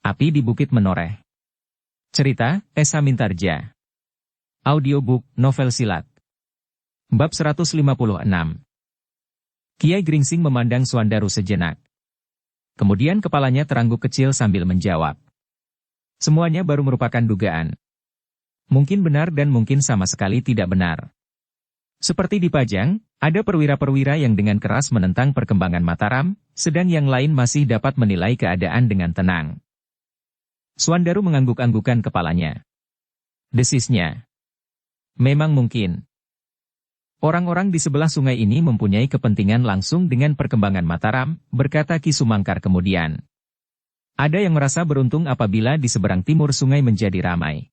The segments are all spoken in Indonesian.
Api di Bukit Menoreh. Cerita, Esa Mintarja. Audiobook, novel silat. Bab 156. Kiai Gringsing memandang Suandaru sejenak. Kemudian kepalanya terangguk kecil sambil menjawab. Semuanya baru merupakan dugaan. Mungkin benar dan mungkin sama sekali tidak benar. Seperti di Pajang, ada perwira-perwira yang dengan keras menentang perkembangan Mataram, sedang yang lain masih dapat menilai keadaan dengan tenang. Suandaru mengangguk-anggukan kepalanya. Desisnya. Memang mungkin. Orang-orang di sebelah sungai ini mempunyai kepentingan langsung dengan perkembangan Mataram, berkata Ki Sumangkar kemudian. Ada yang merasa beruntung apabila di seberang timur sungai menjadi ramai.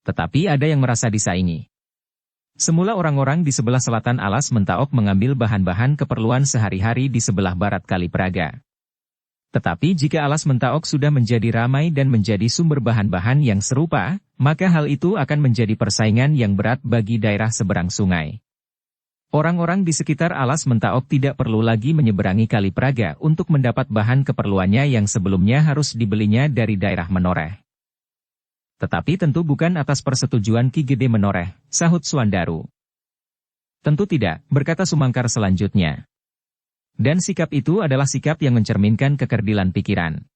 Tetapi ada yang merasa disaingi. Semula orang-orang di sebelah selatan Alas Mentaok mengambil bahan-bahan keperluan sehari-hari di sebelah barat Kali Praga. Tetapi jika Alas Mentaok sudah menjadi ramai dan menjadi sumber bahan-bahan yang serupa, maka hal itu akan menjadi persaingan yang berat bagi daerah seberang sungai. Orang-orang di sekitar Alas Mentaok tidak perlu lagi menyeberangi Kali Praga untuk mendapat bahan keperluannya yang sebelumnya harus dibelinya dari daerah Menoreh. Tetapi tentu bukan atas persetujuan Ki Gede Menoreh, sahut Suandaru. Tentu tidak, berkata Sumangkar selanjutnya. Dan sikap itu adalah sikap yang mencerminkan kekerdilan pikiran.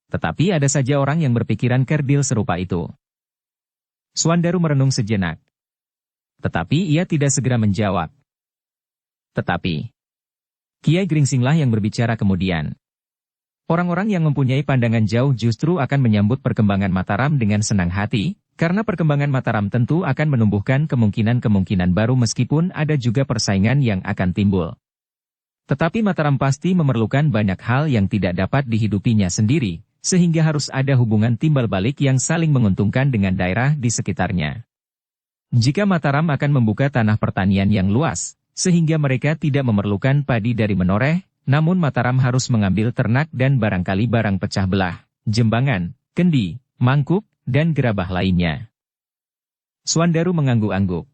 Tetapi ada saja orang yang berpikiran kerdil serupa itu. Suandaru merenung sejenak. Tetapi ia tidak segera menjawab. Tetapi Kiai Gringsinglah yang berbicara kemudian. Orang-orang yang mempunyai pandangan jauh justru akan menyambut perkembangan Mataram dengan senang hati, karena perkembangan Mataram tentu akan menumbuhkan kemungkinan-kemungkinan baru meskipun ada juga persaingan yang akan timbul. Tetapi Mataram pasti memerlukan banyak hal yang tidak dapat dihidupinya sendiri, sehingga harus ada hubungan timbal balik yang saling menguntungkan dengan daerah di sekitarnya. Jika Mataram akan membuka tanah pertanian yang luas, sehingga mereka tidak memerlukan padi dari Menoreh, namun Mataram harus mengambil ternak dan barangkali barang pecah belah, jembangan, kendi, mangkuk, dan gerabah lainnya. Suandaru mengangguk-angguk.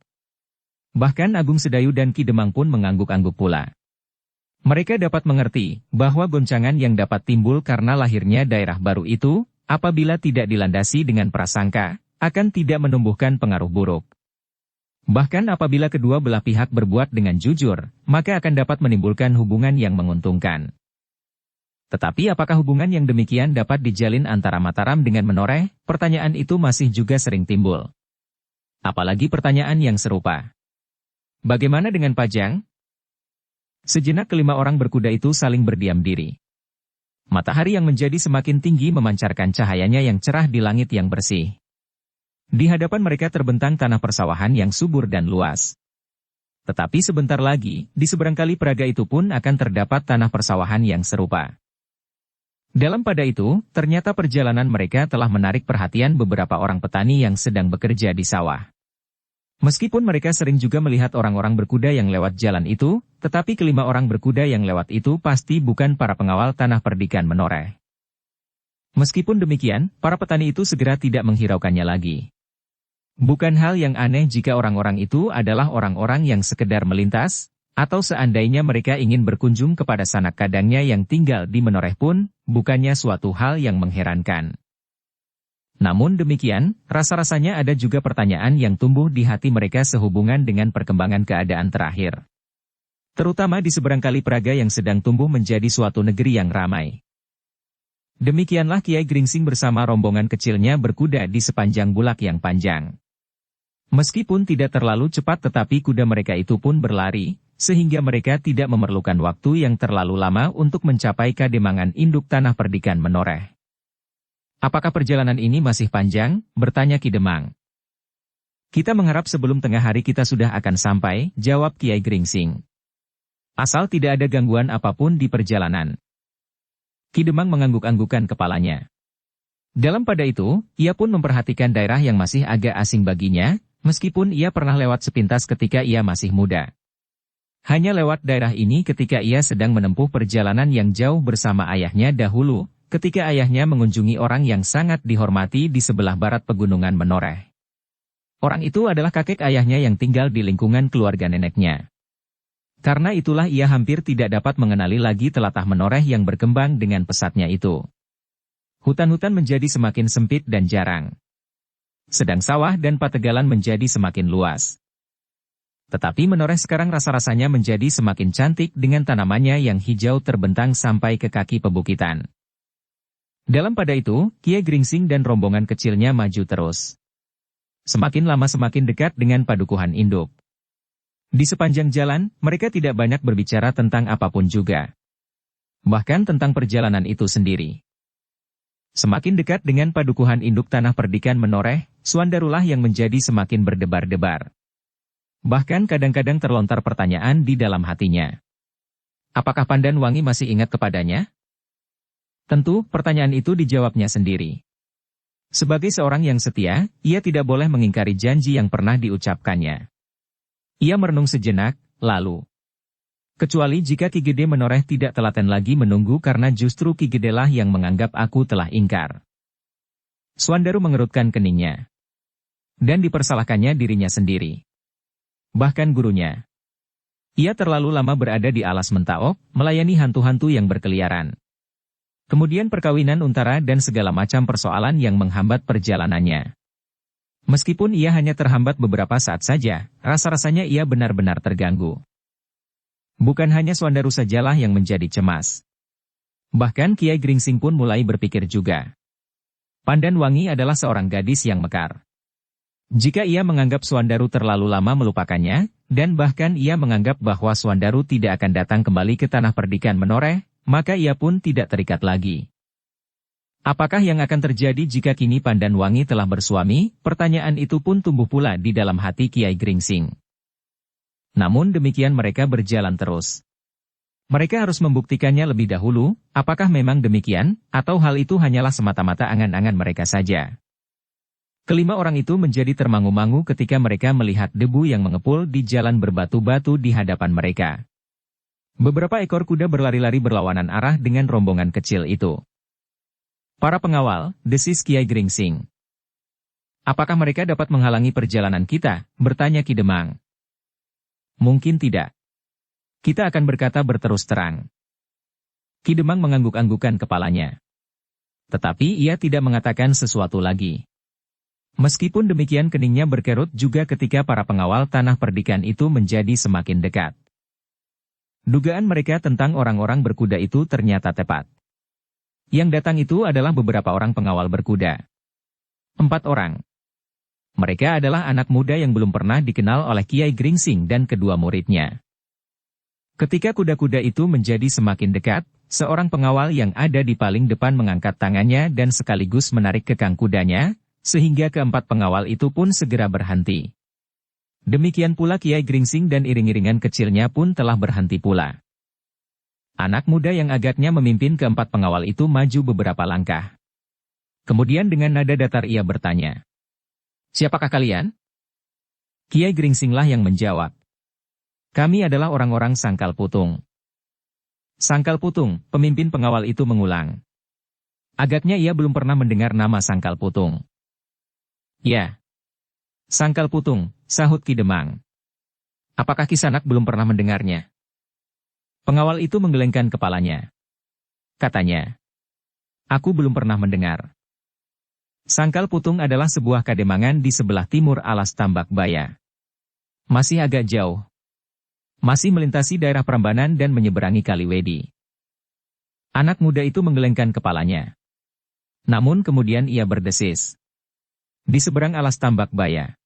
Bahkan Agung Sedayu dan Ki Demang pun mengangguk-angguk pula. Mereka dapat mengerti bahwa goncangan yang dapat timbul karena lahirnya daerah baru itu, apabila tidak dilandasi dengan prasangka, akan tidak menumbuhkan pengaruh buruk. Bahkan apabila kedua belah pihak berbuat dengan jujur, maka akan dapat menimbulkan hubungan yang menguntungkan. Tetapi apakah hubungan yang demikian dapat dijalin antara Mataram dengan Menoreh? Pertanyaan itu masih juga sering timbul. Apalagi pertanyaan yang serupa. Bagaimana dengan Pajang? Sejenak kelima orang berkuda itu saling berdiam diri. Matahari yang menjadi semakin tinggi memancarkan cahayanya yang cerah di langit yang bersih. Di hadapan mereka terbentang tanah persawahan yang subur dan luas. Tetapi sebentar lagi, di seberang Kali Praga itu pun akan terdapat tanah persawahan yang serupa. Dalam pada itu, ternyata perjalanan mereka telah menarik perhatian beberapa orang petani yang sedang bekerja di sawah. Meskipun mereka sering juga melihat orang-orang berkuda yang lewat jalan itu, tetapi kelima orang berkuda yang lewat itu pasti bukan para pengawal tanah perdikan Menoreh. Meskipun demikian, para petani itu segera tidak menghiraukannya lagi. Bukan hal yang aneh jika orang-orang itu adalah orang-orang yang sekedar melintas, atau seandainya mereka ingin berkunjung kepada sanak kadangnya yang tinggal di Menoreh pun, bukannya suatu hal yang mengherankan. Namun demikian, rasa-rasanya ada juga pertanyaan yang tumbuh di hati mereka sehubungan dengan perkembangan keadaan terakhir. Terutama di seberang Kali Praga yang sedang tumbuh menjadi suatu negeri yang ramai. Demikianlah Kiai Gringsing bersama rombongan kecilnya berkuda di sepanjang bulak yang panjang. Meskipun tidak terlalu cepat tetapi kuda mereka itu pun berlari, sehingga mereka tidak memerlukan waktu yang terlalu lama untuk mencapai kademangan induk tanah perdikan Menoreh. Apakah perjalanan ini masih panjang? Bertanya Ki Demang. Kita mengharap sebelum tengah hari kita sudah akan sampai, jawab Kiai Gringsing. Asal tidak ada gangguan apapun di perjalanan. Ki Demang mengangguk-anggukan kepalanya. Dalam pada itu, ia pun memperhatikan daerah yang masih agak asing baginya, meskipun ia pernah lewat sepintas ketika ia masih muda. Hanya lewat daerah ini ketika ia sedang menempuh perjalanan yang jauh bersama ayahnya dahulu, ketika ayahnya mengunjungi orang yang sangat dihormati di sebelah barat pegunungan Menoreh. Orang itu adalah kakek ayahnya yang tinggal di lingkungan keluarga neneknya. Karena itulah ia hampir tidak dapat mengenali lagi telatah Menoreh yang berkembang dengan pesatnya itu. Hutan-hutan menjadi semakin sempit dan jarang. Sedang sawah dan pategalan menjadi semakin luas. Tetapi Menoreh sekarang rasa-rasanya menjadi semakin cantik dengan tanamannya yang hijau terbentang sampai ke kaki pebukitan. Dalam pada itu, Kiai Gringsing dan rombongan kecilnya maju terus. Semakin lama semakin dekat dengan padukuhan induk. Di sepanjang jalan, mereka tidak banyak berbicara tentang apapun juga. Bahkan tentang perjalanan itu sendiri. Semakin dekat dengan padukuhan induk tanah perdikan Menoreh, Suandarulah yang menjadi semakin berdebar-debar. Bahkan kadang-kadang terlontar pertanyaan di dalam hatinya. Apakah Pandan Wangi masih ingat kepadanya? Tentu, pertanyaan itu dijawabnya sendiri. Sebagai seorang yang setia, ia tidak boleh mengingkari janji yang pernah diucapkannya. Ia merenung sejenak, lalu. Kecuali jika Ki Gede Menoreh tidak telaten lagi menunggu karena justru Ki Gedelah yang menganggap aku telah ingkar. Suandaru mengerutkan keningnya. Dan dipersalahkannya dirinya sendiri. Bahkan gurunya. Ia terlalu lama berada di alas Mentaok, melayani hantu-hantu yang berkeliaran. Kemudian perkawinan Untara dan segala macam persoalan yang menghambat perjalanannya. Meskipun ia hanya terhambat beberapa saat saja, rasa-rasanya ia benar-benar terganggu. Bukan hanya Suandaru sajalah yang menjadi cemas. Bahkan Kiai Gringsing pun mulai berpikir juga. Pandan Wangi adalah seorang gadis yang mekar. Jika ia menganggap Suandaru terlalu lama melupakannya, dan bahkan ia menganggap bahwa Suandaru tidak akan datang kembali ke tanah perdikan Menoreh, maka ia pun tidak terikat lagi. Apakah yang akan terjadi jika kini Pandan Wangi telah bersuami? Pertanyaan itu pun tumbuh pula di dalam hati Kiai Gringsing. Namun demikian mereka berjalan terus. Mereka harus membuktikannya lebih dahulu, apakah memang demikian, atau hal itu hanyalah semata-mata angan-angan mereka saja. Kelima orang itu menjadi termangu-mangu ketika mereka melihat debu yang mengepul di jalan berbatu-batu di hadapan mereka. Beberapa ekor kuda berlari-lari berlawanan arah dengan rombongan kecil itu. Para pengawal, desis Kiai Gringsing. Apakah mereka dapat menghalangi perjalanan kita? Bertanya Ki Demang. Mungkin tidak. Kita akan berkata berterus terang. Ki Demang mengangguk-anggukan kepalanya. Tetapi ia tidak mengatakan sesuatu lagi. Meskipun demikian keningnya berkerut juga ketika para pengawal tanah perdikan itu menjadi semakin dekat. Dugaan mereka tentang orang-orang berkuda itu ternyata tepat. Yang datang itu adalah beberapa orang pengawal berkuda. 4 orang. Mereka adalah anak muda yang belum pernah dikenal oleh Kiai Gringsing dan kedua muridnya. Ketika kuda-kuda itu menjadi semakin dekat, seorang pengawal yang ada di paling depan mengangkat tangannya dan sekaligus menarik kekang kudanya, sehingga keempat pengawal itu pun segera berhenti. Demikian pula Kiai Gringsing dan iring-iringan kecilnya pun telah berhenti pula. Anak muda yang agaknya memimpin keempat pengawal itu maju beberapa langkah. Kemudian dengan nada datar ia bertanya. Siapakah kalian? Kiai Gringsinglah yang menjawab. Kami adalah orang-orang Sangkal Putung. Sangkal Putung, pemimpin pengawal itu mengulang. Agaknya ia belum pernah mendengar nama Sangkal Putung. Ya. Sangkal Putung, sahut Ki Demang. Apakah Kisanak belum pernah mendengarnya? Pengawal itu menggelengkan kepalanya. Katanya. Aku belum pernah mendengar. Sangkal Putung adalah sebuah kademangan di sebelah timur alas Tambak Baya. Masih agak jauh. Masih melintasi daerah Prambanan dan menyeberangi Kali Wedi. Anak muda itu menggelengkan kepalanya. Namun kemudian ia berdesis. Di seberang alas Tambak Baya.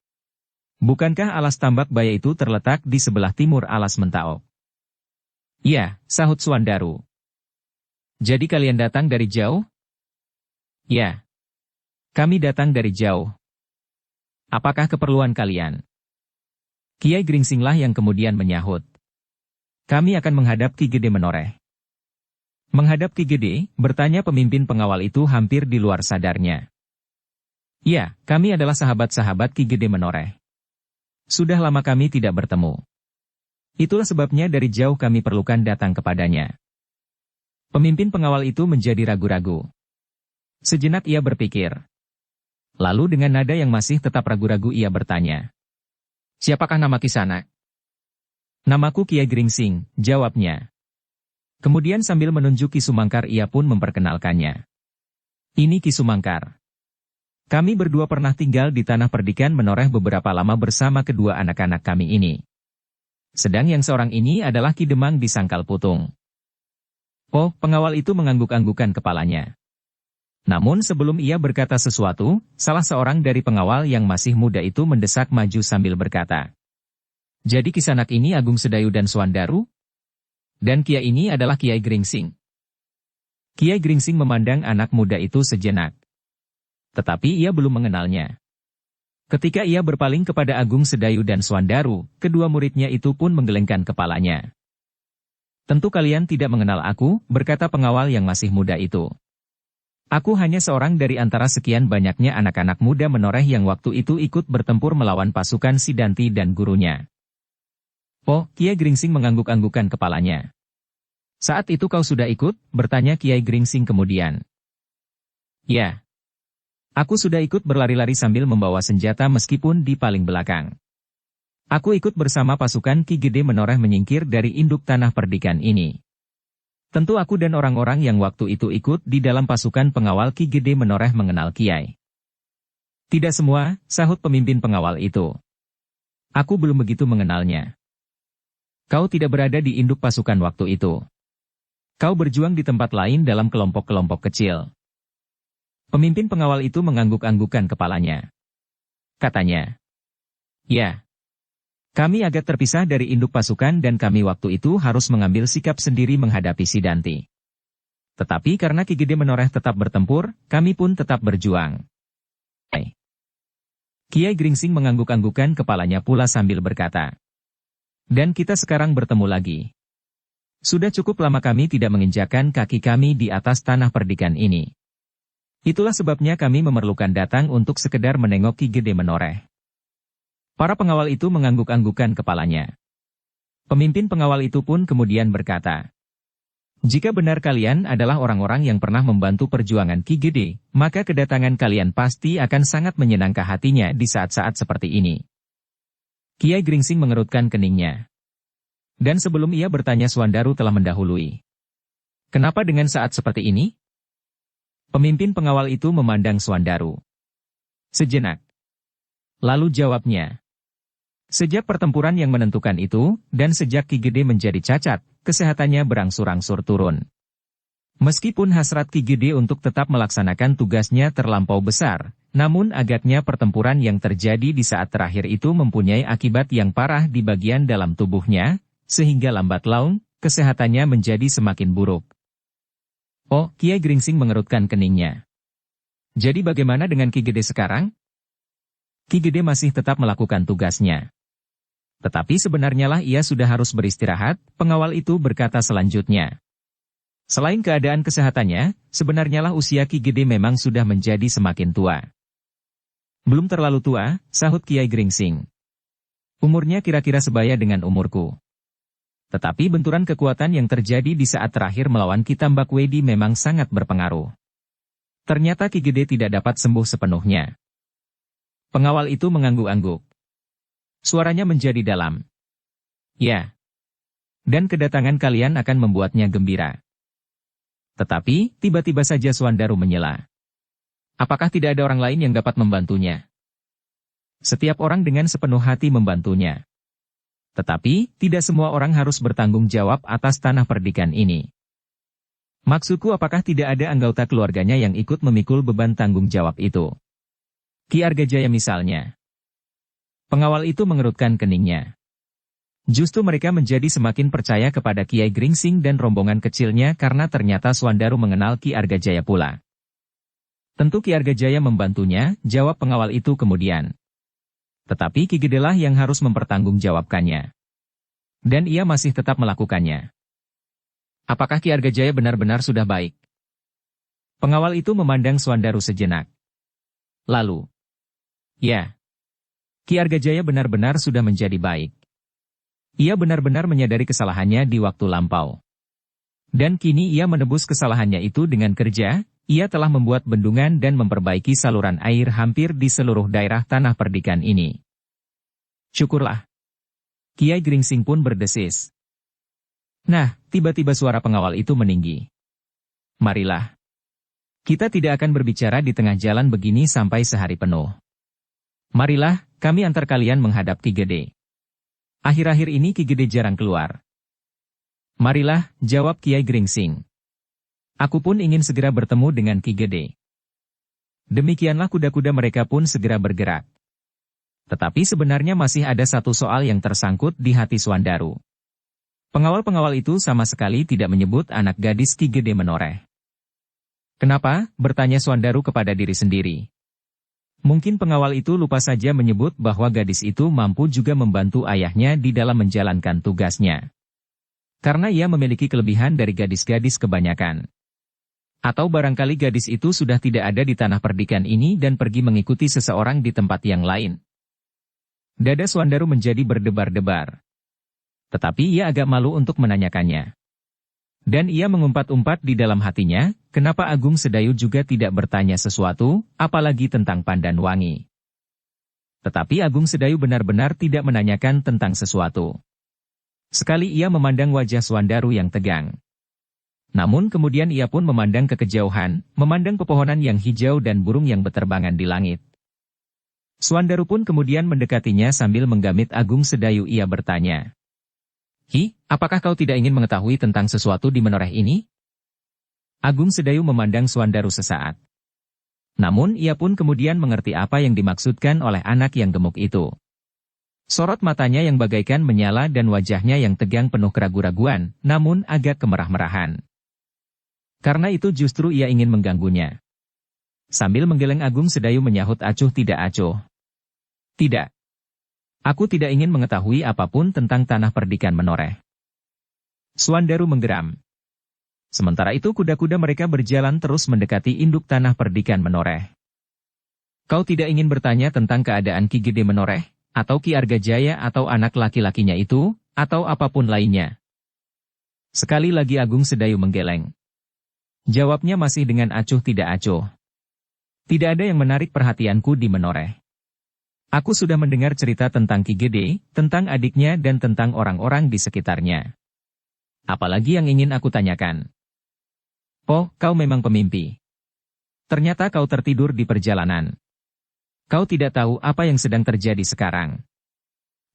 Bukankah alas Tambak Baya itu terletak di sebelah timur alas Mentaok? Ya, sahut Suandaru. Jadi kalian datang dari jauh? Ya. Kami datang dari jauh. Apakah keperluan kalian? Kiai Gringsinglah yang kemudian menyahut. Kami akan menghadap Ki Gede Menoreh. Menghadap Ki Gede, bertanya pemimpin pengawal itu hampir di luar sadarnya. Ya, kami adalah sahabat-sahabat Ki Gede Menoreh. Sudah lama kami tidak bertemu. Itulah sebabnya dari jauh kami perlukan datang kepadanya. Pemimpin pengawal itu menjadi ragu-ragu. Sejenak ia berpikir. Lalu dengan nada yang masih tetap ragu-ragu ia bertanya. Siapakah nama Kisanak? Namaku Kiai Gringsing, jawabnya. Kemudian sambil menunjuk Ki Sumangkar ia pun memperkenalkannya. Ini Ki Sumangkar. Kami berdua pernah tinggal di Tanah Perdikan Menoreh beberapa lama bersama kedua anak-anak kami ini. Sedang yang seorang ini adalah Ki Demang di Sangkal Putung. Oh, pengawal itu mengangguk-anggukan kepalanya. Namun sebelum ia berkata sesuatu, salah seorang dari pengawal yang masih muda itu mendesak maju sambil berkata, "Jadi Kisanak ini Agung Sedayu dan Suandaru? Dan Kiai ini adalah Kiai Gringsing." Kiai Gringsing memandang anak muda itu sejenak. Tetapi ia belum mengenalnya. Ketika ia berpaling kepada Agung Sedayu dan Suandaru, kedua muridnya itu pun menggelengkan kepalanya. "Tentu kalian tidak mengenal aku," berkata pengawal yang masih muda itu. "Aku hanya seorang dari antara sekian banyaknya anak-anak muda Menoreh yang waktu itu ikut bertempur melawan pasukan Sidanti dan gurunya." "Oh," Kiai Gringsing mengangguk-anggukan kepalanya. "Saat itu kau sudah ikut?" bertanya Kiai Gringsing kemudian. "Ya. Aku sudah ikut berlari-lari sambil membawa senjata meskipun di paling belakang. Aku ikut bersama pasukan Ki Gede Menoreh menyingkir dari induk Tanah Perdikan ini. Tentu aku dan orang-orang yang waktu itu ikut di dalam pasukan pengawal Ki Gede Menoreh mengenal Kiai." "Tidak semua," sahut pemimpin pengawal itu. "Aku belum begitu mengenalnya. Kau tidak berada di induk pasukan waktu itu. Kau berjuang di tempat lain dalam kelompok-kelompok kecil." Pemimpin pengawal itu mengangguk-anggukan kepalanya. Katanya, "Ya. Kami agak terpisah dari induk pasukan dan kami waktu itu harus mengambil sikap sendiri menghadapi Sidanti. Tetapi karena Ki Gede Menoreh tetap bertempur, kami pun tetap berjuang." Kiai Gringsing mengangguk-anggukan kepalanya pula sambil berkata, "Dan kita sekarang bertemu lagi. Sudah cukup lama kami tidak menginjakkan kaki kami di atas Tanah Perdikan ini. Itulah sebabnya kami memerlukan datang untuk sekedar menengok Ki Gede Menoreh." Para pengawal itu mengangguk-anggukan kepalanya. Pemimpin pengawal itu pun kemudian berkata, "Jika benar kalian adalah orang-orang yang pernah membantu perjuangan Ki Gede, maka kedatangan kalian pasti akan sangat menyenangkan hatinya di saat-saat seperti ini." Kiai Gringsing mengerutkan keningnya. Dan sebelum ia bertanya Suandaru telah mendahului. "Kenapa dengan saat seperti ini?" Pemimpin pengawal itu memandang Suandaru sejenak. Lalu jawabnya, "Sejak pertempuran yang menentukan itu, dan sejak Ki Gede menjadi cacat, kesehatannya berangsur-angsur turun. Meskipun hasrat Ki Gede untuk tetap melaksanakan tugasnya terlampau besar, namun agaknya pertempuran yang terjadi di saat terakhir itu mempunyai akibat yang parah di bagian dalam tubuhnya, sehingga lambat laun, kesehatannya menjadi semakin buruk." Oh, Kiai Gringsing mengerutkan keningnya. "Jadi bagaimana dengan Ki Gede sekarang?" "Ki Gede masih tetap melakukan tugasnya. Tetapi sebenarnya lah ia sudah harus beristirahat," pengawal itu berkata selanjutnya. "Selain keadaan kesehatannya, sebenarnya lah usia Ki Gede memang sudah menjadi semakin tua." "Belum terlalu tua," sahut Kiai Gringsing. "Umurnya kira-kira sebaya dengan umurku. Tetapi benturan kekuatan yang terjadi di saat terakhir melawan Ki Tambak Wedi memang sangat berpengaruh. Ternyata Ki Gede tidak dapat sembuh sepenuhnya." Pengawal itu mengangguk-angguk. Suaranya menjadi dalam. "Ya. Dan kedatangan kalian akan membuatnya gembira." Tetapi, tiba-tiba saja Suandaru menyela. "Apakah tidak ada orang lain yang dapat membantunya?" "Setiap orang dengan sepenuh hati membantunya. Tetapi, tidak semua orang harus bertanggung jawab atas Tanah Perdikan ini." "Maksudku apakah tidak ada anggota keluarganya yang ikut memikul beban tanggung jawab itu? Ki Argajaya misalnya." Pengawal itu mengerutkan keningnya. Justru mereka menjadi semakin percaya kepada Kiai Gringsing dan rombongan kecilnya karena ternyata Suandaru mengenal Ki Argajaya pula. "Tentu Ki Argajaya membantunya," jawab pengawal itu kemudian. "Tetapi Ki Gede lah yang harus mempertanggungjawabkannya. Dan ia masih tetap melakukannya." "Apakah Ki Argajaya benar-benar sudah baik?" Pengawal itu memandang Suandaru sejenak. Lalu, "Ya. Ki Argajaya benar-benar sudah menjadi baik. Ia benar-benar menyadari kesalahannya di waktu lampau. Dan kini ia menebus kesalahannya itu dengan kerja, ia telah membuat bendungan dan memperbaiki saluran air hampir di seluruh daerah Tanah Perdikan ini." "Syukurlah." Kiai Gringsing pun berdesis. Nah, tiba-tiba suara pengawal itu meninggi. "Marilah. Kita tidak akan berbicara di tengah jalan begini sampai sehari penuh. Marilah, kami antar kalian menghadap Ki Gede. Akhir-akhir ini Ki Gede jarang keluar. Marilah, jawab Kiai Gringsing. Aku pun ingin segera bertemu dengan Ki Gede. Demikianlah kuda-kuda mereka pun segera bergerak. Tetapi sebenarnya masih ada satu soal yang tersangkut di hati Suandaru. Pengawal-pengawal itu sama sekali tidak menyebut anak gadis Ki Gede Menoreh. Kenapa? Bertanya Suandaru kepada diri sendiri. Mungkin pengawal itu lupa saja menyebut bahwa gadis itu mampu juga membantu ayahnya di dalam menjalankan tugasnya. Karena ia memiliki kelebihan dari gadis-gadis kebanyakan. Atau barangkali gadis itu sudah tidak ada di tanah perdikan ini dan pergi mengikuti seseorang di tempat yang lain. Dada Suandaru menjadi berdebar-debar. Tetapi ia agak malu untuk menanyakannya. Dan ia mengumpat-umpat di dalam hatinya, kenapa Agung Sedayu juga tidak bertanya sesuatu, apalagi tentang Pandanwangi. Tetapi Agung Sedayu benar-benar tidak menanyakan tentang sesuatu. Sekali ia memandang wajah Suandaru yang tegang. Namun kemudian ia pun memandang ke kejauhan, memandang pepohonan yang hijau dan burung yang beterbangan di langit. Suandaru pun kemudian mendekatinya sambil menggamit Agung Sedayu. Ia bertanya, "Hi, apakah kau tidak ingin mengetahui tentang sesuatu di Menoreh ini?" Agung Sedayu memandang Suandaru sesaat. Namun ia pun kemudian mengerti apa yang dimaksudkan oleh anak yang gemuk itu. Sorot matanya yang bagaikan menyala dan wajahnya yang tegang penuh keraguan-raguan, namun agak kemerah-merahan. Karena itu justru ia ingin mengganggunya. Sambil menggeleng Agung Sedayu menyahut acuh tidak acuh. "Tidak. Aku tidak ingin mengetahui apapun tentang tanah perdikan Menoreh." Suandaru menggeram. Sementara itu kuda-kuda mereka berjalan terus mendekati induk tanah perdikan Menoreh. "Kau tidak ingin bertanya tentang keadaan Ki Gede Menoreh, atau Ki Argajaya atau anak laki-lakinya itu, atau apapun lainnya?" Sekali lagi Agung Sedayu menggeleng. Jawabnya masih dengan acuh tidak acuh. "Tidak ada yang menarik perhatianku di Menoreh. Aku sudah mendengar cerita tentang Ki Gede, tentang adiknya dan tentang orang-orang di sekitarnya. Apalagi yang ingin aku tanyakan?" "Oh, kau memang pemimpi. Ternyata kau tertidur di perjalanan. Kau tidak tahu apa yang sedang terjadi sekarang.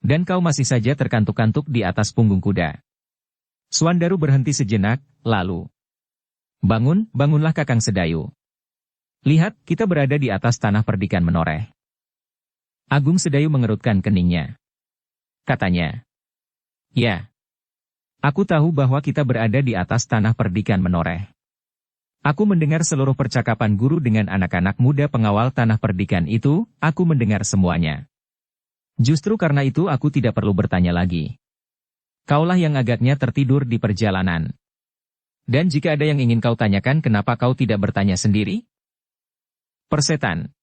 Dan kau masih saja terkantuk-kantuk di atas punggung kuda." Suandaru berhenti sejenak, lalu, "Bangun, bangunlah Kakang Sedayu. Lihat, kita berada di atas tanah perdikan Menoreh." Agung Sedayu mengerutkan keningnya. Katanya, "Ya. Aku tahu bahwa kita berada di atas tanah perdikan Menoreh. Aku mendengar seluruh percakapan guru dengan anak-anak muda pengawal tanah perdikan itu, aku mendengar semuanya. Justru karena itu aku tidak perlu bertanya lagi. Kaulah yang agaknya tertidur di perjalanan. Dan jika ada yang ingin kau tanyakan, kenapa kau tidak bertanya sendiri?" "Persetan."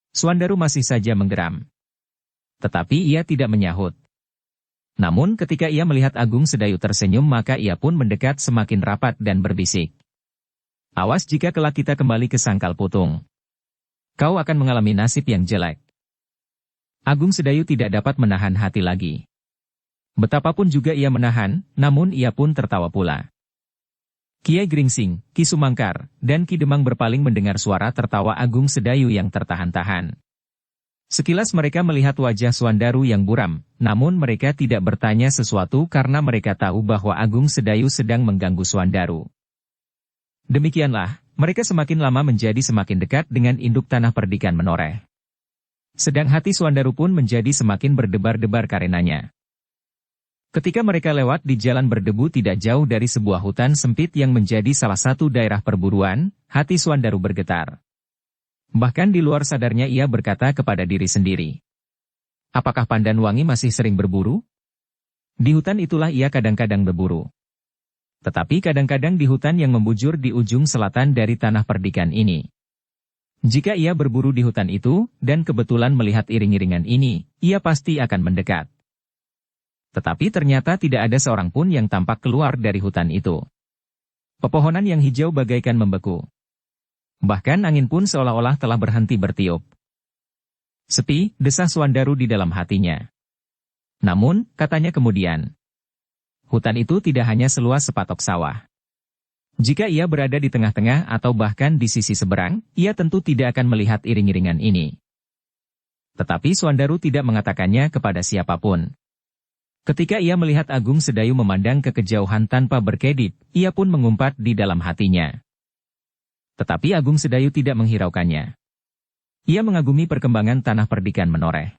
Suandaru masih saja menggeram. Tetapi ia tidak menyahut. Namun ketika ia melihat Agung Sedayu tersenyum, maka ia pun mendekat semakin rapat dan berbisik, "Awas jika kelak kita kembali ke Sangkal Putung. Kau akan mengalami nasib yang jelek." Agung Sedayu tidak dapat menahan hati lagi. Betapapun juga ia menahan, namun ia pun tertawa pula. Kiai Gringsing, Ki Sumangkar, dan Ki Demang berpaling mendengar suara tertawa Agung Sedayu yang tertahan-tahan. Sekilas mereka melihat wajah Suandaru yang buram, namun mereka tidak bertanya sesuatu karena mereka tahu bahwa Agung Sedayu sedang mengganggu Suandaru. Demikianlah, mereka semakin lama menjadi semakin dekat dengan induk tanah perdikan Menoreh. Sedang hati Suandaru pun menjadi semakin berdebar-debar karenanya. Ketika mereka lewat di jalan berdebu tidak jauh dari sebuah hutan sempit yang menjadi salah satu daerah perburuan, hati Suandaru bergetar. Bahkan di luar sadarnya ia berkata kepada diri sendiri, "Apakah Pandanwangi masih sering berburu? Di hutan itulah ia kadang-kadang berburu. Tetapi kadang-kadang di hutan yang membujur di ujung selatan dari tanah perdikan ini. Jika ia berburu di hutan itu, dan kebetulan melihat iring-iringan ini, ia pasti akan mendekat." Tetapi ternyata tidak ada seorang pun yang tampak keluar dari hutan itu. Pepohonan yang hijau bagaikan membeku. Bahkan angin pun seolah-olah telah berhenti bertiup. "Sepi," desah Suandaru di dalam hatinya. Namun, katanya kemudian, hutan itu tidak hanya seluas sepatok sawah. Jika ia berada di tengah-tengah atau bahkan di sisi seberang, ia tentu tidak akan melihat iring-iringan ini. Tetapi Swandaru tidak mengatakannya kepada siapapun. Ketika ia melihat Agung Sedayu memandang ke kejauhan tanpa berkedip, ia pun mengumpat di dalam hatinya. Tetapi Agung Sedayu tidak menghiraukannya. Ia mengagumi perkembangan tanah perdikan menoreh.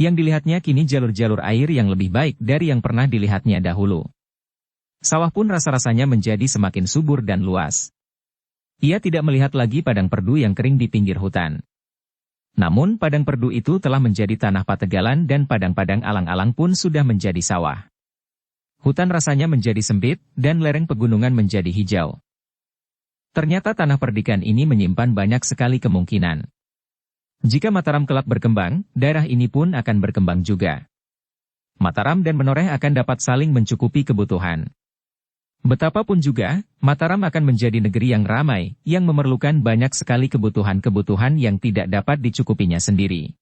Yang dilihatnya kini jalur-jalur air yang lebih baik dari yang pernah dilihatnya dahulu. Sawah pun rasa-rasanya menjadi semakin subur dan luas. Ia tidak melihat lagi padang perdu yang kering di pinggir hutan. Namun padang perdu itu telah menjadi tanah pategalan dan padang-padang alang-alang pun sudah menjadi sawah. Hutan rasanya menjadi sempit, dan lereng pegunungan menjadi hijau. Ternyata tanah perdikan ini menyimpan banyak sekali kemungkinan. Jika Mataram kelak berkembang, daerah ini pun akan berkembang juga. Mataram dan Menoreh akan dapat saling mencukupi kebutuhan. Betapapun juga, Mataram akan menjadi negeri yang ramai, yang memerlukan banyak sekali kebutuhan-kebutuhan yang tidak dapat dicukupinya sendiri.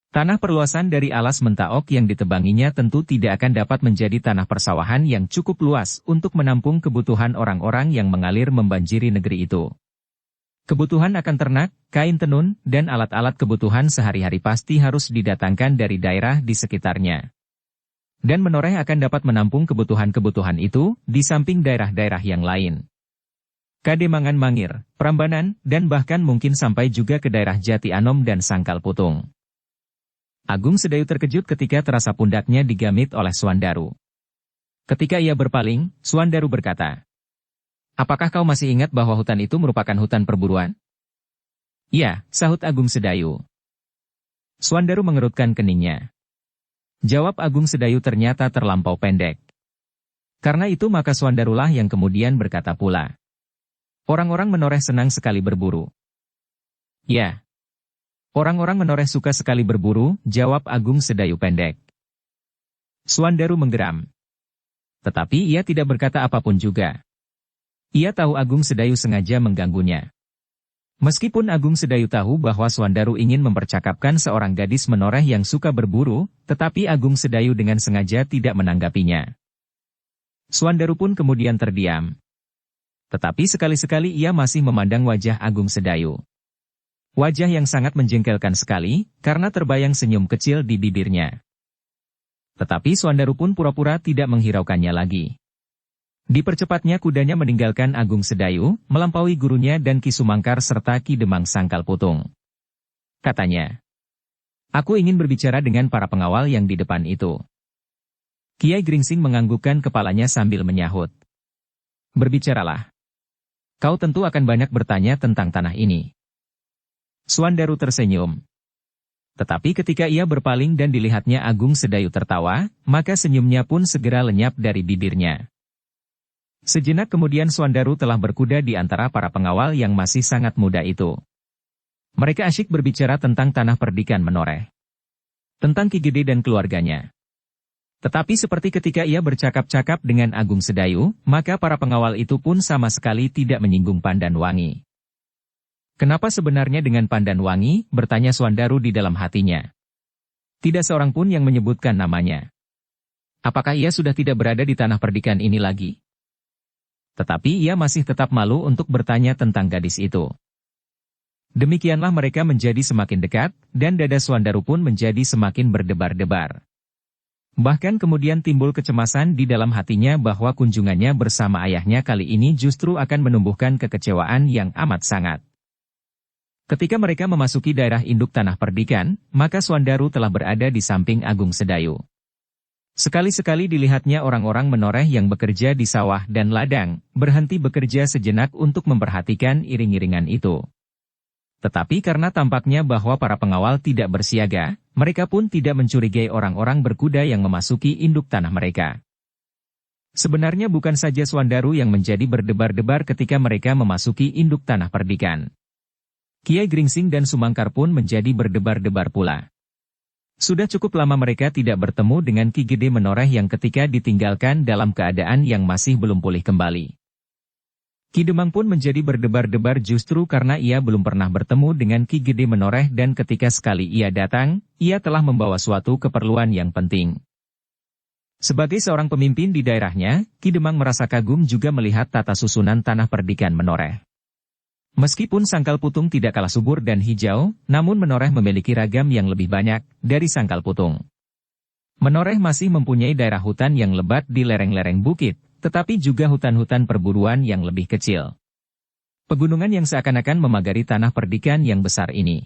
Tanah perluasan dari alas Mentaok yang ditebanginya tentu tidak akan dapat menjadi tanah persawahan yang cukup luas untuk menampung kebutuhan orang-orang yang mengalir membanjiri negeri itu. Kebutuhan akan ternak, kain tenun, dan alat-alat kebutuhan sehari-hari pasti harus didatangkan dari daerah di sekitarnya. Dan Menoreh akan dapat menampung kebutuhan-kebutuhan itu, di samping daerah-daerah yang lain. Kademangan Mangir, Prambanan, dan bahkan mungkin sampai juga ke daerah Jati Anom dan Sangkal Putung. Agung Sedayu terkejut ketika terasa pundaknya digamit oleh Swandaru. Ketika ia berpaling, Swandaru berkata, "Apakah kau masih ingat bahwa hutan itu merupakan hutan perburuan?" "Ya," sahut Agung Sedayu. Swandaru mengerutkan keningnya. Jawab Agung Sedayu ternyata terlampau pendek. Karena itu maka Swandarulah yang kemudian berkata pula. Orang-orang Menoreh senang sekali berburu. Ya. Orang-orang Menoreh suka sekali berburu, jawab Agung Sedayu pendek. Swandaru menggeram. Tetapi ia tidak berkata apapun juga. Ia tahu Agung Sedayu sengaja mengganggunya. Meskipun Agung Sedayu tahu bahwa Swandaru ingin mempercakapkan seorang gadis Menoreh yang suka berburu, tetapi Agung Sedayu dengan sengaja tidak menanggapinya. Swandaru pun kemudian terdiam. Tetapi sekali-sekali ia masih memandang wajah Agung Sedayu. Wajah yang sangat menjengkelkan sekali, karena terbayang senyum kecil di bibirnya. Tetapi Swandaru pun pura-pura tidak menghiraukannya lagi. Dipercepatnya kudanya meninggalkan Agung Sedayu, melampaui gurunya dan Ki Sumangkar serta Ki Demang Sangkal Putung. Katanya, "Aku ingin berbicara dengan para pengawal yang di depan itu." Kiai Gringsing menganggukkan kepalanya sambil menyahut. "Berbicaralah. Kau tentu akan banyak bertanya tentang tanah ini." Swandaru tersenyum. Tetapi ketika ia berpaling dan dilihatnya Agung Sedayu tertawa, maka senyumnya pun segera lenyap dari bibirnya. Sejenak kemudian Swandaru telah berkuda di antara para pengawal yang masih sangat muda itu. Mereka asyik berbicara tentang tanah perdikan Menoreh. Tentang Ki Gede dan keluarganya. Tetapi seperti ketika ia bercakap-cakap dengan Agung Sedayu, maka para pengawal itu pun sama sekali tidak menyinggung Pandanwangi. Kenapa sebenarnya dengan Pandanwangi, bertanya Swandaru di dalam hatinya. Tidak seorang pun yang menyebutkan namanya. Apakah ia sudah tidak berada di tanah perdikan ini lagi? Tetapi ia masih tetap malu untuk bertanya tentang gadis itu. Demikianlah mereka menjadi semakin dekat, dan dada Swandaru pun menjadi semakin berdebar-debar. Bahkan kemudian timbul kecemasan di dalam hatinya bahwa kunjungannya bersama ayahnya kali ini justru akan menumbuhkan kekecewaan yang amat sangat. Ketika mereka memasuki daerah induk tanah perdikan, maka Swandaru telah berada di samping Agung Sedayu. Sekali-sekali dilihatnya orang-orang Menoreh yang bekerja di sawah dan ladang, berhenti bekerja sejenak untuk memperhatikan iring-iringan itu. Tetapi karena tampaknya bahwa para pengawal tidak bersiaga, mereka pun tidak mencurigai orang-orang berkuda yang memasuki induk tanah mereka. Sebenarnya bukan saja Swandaru yang menjadi berdebar-debar ketika mereka memasuki induk tanah perdikan. Kiai Gringsing dan Sumangkar pun menjadi berdebar-debar pula. Sudah cukup lama mereka tidak bertemu dengan Ki Gede Menoreh yang ketika ditinggalkan dalam keadaan yang masih belum pulih kembali. Ki Demang pun menjadi berdebar-debar justru karena ia belum pernah bertemu dengan Ki Gede Menoreh dan ketika sekali ia datang, ia telah membawa suatu keperluan yang penting. Sebagai seorang pemimpin di daerahnya, Ki Demang merasa kagum juga melihat tata susunan tanah perdikan Menoreh. Meskipun Sangkal Putung tidak kalah subur dan hijau, namun Menoreh memiliki ragam yang lebih banyak dari Sangkal Putung. Menoreh masih mempunyai daerah hutan yang lebat di lereng-lereng bukit, tetapi juga hutan-hutan perburuan yang lebih kecil. Pegunungan yang seakan-akan memagari tanah perdikan yang besar ini.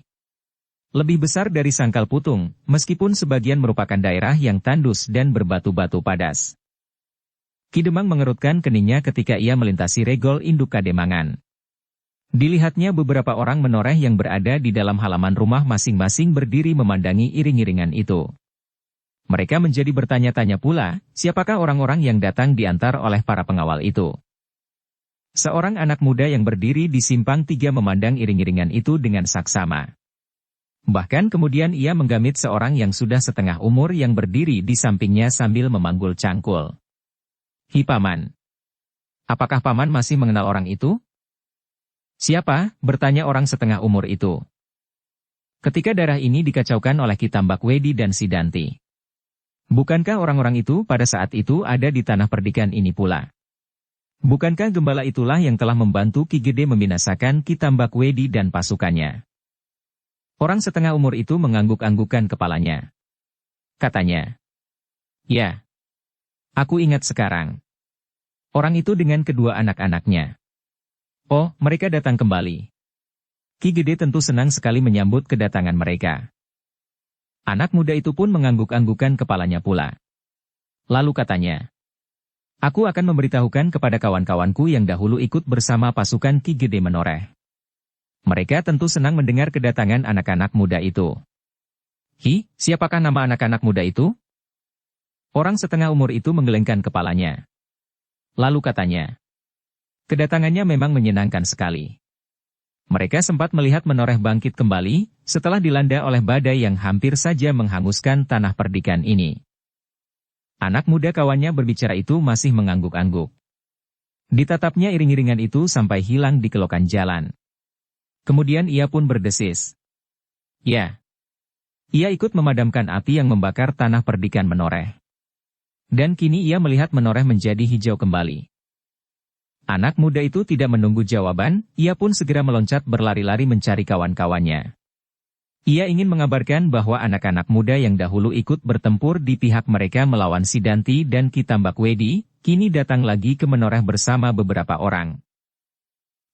Lebih besar dari Sangkal Putung, meskipun sebagian merupakan daerah yang tandus dan berbatu-batu padas. Ki Demang mengerutkan keningnya ketika ia melintasi regol induk Kademangan. Dilihatnya beberapa orang Menoreh yang berada di dalam halaman rumah masing-masing berdiri memandangi iring-iringan itu. Mereka menjadi bertanya-tanya pula, siapakah orang-orang yang datang diantar oleh para pengawal itu. Seorang anak muda yang berdiri di simpang 3 memandang iring-iringan itu dengan saksama. Bahkan kemudian ia menggamit seorang yang sudah setengah umur yang berdiri di sampingnya sambil memanggul cangkul. "Hi Paman. Apakah Paman masih mengenal orang itu?" "Siapa?" bertanya orang setengah umur itu. Ketika darah ini dikacaukan oleh Ki Tambak Wedi dan Sidanti. Bukankah orang-orang itu pada saat itu ada di tanah perdikan ini pula? Bukankah gembala itulah yang telah membantu Ki Gede membinasakan Ki Tambak Wedi dan pasukannya? Orang setengah umur itu mengangguk-anggukkan kepalanya. Katanya, "Ya, aku ingat sekarang. Orang itu dengan kedua anak-anaknya. Oh, mereka datang kembali." Ki Gede tentu senang sekali menyambut kedatangan mereka. Anak muda itu pun mengangguk-anggukkan kepalanya pula. Lalu katanya, "Aku akan memberitahukan kepada kawan-kawanku yang dahulu ikut bersama pasukan Ki Gede Menoreh." Mereka tentu senang mendengar kedatangan anak-anak muda itu. "Hi, siapakah nama anak-anak muda itu?" Orang setengah umur itu menggelengkan kepalanya. Lalu katanya, kedatangannya memang menyenangkan sekali. Mereka sempat melihat Menoreh bangkit kembali, setelah dilanda oleh badai yang hampir saja menghanguskan tanah perdikan ini. Anak muda kawannya berbicara itu masih mengangguk-angguk. Ditatapnya iring-iringan itu sampai hilang di kelokan jalan. Kemudian ia pun berdesis. Ya. Ia ikut memadamkan api yang membakar tanah perdikan Menoreh. Dan kini ia melihat Menoreh menjadi hijau kembali. Anak muda itu tidak menunggu jawaban, ia pun segera meloncat berlari-lari mencari kawan-kawannya. Ia ingin mengabarkan bahwa anak-anak muda yang dahulu ikut bertempur di pihak mereka melawan Sidanti dan Ki Tambak Wedi, kini datang lagi ke Menoreh bersama beberapa orang.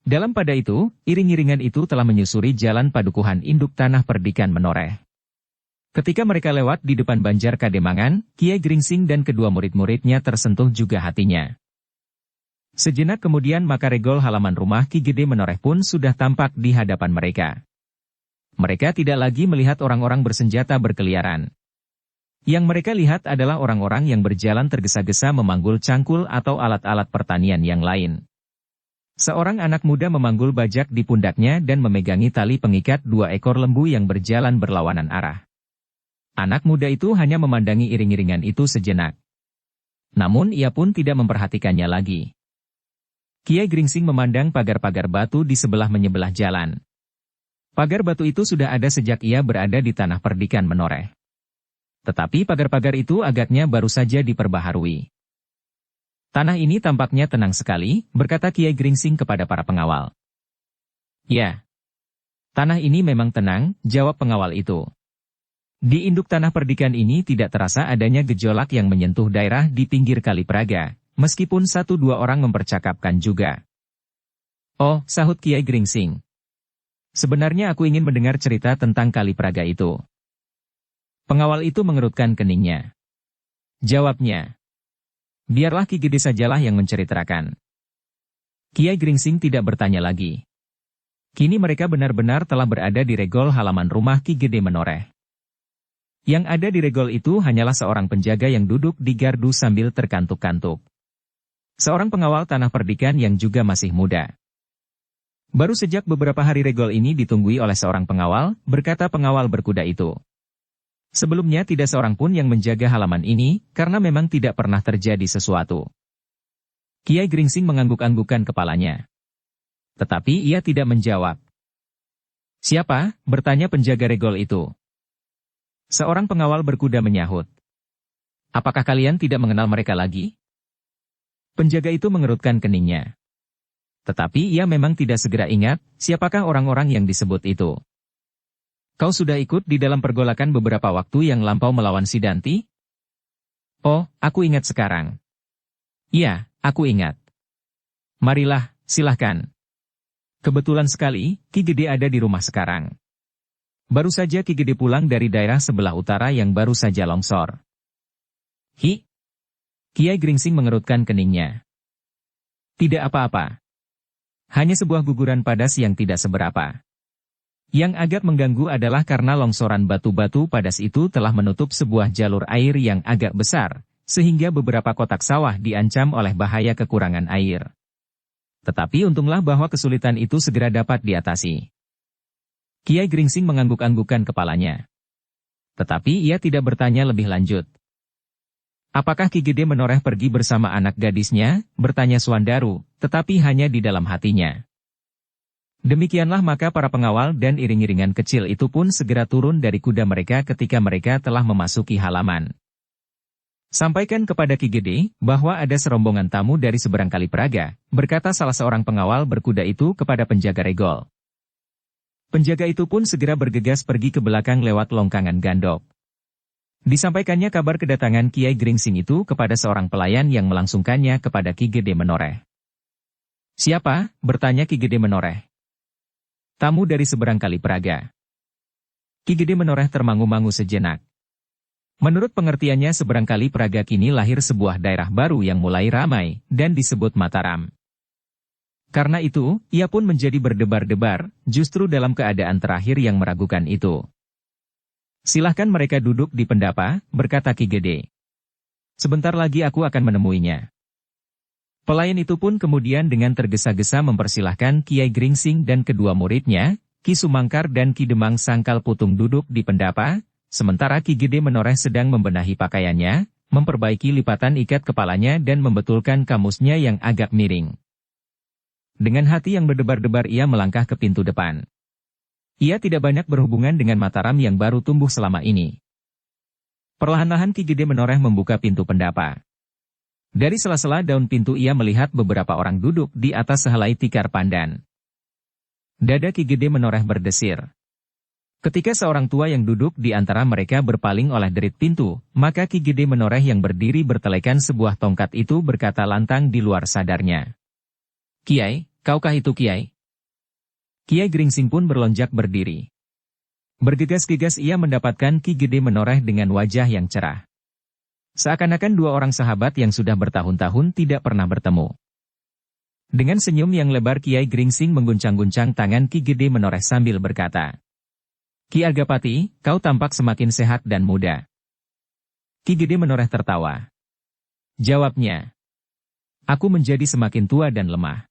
Dalam pada itu, iring-iringan itu telah menyusuri jalan padukuhan induk tanah perdikan Menoreh. Ketika mereka lewat di depan Banjar Kademangan, Kiai Gringsing dan kedua murid-muridnya tersentuh juga hatinya. Sejenak kemudian maka regol halaman rumah Ki Gede Menoreh pun sudah tampak di hadapan mereka. Mereka tidak lagi melihat orang-orang bersenjata berkeliaran. Yang mereka lihat adalah orang-orang yang berjalan tergesa-gesa memanggul cangkul atau alat-alat pertanian yang lain. Seorang anak muda memanggul bajak di pundaknya dan memegangi tali pengikat 2 ekor lembu yang berjalan berlawanan arah. Anak muda itu hanya memandangi iring-iringan itu sejenak. Namun ia pun tidak memperhatikannya lagi. Kiai Gringsing memandang pagar-pagar batu di sebelah menyebelah jalan. Pagar batu itu sudah ada sejak ia berada di tanah perdikan Menoreh. Tetapi pagar-pagar itu agaknya baru saja diperbaharui. "Tanah ini tampaknya tenang sekali," berkata Kiai Gringsing kepada para pengawal. "Ya, tanah ini memang tenang," jawab pengawal itu. "Di induk tanah perdikan ini tidak terasa adanya gejolak yang menyentuh daerah di pinggir Kali Praga, meskipun 1-2 orang mempercakapkan juga." "Oh," sahut Kiai Gringsing. "Sebenarnya aku ingin mendengar cerita tentang Kali Praga itu." Pengawal itu mengerutkan keningnya. Jawabnya, "Biarlah Ki Gede sajalah yang menceritakan." Kiai Gringsing tidak bertanya lagi. Kini mereka benar-benar telah berada di regol halaman rumah Ki Gede Menoreh. Yang ada di regol itu hanyalah seorang penjaga yang duduk di gardu sambil terkantuk-kantuk. Seorang pengawal tanah perdikan yang juga masih muda. "Baru sejak beberapa hari regol ini ditunggui oleh seorang pengawal," berkata pengawal berkuda itu. "Sebelumnya tidak seorang pun yang menjaga halaman ini, karena memang tidak pernah terjadi sesuatu." Kiai Gringsing mengangguk-anggukkan kepalanya. Tetapi ia tidak menjawab. "Siapa?" bertanya penjaga regol itu. Seorang pengawal berkuda menyahut. Apakah kalian tidak mengenal mereka lagi? Penjaga itu mengerutkan keningnya. Tetapi ia memang tidak segera ingat, siapakah orang-orang yang disebut itu. Kau sudah ikut di dalam pergolakan beberapa waktu yang lampau melawan Sidanti? Oh, aku ingat sekarang. Iya, aku ingat. Marilah, silahkan. Kebetulan sekali, Ki Gede ada di rumah sekarang. Baru saja Ki Gede pulang dari daerah sebelah utara yang baru saja longsor. Hi? Kiai Gringsing mengerutkan keningnya. Tidak apa-apa. Hanya sebuah guguran padas yang tidak seberapa. Yang agak mengganggu adalah karena longsoran batu-batu padas itu telah menutup sebuah jalur air yang agak besar, sehingga beberapa kotak sawah diancam oleh bahaya kekurangan air. Tetapi untunglah bahwa kesulitan itu segera dapat diatasi. Kiai Gringsing mengangguk-anggukkan kepalanya. Tetapi ia tidak bertanya lebih lanjut. Apakah Ki Gede Menoreh pergi bersama anak gadisnya? Bertanya Suandaru, tetapi hanya di dalam hatinya. Demikianlah maka para pengawal dan iring-iringan kecil itu pun segera turun dari kuda mereka ketika mereka telah memasuki halaman. Sampaikan kepada Ki Gede bahwa ada serombongan tamu dari seberang Kali Praga, berkata salah seorang pengawal berkuda itu kepada penjaga regol. Penjaga itu pun segera bergegas pergi ke belakang lewat longkangan gandok. Disampaikannya kabar kedatangan Kiai Gringsing itu kepada seorang pelayan yang melangsungkannya kepada Ki Gede Menoreh. Siapa? Bertanya Ki Gede Menoreh. Tamu dari seberang Kali Praga. Ki Gede Menoreh termangu-mangu sejenak. Menurut pengertiannya seberang Kali Praga kini lahir sebuah daerah baru yang mulai ramai, dan disebut Mataram. Karena itu, ia pun menjadi berdebar-debar, justru dalam keadaan terakhir yang meragukan itu. Silahkan mereka duduk di pendapa, berkata Ki Gede. Sebentar lagi aku akan menemuinya. Pelayan itu pun kemudian dengan tergesa-gesa mempersilahkan Kiai Gringsing dan kedua muridnya, Ki Sumangkar dan Ki Demang Sangkal Putung duduk di pendapa, sementara Ki Gede Menoreh sedang membenahi pakaiannya, memperbaiki lipatan ikat kepalanya dan membetulkan kamusnya yang agak miring. Dengan hati yang berdebar-debar ia melangkah ke pintu depan. Ia tidak banyak berhubungan dengan Mataram yang baru tumbuh selama ini. Perlahan-lahan Ki Gede Menoreh membuka pintu pendapa. Dari sela-sela daun pintu ia melihat beberapa orang duduk di atas sehelai tikar pandan. Dada Ki Gede Menoreh berdesir. Ketika seorang tua yang duduk di antara mereka berpaling oleh derit pintu, maka Ki Gede Menoreh yang berdiri bertelekan sebuah tongkat itu berkata lantang di luar sadarnya. Kiai, kaukah itu Kiai? Kiai Gringsing pun berlonjak berdiri. Bergegas-gegas ia mendapatkan Ki Gede Menoreh dengan wajah yang cerah. Seakan-akan dua orang sahabat yang sudah bertahun-tahun tidak pernah bertemu. Dengan senyum yang lebar Kiai Gringsing mengguncang-guncang tangan Ki Gede Menoreh sambil berkata, Ki Argapati, kau tampak semakin sehat dan muda. Ki Gede Menoreh tertawa. Jawabnya, aku menjadi semakin tua dan lemah.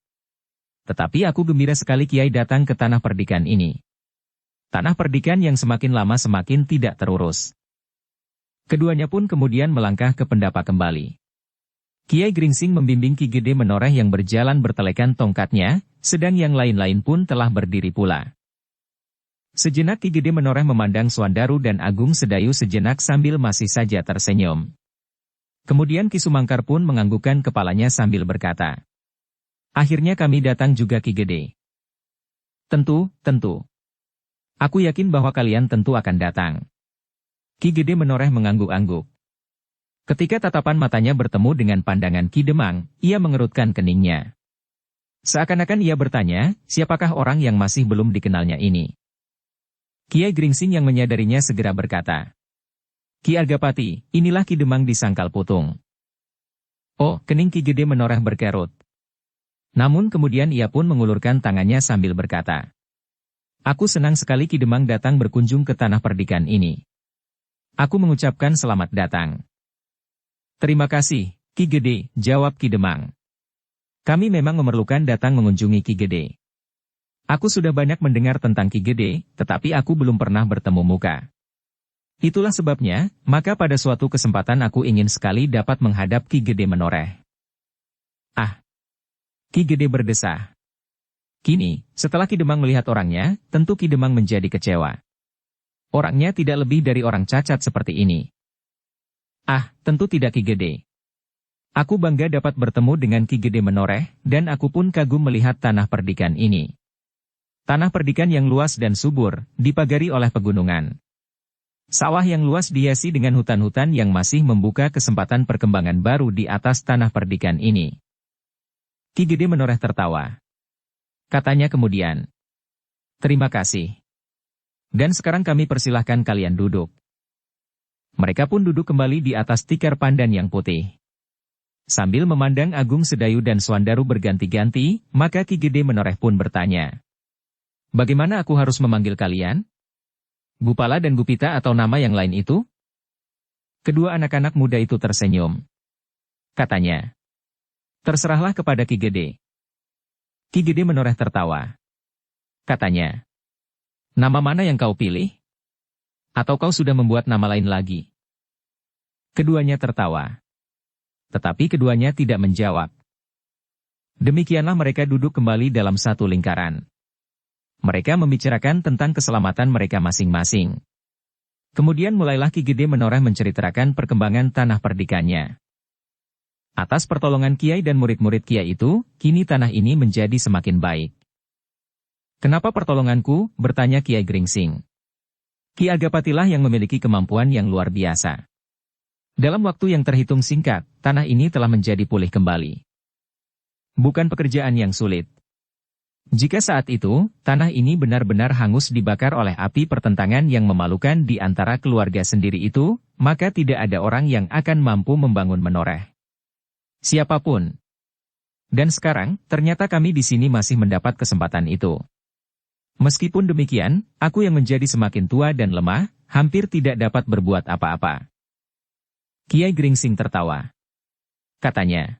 Tetapi aku gembira sekali Kiai datang ke tanah perdikan ini. Tanah perdikan yang semakin lama semakin tidak terurus. Keduanya pun kemudian melangkah ke pendapa kembali. Kiai Gringsing membimbing Ki Gede Menoreh yang berjalan bertelekan tongkatnya, sedang yang lain-lain pun telah berdiri pula. Sejenak Ki Gede Menoreh memandang Suandaru dan Agung Sedayu sejenak sambil masih saja tersenyum. Kemudian Ki Sumangkar pun menganggukkan kepalanya sambil berkata, akhirnya kami datang juga Ki Gede. Tentu, tentu. Aku yakin bahwa kalian tentu akan datang. Ki Gede Menoreh mengangguk-angguk. Ketika tatapan matanya bertemu dengan pandangan Ki Demang, ia mengerutkan keningnya. Seakan-akan ia bertanya, siapakah orang yang masih belum dikenalnya ini? Kiai Gringsing yang menyadarinya segera berkata, Ki Argapati, inilah Ki Demang di Sangkal Putung. Oh, kening Ki Gede Menoreh berkerut. Namun kemudian ia pun mengulurkan tangannya sambil berkata, aku senang sekali Ki Demang datang berkunjung ke tanah perdikan ini. Aku mengucapkan selamat datang. Terima kasih, Ki Gede, jawab Ki Demang. Kami memang memerlukan datang mengunjungi Ki Gede. Aku sudah banyak mendengar tentang Ki Gede, tetapi aku belum pernah bertemu muka. Itulah sebabnya, maka pada suatu kesempatan aku ingin sekali dapat menghadap Ki Gede Menoreh. Ah! Ki Gede berdesah. Kini, setelah Ki Demang melihat orangnya, tentu Ki Demang menjadi kecewa. Orangnya tidak lebih dari orang cacat seperti ini. Ah, tentu tidak Ki Gede. Aku bangga dapat bertemu dengan Ki Gede Menoreh, dan aku pun kagum melihat tanah perdikan ini. Tanah perdikan yang luas dan subur, dipagari oleh pegunungan. Sawah yang luas dihiasi dengan hutan-hutan yang masih membuka kesempatan perkembangan baru di atas tanah perdikan ini. Ki Gede Menoreh tertawa. Katanya kemudian, "Terima kasih. Dan sekarang kami persilahkan kalian duduk." Mereka pun duduk kembali di atas tikar pandan yang putih. Sambil memandang Agung Sedayu dan Swandaru berganti-ganti, maka Ki Gede Menoreh pun bertanya, "Bagaimana aku harus memanggil kalian? Gupala dan Gupita atau nama yang lain itu?" Kedua anak-anak muda itu tersenyum. Katanya, "Terserahlah kepada Ki Gede." Ki Gede Menoreh tertawa. Katanya, "Nama mana yang kau pilih? Atau kau sudah membuat nama lain lagi?" Keduanya tertawa. Tetapi keduanya tidak menjawab. Demikianlah mereka duduk kembali dalam satu lingkaran. Mereka membicarakan tentang keselamatan mereka masing-masing. Kemudian mulailah Ki Gede Menoreh menceritakan perkembangan tanah perdikannya. Atas pertolongan Kiai dan murid-murid Kiai itu, kini tanah ini menjadi semakin baik. "Kenapa pertolonganku?" bertanya Kiai Gringsing. "Ki Agapatilah yang memiliki kemampuan yang luar biasa. Dalam waktu yang terhitung singkat, tanah ini telah menjadi pulih kembali. Bukan pekerjaan yang sulit. Jika saat itu, tanah ini benar-benar hangus dibakar oleh api pertentangan yang memalukan di antara keluarga sendiri itu, maka tidak ada orang yang akan mampu membangun Menoreh. Siapapun. Dan sekarang, ternyata kami di sini masih mendapat kesempatan itu. Meskipun demikian, aku yang menjadi semakin tua dan lemah, hampir tidak dapat berbuat apa-apa." Kiai Gringsing tertawa. Katanya,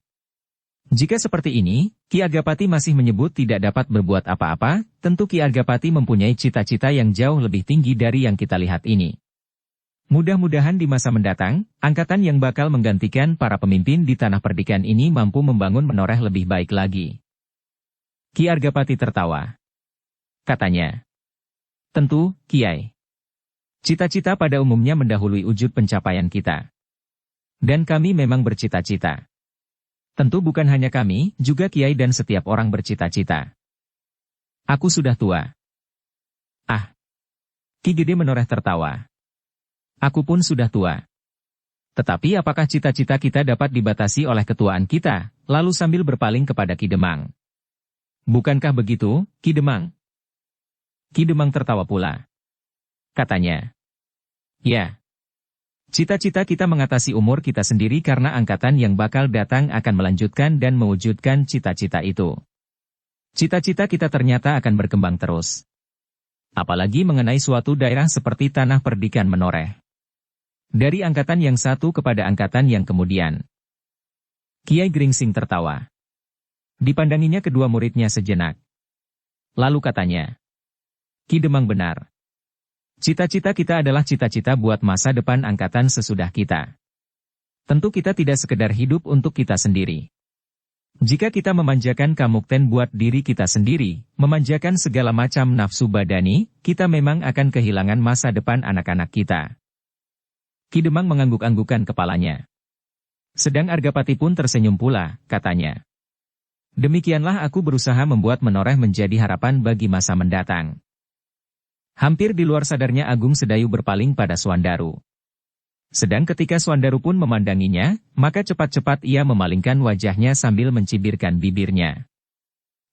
"Jika seperti ini, Ki Agapati masih menyebut tidak dapat berbuat apa-apa, tentu Ki Agapati mempunyai cita-cita yang jauh lebih tinggi dari yang kita lihat ini. Mudah-mudahan di masa mendatang, angkatan yang bakal menggantikan para pemimpin di tanah perdikan ini mampu membangun Menoreh lebih baik lagi." Ki Agapati tertawa. Katanya, "Tentu, Kiai. Cita-cita pada umumnya mendahului wujud pencapaian kita. Dan kami memang bercita-cita. Tentu bukan hanya kami, juga Kiai dan setiap orang bercita-cita. Aku sudah tua." Ah. Ki Gede Menoreh tertawa. "Aku pun sudah tua. Tetapi apakah cita-cita kita dapat dibatasi oleh ketuaan kita?" Lalu sambil berpaling kepada Ki Demang. "Bukankah begitu, Ki Demang?" Ki Demang tertawa pula. Katanya, "Ya. Cita-cita kita mengatasi umur kita sendiri karena angkatan yang bakal datang akan melanjutkan dan mewujudkan cita-cita itu. Cita-cita kita ternyata akan berkembang terus. Apalagi mengenai suatu daerah seperti tanah perdikan Menoreh. Dari angkatan yang satu kepada angkatan yang kemudian." Kiai Gringsing tertawa. Dipandanginya kedua muridnya sejenak. Lalu katanya, "Ki Demang benar. Cita-cita kita adalah cita-cita buat masa depan angkatan sesudah kita. Tentu kita tidak sekedar hidup untuk kita sendiri. Jika kita memanjakan kamukten buat diri kita sendiri, memanjakan segala macam nafsu badani, kita memang akan kehilangan masa depan anak-anak kita." Ki Demang mengangguk-anggukan kepalanya. Sedang Argapati pun tersenyum pula, katanya, "Demikianlah aku berusaha membuat Menoreh menjadi harapan bagi masa mendatang." Hampir di luar sadarnya Agung Sedayu berpaling pada Swandaru. Sedang ketika Swandaru pun memandanginya, maka cepat-cepat ia memalingkan wajahnya sambil mencibirkan bibirnya.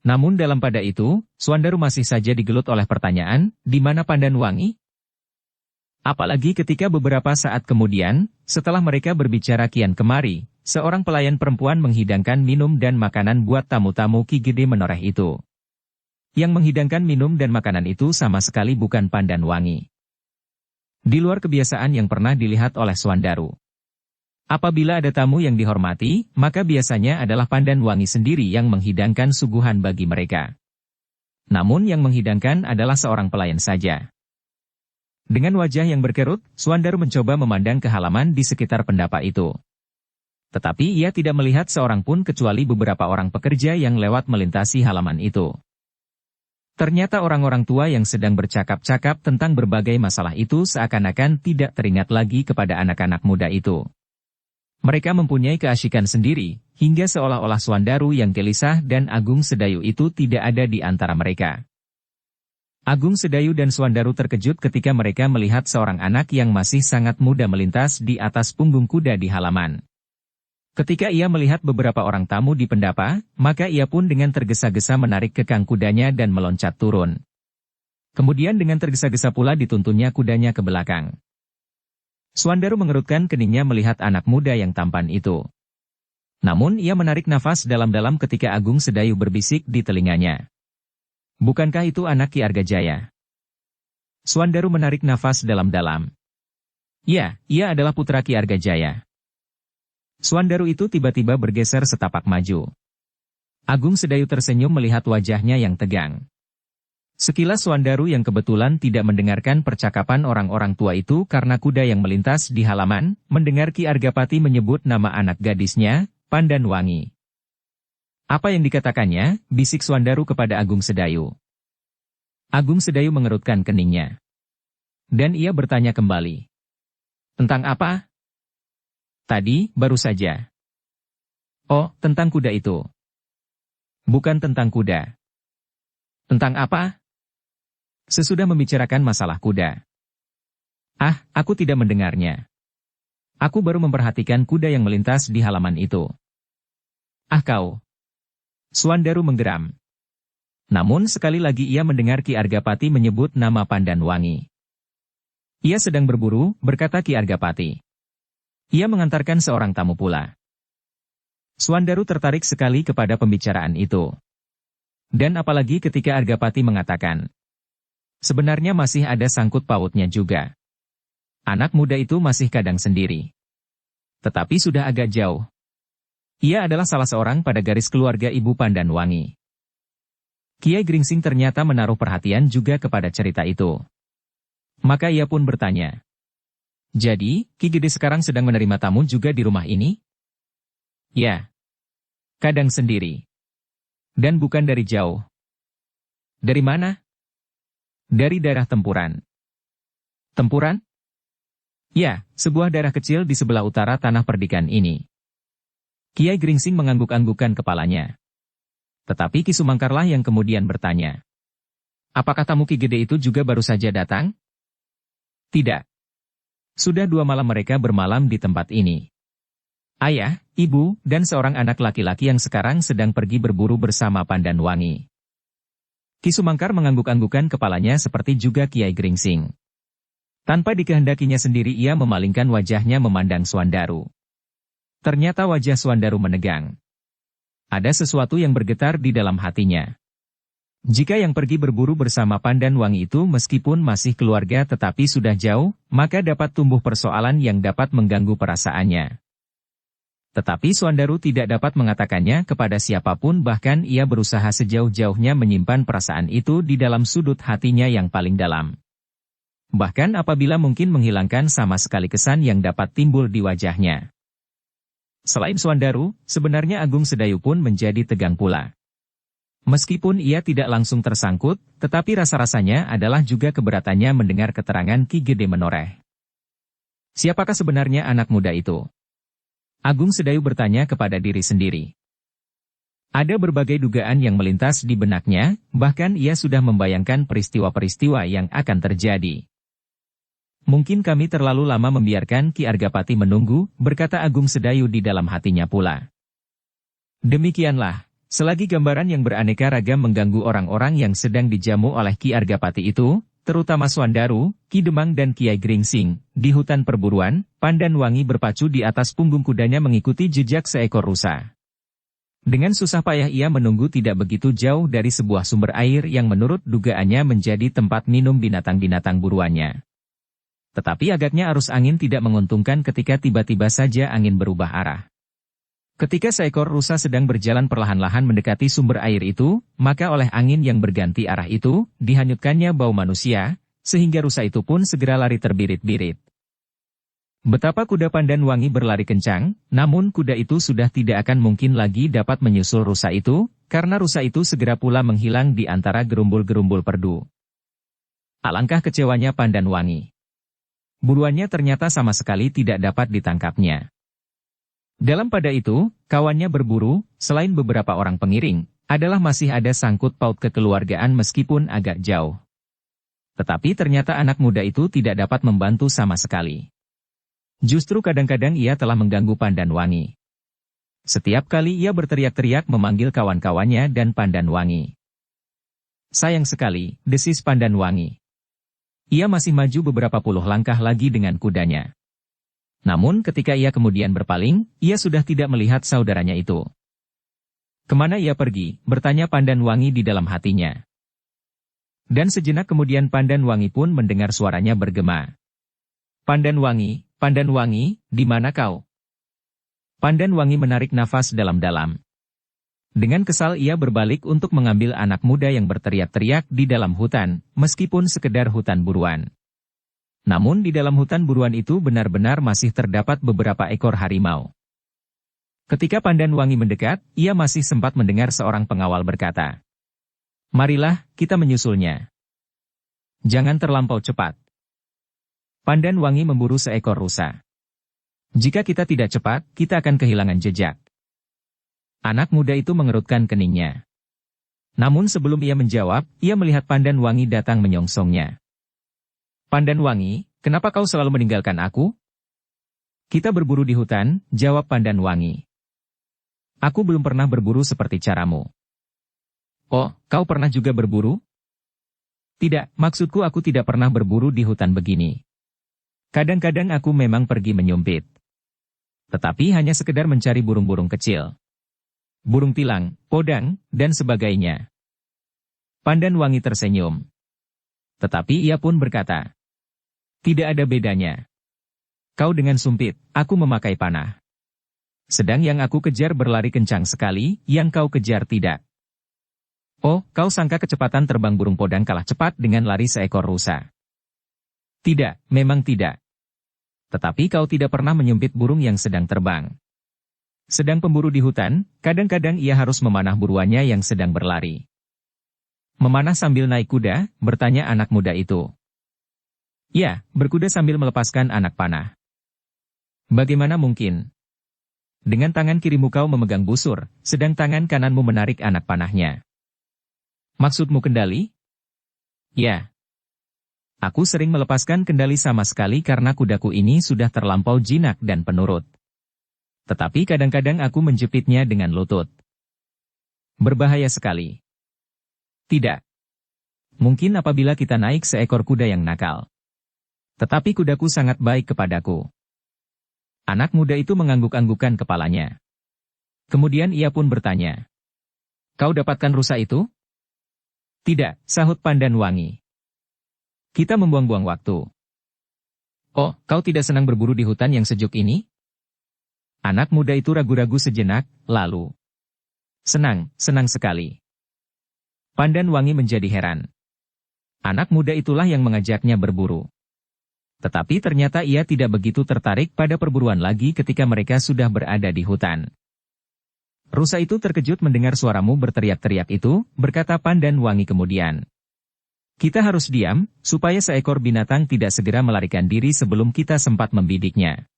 Namun dalam pada itu, Swandaru masih saja digelut oleh pertanyaan, "Di mana Pandan Wangi?" Apalagi ketika beberapa saat kemudian, setelah mereka berbicara kian kemari, seorang pelayan perempuan menghidangkan minum dan makanan buat tamu-tamu Ki Gede Menoreh itu. Yang menghidangkan minum dan makanan itu sama sekali bukan Pandan Wangi. Di luar kebiasaan yang pernah dilihat oleh Swandaru. Apabila ada tamu yang dihormati, maka biasanya adalah Pandan Wangi sendiri yang menghidangkan suguhan bagi mereka. Namun yang menghidangkan adalah seorang pelayan saja. Dengan wajah yang berkerut, Swandaru mencoba memandang ke halaman di sekitar pendapa itu. Tetapi ia tidak melihat seorang pun kecuali beberapa orang pekerja yang lewat melintasi halaman itu. Ternyata orang-orang tua yang sedang bercakap-cakap tentang berbagai masalah itu seakan-akan tidak teringat lagi kepada anak-anak muda itu. Mereka mempunyai keasyikan sendiri, hingga seolah-olah Swandaru yang gelisah dan Agung Sedayu itu tidak ada di antara mereka. Agung Sedayu dan Swandaru terkejut ketika mereka melihat seorang anak yang masih sangat muda melintas di atas punggung kuda di halaman. Ketika ia melihat beberapa orang tamu di pendapa, maka ia pun dengan tergesa-gesa menarik kekang kudanya dan meloncat turun. Kemudian dengan tergesa-gesa pula dituntunnya kudanya ke belakang. Swandaru mengerutkan keningnya melihat anak muda yang tampan itu. Namun ia menarik nafas dalam-dalam ketika Agung Sedayu berbisik di telinganya. "Bukankah itu anak Ki Argajaya?" Swandaru menarik nafas dalam-dalam. "Ya, ia adalah putra Ki Argajaya." Swandaru itu tiba-tiba bergeser setapak maju. Agung Sedayu tersenyum melihat wajahnya yang tegang. Sekilas Swandaru yang kebetulan tidak mendengarkan percakapan orang-orang tua itu karena kuda yang melintas di halaman, mendengar Ki Argapati menyebut nama anak gadisnya, Pandanwangi. "Apa yang dikatakannya?" bisik Swandaru kepada Agung Sedayu. Agung Sedayu mengerutkan keningnya. Dan ia bertanya kembali. "Tentang apa?" "Tadi, baru saja." "Oh, tentang kuda itu." "Bukan tentang kuda." "Tentang apa?" "Sesudah membicarakan masalah kuda." "Ah, aku tidak mendengarnya. Aku baru memperhatikan kuda yang melintas di halaman itu." "Ah kau." Swandaru menggeram. Namun sekali lagi ia mendengar Ki Argapati menyebut nama Pandanwangi. "Ia sedang berburu," berkata Ki Argapati. "Ia mengantarkan seorang tamu pula." Swandaru tertarik sekali kepada pembicaraan itu. Dan apalagi ketika Argapati mengatakan, sebenarnya masih ada sangkut pautnya juga. Anak muda itu masih kadang sendiri. Tetapi sudah agak jauh. Ia adalah salah seorang pada garis keluarga Ibu Pandanwangi. Kiai Gringsing ternyata menaruh perhatian juga kepada cerita itu. Maka ia pun bertanya, "Jadi, Ki Gede sekarang sedang menerima tamu juga di rumah ini?" "Ya. Kadang sendiri. Dan bukan dari jauh." "Dari mana?" "Dari daerah Tempuran." "Tempuran?" "Ya, sebuah daerah kecil di sebelah utara tanah perdikan ini." Kiai Gringsing mengangguk-anggukkan kepalanya. Tetapi Ki Sumangkarlah yang kemudian bertanya, "Apakah tamu Ki Gede itu juga baru saja datang?" "Tidak. Sudah 2 malam mereka bermalam di tempat ini. Ayah, ibu, dan seorang anak laki-laki yang sekarang sedang pergi berburu bersama Pandanwangi." Ki Sumangkar mengangguk-anggukkan kepalanya seperti juga Kiai Gringsing. Tanpa dikehendakinya sendiri ia memalingkan wajahnya memandang Swandaru. Ternyata wajah Swandaru menegang. Ada sesuatu yang bergetar di dalam hatinya. Jika yang pergi berburu bersama Pandanwangi itu meskipun masih keluarga tetapi sudah jauh, maka dapat tumbuh persoalan yang dapat mengganggu perasaannya. Tetapi Swandaru tidak dapat mengatakannya kepada siapapun, bahkan ia berusaha sejauh-jauhnya menyimpan perasaan itu di dalam sudut hatinya yang paling dalam. Bahkan apabila mungkin menghilangkan sama sekali kesan yang dapat timbul di wajahnya. Selain Swandaru, sebenarnya Agung Sedayu pun menjadi tegang pula. Meskipun ia tidak langsung tersangkut, tetapi rasa-rasanya adalah juga keberatannya mendengar keterangan Ki Gede menoreh. Siapakah sebenarnya anak muda itu? Agung Sedayu bertanya kepada diri sendiri. Ada berbagai dugaan yang melintas di benaknya, bahkan ia sudah membayangkan peristiwa-peristiwa yang akan terjadi. "Mungkin kami terlalu lama membiarkan Ki Argapati menunggu," berkata Agung Sedayu di dalam hatinya pula. Demikianlah. Selagi gambaran yang beraneka ragam mengganggu orang-orang yang sedang dijamu oleh Ki Argapati itu, terutama Swandaru, Ki Demang dan Kiai Gringsing, di hutan perburuan, Pandanwangi berpacu di atas punggung kudanya mengikuti jejak seekor rusa. Dengan susah payah ia menunggu tidak begitu jauh dari sebuah sumber air yang menurut dugaannya menjadi tempat minum binatang-binatang buruannya. Tetapi agaknya arus angin tidak menguntungkan ketika tiba-tiba saja angin berubah arah. Ketika seekor rusa sedang berjalan perlahan-lahan mendekati sumber air itu, maka oleh angin yang berganti arah itu, dihanyutkannya bau manusia, sehingga rusa itu pun segera lari terbirit-birit. Betapa kuda Pandanwangi berlari kencang, namun kuda itu sudah tidak akan mungkin lagi dapat menyusul rusa itu, karena rusa itu segera pula menghilang di antara gerumbul-gerumbul perdu. Alangkah kecewanya Pandanwangi. Buruannya ternyata sama sekali tidak dapat ditangkapnya. Dalam pada itu, kawannya berburu, selain beberapa orang pengiring, adalah masih ada sangkut paut kekeluargaan meskipun agak jauh. Tetapi ternyata anak muda itu tidak dapat membantu sama sekali. Justru kadang-kadang ia telah mengganggu Pandanwangi. Setiap kali ia berteriak-teriak memanggil kawan-kawannya dan Pandanwangi. Sayang sekali, desis Pandanwangi. Ia masih maju beberapa puluh langkah lagi dengan kudanya. Namun ketika ia kemudian berpaling, ia sudah tidak melihat saudaranya itu. Kemana ia pergi, bertanya Pandanwangi di dalam hatinya. Dan sejenak kemudian Pandanwangi pun mendengar suaranya bergema. Pandanwangi, Pandanwangi, di mana kau? Pandanwangi menarik nafas dalam-dalam. Dengan kesal ia berbalik untuk mengambil anak muda yang berteriak-teriak di dalam hutan, meskipun sekedar hutan buruan. Namun di dalam hutan buruan itu benar-benar masih terdapat beberapa ekor harimau. Ketika Pandanwangi mendekat, ia masih sempat mendengar seorang pengawal berkata, "Marilah, kita menyusulnya. Jangan terlampau cepat." Pandanwangi memburu seekor rusa. "Jika kita tidak cepat, kita akan kehilangan jejak." Anak muda itu mengerutkan keningnya. Namun sebelum ia menjawab, ia melihat Pandanwangi datang menyongsongnya. "Pandanwangi, kenapa kau selalu meninggalkan aku?" "Kita berburu di hutan," jawab Pandanwangi. "Aku belum pernah berburu seperti caramu." "Oh, kau pernah juga berburu?" "Tidak, maksudku aku tidak pernah berburu di hutan begini. Kadang-kadang aku memang pergi menyumpit. Tetapi hanya sekedar mencari burung-burung kecil. Burung tilang, podang, dan sebagainya." Pandanwangi tersenyum. Tetapi ia pun berkata, "Tidak ada bedanya. Kau dengan sumpit, aku memakai panah. Sedang yang aku kejar berlari kencang sekali, yang kau kejar tidak." "Oh, kau sangka kecepatan terbang burung podang kalah cepat dengan lari seekor rusa?" "Tidak, memang tidak. Tetapi kau tidak pernah menyumpit burung yang sedang terbang. Sedang pemburu di hutan, kadang-kadang ia harus memanah buruannya yang sedang berlari." "Memanah sambil naik kuda?" bertanya anak muda itu. "Ya, berkuda sambil melepaskan anak panah." "Bagaimana mungkin? Dengan tangan kirimu kau memegang busur, sedang tangan kananmu menarik anak panahnya. Maksudmu kendali?" "Ya. Aku sering melepaskan kendali sama sekali karena kudaku ini sudah terlampau jinak dan penurut. Tetapi kadang-kadang aku menjepitnya dengan lutut. Berbahaya sekali." "Tidak. Mungkin apabila kita naik seekor kuda yang nakal. Tetapi kudaku sangat baik kepadaku." Anak muda itu mengangguk-anggukan kepalanya. Kemudian ia pun bertanya, "Kau dapatkan rusa itu?" "Tidak," sahut Pandanwangi. "Kita membuang-buang waktu." "Oh, kau tidak senang berburu di hutan yang sejuk ini?" Anak muda itu ragu-ragu sejenak, lalu, "Senang, senang sekali." Pandanwangi menjadi heran. Anak muda itulah yang mengajaknya berburu. Tetapi ternyata ia tidak begitu tertarik pada perburuan lagi ketika mereka sudah berada di hutan. "Rusa itu terkejut mendengar suaramu berteriak-teriak itu," berkata Pandanwangi kemudian. "Kita harus diam, supaya seekor binatang tidak segera melarikan diri sebelum kita sempat membidiknya."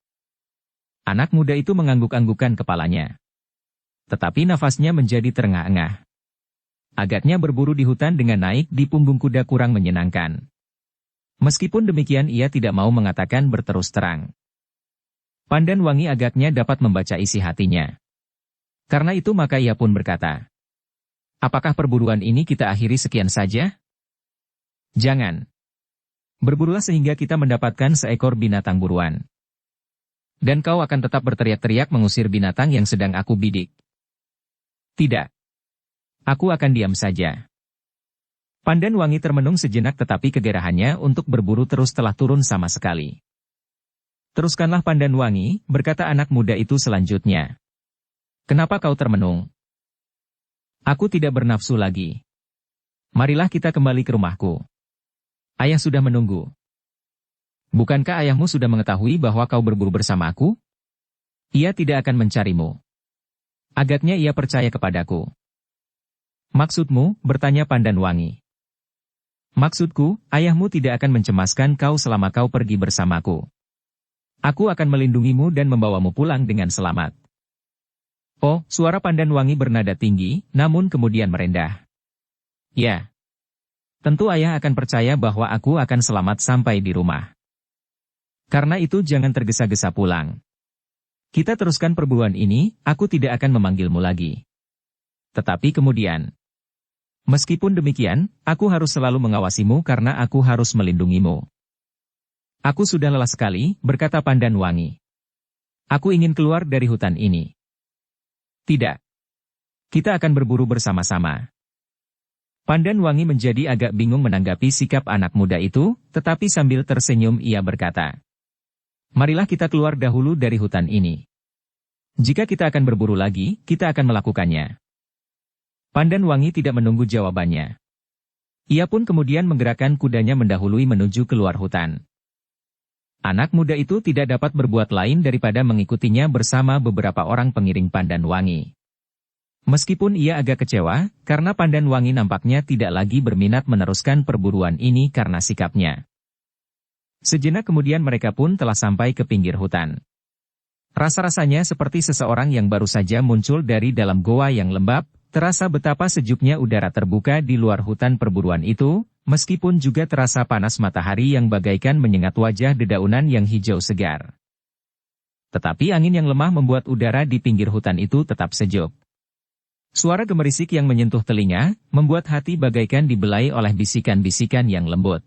Anak muda itu mengangguk-anggukan kepalanya. Tetapi nafasnya menjadi terengah-engah. Agaknya berburu di hutan dengan naik di punggung kuda kurang menyenangkan. Meskipun demikian ia tidak mau mengatakan berterus terang. Pandanwangi agaknya dapat membaca isi hatinya. Karena itu maka ia pun berkata, "Apakah perburuan ini kita akhiri sekian saja?" "Jangan. Berburulah sehingga kita mendapatkan seekor binatang buruan. Dan kau akan tetap berteriak-teriak mengusir binatang yang sedang aku bidik." "Tidak. Aku akan diam saja." Pandanwangi termenung sejenak tetapi kegerahannya untuk berburu terus telah turun sama sekali. "Teruskanlah Pandanwangi," berkata anak muda itu selanjutnya. "Kenapa kau termenung?" "Aku tidak bernafsu lagi. Marilah kita kembali ke rumahku. Ayah sudah menunggu." "Bukankah ayahmu sudah mengetahui bahwa kau berburu bersama aku?" "Ia tidak akan mencarimu. Agaknya ia percaya kepadaku." "Maksudmu?" bertanya Pandanwangi. "Maksudku, ayahmu tidak akan mencemaskan kau selama kau pergi bersamaku. Aku akan melindungimu dan membawamu pulang dengan selamat." Oh, suara Pandan Wangi bernada tinggi, namun kemudian merendah. Ya. Tentu ayah akan percaya bahwa aku akan selamat sampai di rumah. Karena itu jangan tergesa-gesa pulang. Kita teruskan perburuan ini, aku tidak akan memanggilmu lagi. Tetapi kemudian, meskipun demikian, aku harus selalu mengawasimu karena aku harus melindungimu. Aku sudah lelah sekali, berkata Pandan Wangi. Aku ingin keluar dari hutan ini. Tidak. Kita akan berburu bersama-sama. Pandan Wangi menjadi agak bingung menanggapi sikap anak muda itu, tetapi sambil tersenyum ia berkata, marilah kita keluar dahulu dari hutan ini. Jika kita akan berburu lagi, kita akan melakukannya. Pandan Wangi tidak menunggu jawabannya. Ia pun kemudian menggerakkan kudanya mendahului menuju keluar hutan. Anak muda itu tidak dapat berbuat lain daripada mengikutinya bersama beberapa orang pengiring Pandan Wangi. Meskipun ia agak kecewa, karena Pandan Wangi nampaknya tidak lagi berminat meneruskan perburuan ini karena sikapnya. Sejenak kemudian mereka pun telah sampai ke pinggir hutan. Rasa-rasanya seperti seseorang yang baru saja muncul dari dalam goa yang lembab, terasa betapa sejuknya udara terbuka di luar hutan perburuan itu, meskipun juga terasa panas matahari yang bagaikan menyengat wajah dedaunan yang hijau segar. Tetapi angin yang lemah membuat udara di pinggir hutan itu tetap sejuk. Suara gemerisik yang menyentuh telinga, membuat hati bagaikan dibelai oleh bisikan-bisikan yang lembut.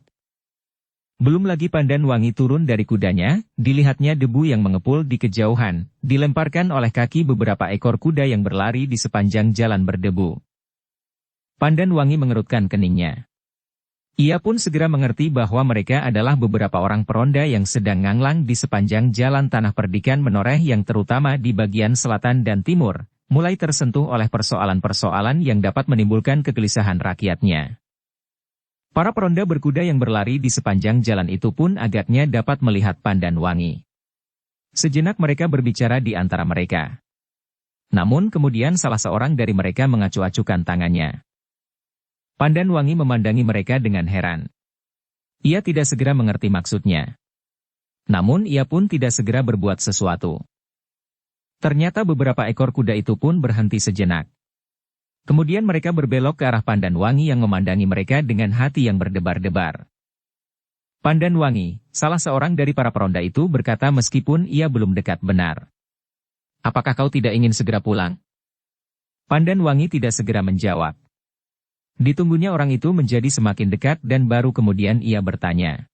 Belum lagi Pandan Wangi turun dari kudanya, dilihatnya debu yang mengepul di kejauhan, dilemparkan oleh kaki beberapa ekor kuda yang berlari di sepanjang jalan berdebu. Pandan Wangi mengerutkan keningnya. Ia pun segera mengerti bahwa mereka adalah beberapa orang peronda yang sedang nganglang di sepanjang jalan tanah perdikan menoreh yang terutama di bagian selatan dan timur, mulai tersentuh oleh persoalan-persoalan yang dapat menimbulkan kegelisahan rakyatnya. Para peronda berkuda yang berlari di sepanjang jalan itu pun agaknya dapat melihat Pandan Wangi. Sejenak mereka berbicara di antara mereka. Namun kemudian salah seorang dari mereka mengacu-acukan tangannya. Pandan Wangi memandangi mereka dengan heran. Ia tidak segera mengerti maksudnya. Namun ia pun tidak segera berbuat sesuatu. Ternyata beberapa ekor kuda itu pun berhenti sejenak. Kemudian mereka berbelok ke arah Pandan Wangi yang memandangi mereka dengan hati yang berdebar-debar. Pandan Wangi, salah seorang dari para peronda itu berkata meskipun ia belum dekat benar. Apakah kau tidak ingin segera pulang? Pandan Wangi tidak segera menjawab. Ditunggunya orang itu menjadi semakin dekat dan baru kemudian ia bertanya.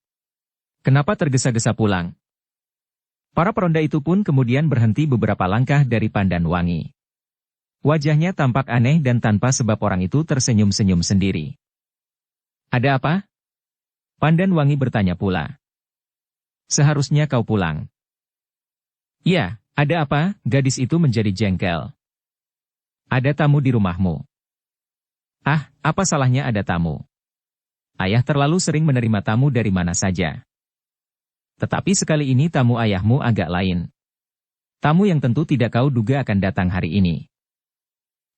Kenapa tergesa-gesa pulang? Para peronda itu pun kemudian berhenti beberapa langkah dari Pandan Wangi. Wajahnya tampak aneh dan tanpa sebab orang itu tersenyum-senyum sendiri. Ada apa? Pandan Wangi bertanya pula. Seharusnya kau pulang. Ya, ada apa? Gadis itu menjadi jengkel. Ada tamu di rumahmu. Ah, apa salahnya ada tamu? Ayah terlalu sering menerima tamu dari mana saja. Tetapi sekali ini tamu ayahmu agak lain. Tamu yang tentu tidak kau duga akan datang hari ini.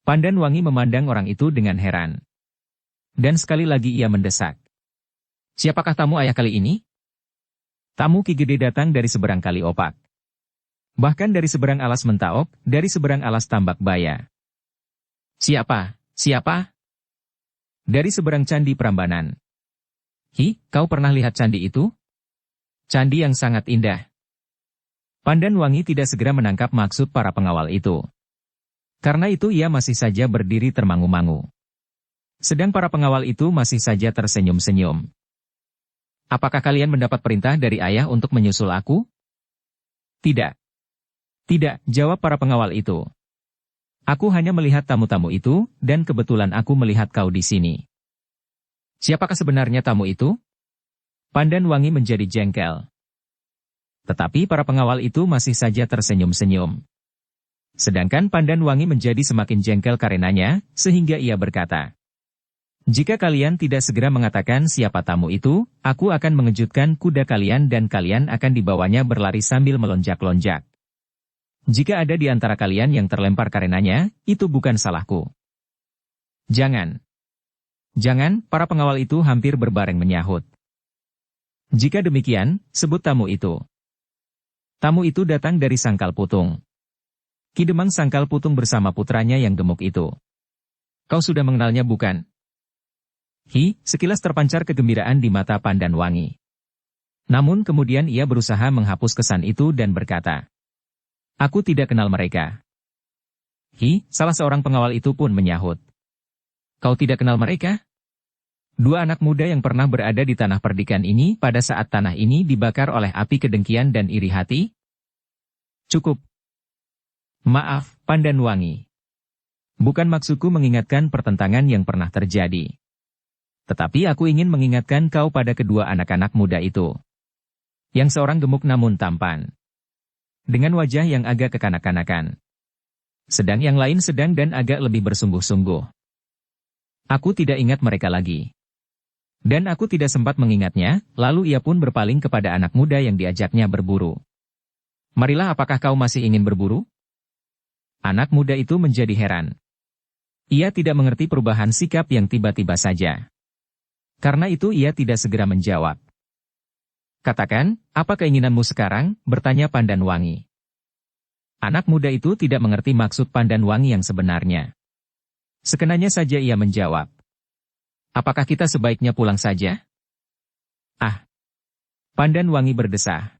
Pandan Wangi memandang orang itu dengan heran. Dan sekali lagi ia mendesak. Siapakah tamu ayah kali ini? Tamu Ki Gede datang dari seberang Kali Opak. Bahkan dari seberang alas Mentaok, dari seberang alas Tambak Baya. Siapa? Siapa? Dari seberang Candi Prambanan. Hi, kau pernah lihat candi itu? Candi yang sangat indah. Pandan Wangi tidak segera menangkap maksud para pengawal itu. Karena itu ia masih saja berdiri termangu-mangu. Sedang para pengawal itu masih saja tersenyum-senyum. Apakah kalian mendapat perintah dari ayah untuk menyusul aku? Tidak. Tidak, jawab para pengawal itu. Aku hanya melihat tamu-tamu itu, dan kebetulan aku melihat kau di sini. Siapakah sebenarnya tamu itu? Pandan Wangi menjadi jengkel. Tetapi para pengawal itu masih saja tersenyum-senyum. Sedangkan Pandan Wangi menjadi semakin jengkel karenanya, sehingga ia berkata, jika kalian tidak segera mengatakan siapa tamu itu, aku akan mengejutkan kuda kalian dan kalian akan dibawanya berlari sambil melonjak-lonjak. Jika ada di antara kalian yang terlempar karenanya, itu bukan salahku. Jangan. Jangan, para pengawal itu hampir berbareng menyahut. Jika demikian, sebut tamu itu. Tamu itu datang dari Sangkal Putung. Ki Demang sangkal putung bersama putranya yang gemuk itu. Kau sudah mengenalnya bukan? Sekilas terpancar kegembiraan di mata Pandan Wangi. Namun kemudian ia berusaha menghapus kesan itu dan berkata, aku tidak kenal mereka. Salah seorang pengawal itu pun menyahut. Kau tidak kenal mereka? Dua anak muda yang pernah berada di tanah perdikan ini pada saat tanah ini dibakar oleh api kedengkian dan iri hati? Cukup. Maaf, Pandan Wangi. Bukan maksudku mengingatkan pertentangan yang pernah terjadi. Tetapi aku ingin mengingatkan kau pada kedua anak-anak muda itu. Yang seorang gemuk namun tampan. Dengan wajah yang agak kekanak-kanakan. Sedang yang lain sedang dan agak lebih bersungguh-sungguh. Aku tidak ingat mereka lagi. Dan aku tidak sempat mengingatnya, lalu ia pun berpaling kepada anak muda yang diajaknya berburu. Marilah, apakah kau masih ingin berburu? Anak muda itu menjadi heran. Ia tidak mengerti perubahan sikap yang tiba-tiba saja. Karena itu ia tidak segera menjawab. Katakan, apa keinginanmu sekarang? Bertanya Pandan Wangi. Anak muda itu tidak mengerti maksud Pandan Wangi yang sebenarnya. Sekenanya saja ia menjawab. Apakah kita sebaiknya pulang saja? Pandan Wangi berdesah.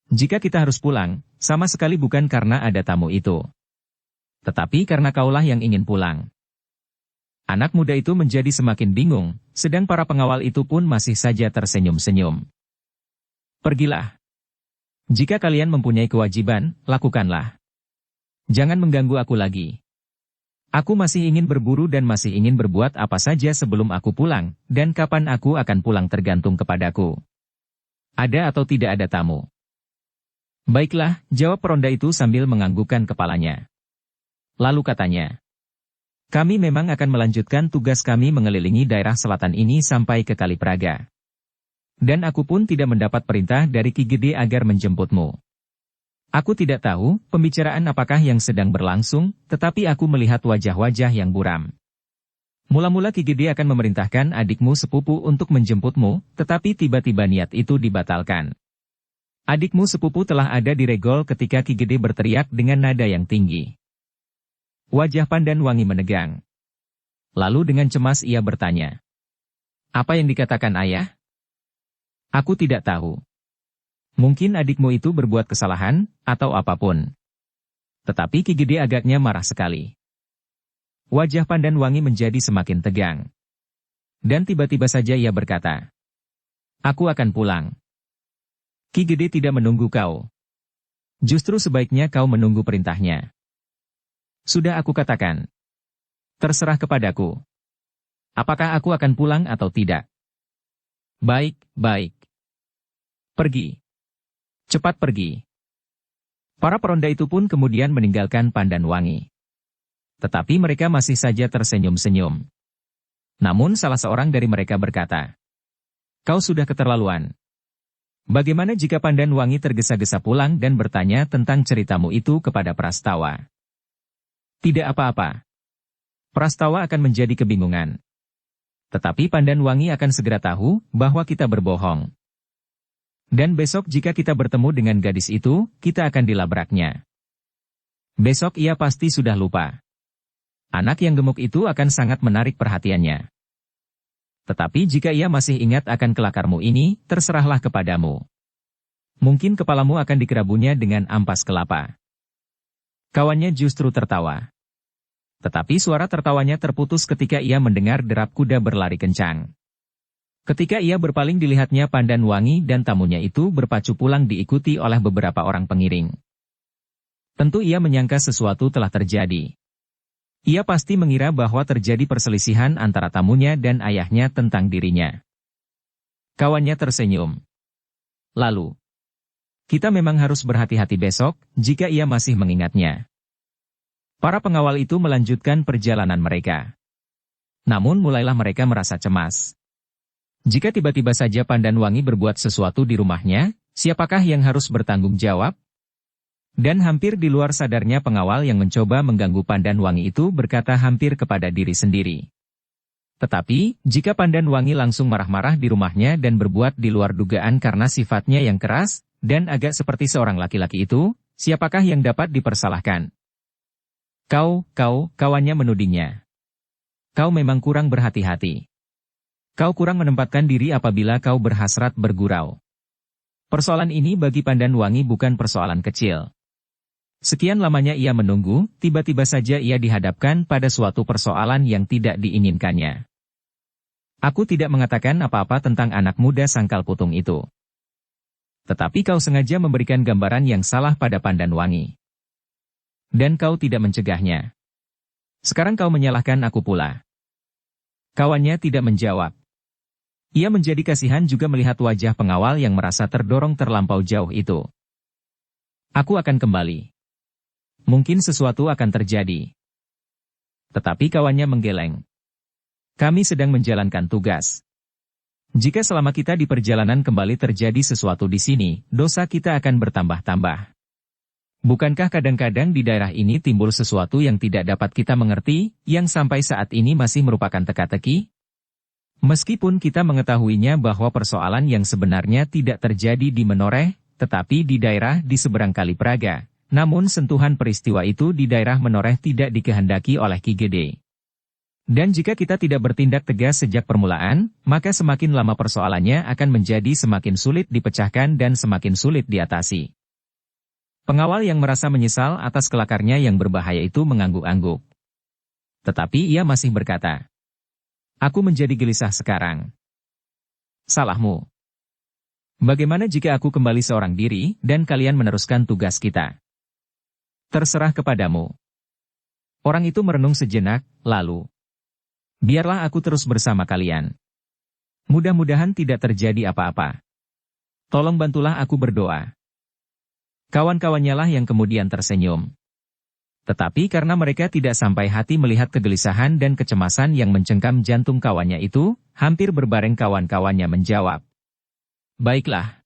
Jika kita harus pulang, sama sekali bukan karena ada tamu itu. Tetapi karena kaulah yang ingin pulang. Anak muda itu menjadi semakin bingung, sedang para pengawal itu pun masih saja tersenyum-senyum. Pergilah. Jika kalian mempunyai kewajiban, lakukanlah. Jangan mengganggu aku lagi. Aku masih ingin berburu dan masih ingin berbuat apa saja sebelum aku pulang, dan kapan aku akan pulang tergantung kepadaku. Ada atau tidak ada tamu? Baiklah, jawab peronda itu sambil menganggukkan kepalanya. Lalu katanya, kami memang akan melanjutkan tugas kami mengelilingi daerah selatan ini sampai ke Kali Praga. Dan aku pun tidak mendapat perintah dari Ki Gede agar menjemputmu. Aku tidak tahu pembicaraan apakah yang sedang berlangsung, tetapi aku melihat wajah-wajah yang buram. Mula-mula Ki Gede akan memerintahkan adikmu sepupu untuk menjemputmu, tetapi tiba-tiba niat itu dibatalkan. Adikmu sepupu telah ada di regol ketika Ki Gede berteriak dengan nada yang tinggi. Wajah Pandan Wangi menegang. Lalu dengan cemas ia bertanya. Apa yang dikatakan ayah? Aku tidak tahu. Mungkin adikmu itu berbuat kesalahan, atau apapun. Tetapi Ki Gede agaknya marah sekali. Wajah Pandan Wangi menjadi semakin tegang. Dan tiba-tiba saja ia berkata. Aku akan pulang. Ki Gede tidak menunggu kau. Justru sebaiknya kau menunggu perintahnya. Sudah aku katakan. Terserah kepadaku. Apakah aku akan pulang atau tidak? Baik, baik. Pergi. Cepat pergi. Para peronda itu pun kemudian meninggalkan Pandan Wangi. Tetapi mereka masih saja tersenyum-senyum. Namun salah seorang dari mereka berkata, kau sudah keterlaluan. Bagaimana jika Pandan Wangi tergesa-gesa pulang dan bertanya tentang ceritamu itu kepada Prastawa? Tidak apa-apa. Prastawa akan menjadi kebingungan. Tetapi Pandan Wangi akan segera tahu bahwa kita berbohong. Dan besok jika kita bertemu dengan gadis itu, kita akan dilabraknya. Besok ia pasti sudah lupa. Anak yang gemuk itu akan sangat menarik perhatiannya. Tetapi jika ia masih ingat akan kelakarmu ini, terserahlah kepadamu. Mungkin kepalamu akan dikerabunya dengan ampas kelapa. Kawannya justru tertawa. Tetapi suara tertawanya terputus ketika ia mendengar derap kuda berlari kencang. Ketika ia berpaling dilihatnya Pandan Wangi dan tamunya itu berpacu pulang diikuti oleh beberapa orang pengiring. Tentu ia menyangka sesuatu telah terjadi. Ia pasti mengira bahwa terjadi perselisihan antara tamunya dan ayahnya tentang dirinya. Kawannya tersenyum. Lalu, kita memang harus berhati-hati besok, jika ia masih mengingatnya. Para pengawal itu melanjutkan perjalanan mereka. Namun mulailah mereka merasa cemas. Jika tiba-tiba saja Pandan Wangi berbuat sesuatu di rumahnya, siapakah yang harus bertanggung jawab? Dan hampir di luar sadarnya pengawal yang mencoba mengganggu Pandan Wangi itu berkata hampir kepada diri sendiri. Tetapi, jika Pandan Wangi langsung marah-marah di rumahnya dan berbuat di luar dugaan karena sifatnya yang keras, dan agak seperti seorang laki-laki itu, siapakah yang dapat dipersalahkan? Kawannya menudingnya. Kau memang kurang berhati-hati. Kau kurang menempatkan diri apabila kau berhasrat bergurau. Persoalan ini bagi Pandan Wangi bukan persoalan kecil. Sekian lamanya ia menunggu, tiba-tiba saja ia dihadapkan pada suatu persoalan yang tidak diinginkannya. Aku tidak mengatakan apa-apa tentang anak muda sangkal putung itu. Tetapi kau sengaja memberikan gambaran yang salah pada Pandan Wangi. Dan kau tidak mencegahnya. Sekarang kau menyalahkan aku pula. Kawannya tidak menjawab. Ia menjadi kasihan juga melihat wajah pengawal yang merasa terdorong terlampau jauh itu. Aku akan kembali. Mungkin sesuatu akan terjadi. Tetapi kawannya menggeleng. Kami sedang menjalankan tugas. Jika selama kita di perjalanan kembali terjadi sesuatu di sini, dosa kita akan bertambah-tambah. Bukankah kadang-kadang di daerah ini timbul sesuatu yang tidak dapat kita mengerti, yang sampai saat ini masih merupakan teka-teki? Meskipun kita mengetahuinya bahwa persoalan yang sebenarnya tidak terjadi di Menoreh, tetapi di daerah di seberang Kali Praga, namun sentuhan peristiwa itu di daerah Menoreh tidak dikehendaki oleh Ki Gede. Dan jika kita tidak bertindak tegas sejak permulaan, maka semakin lama persoalannya akan menjadi semakin sulit dipecahkan dan semakin sulit diatasi. Pengawal yang merasa menyesal atas kelakarnya yang berbahaya itu mengangguk-angguk. Tetapi ia masih berkata, "Aku menjadi gelisah sekarang." "Salahmu. Bagaimana jika aku kembali seorang diri, dan kalian meneruskan tugas kita?" "Terserah kepadamu." Orang itu merenung sejenak, lalu, "Biarlah aku terus bersama kalian. Mudah-mudahan tidak terjadi apa-apa. Tolong bantulah aku berdoa." Kawan-kawannya lah yang kemudian tersenyum. Tetapi karena mereka tidak sampai hati melihat kegelisahan dan kecemasan yang mencengkam jantung kawannya itu, hampir berbareng kawan-kawannya menjawab, "Baiklah.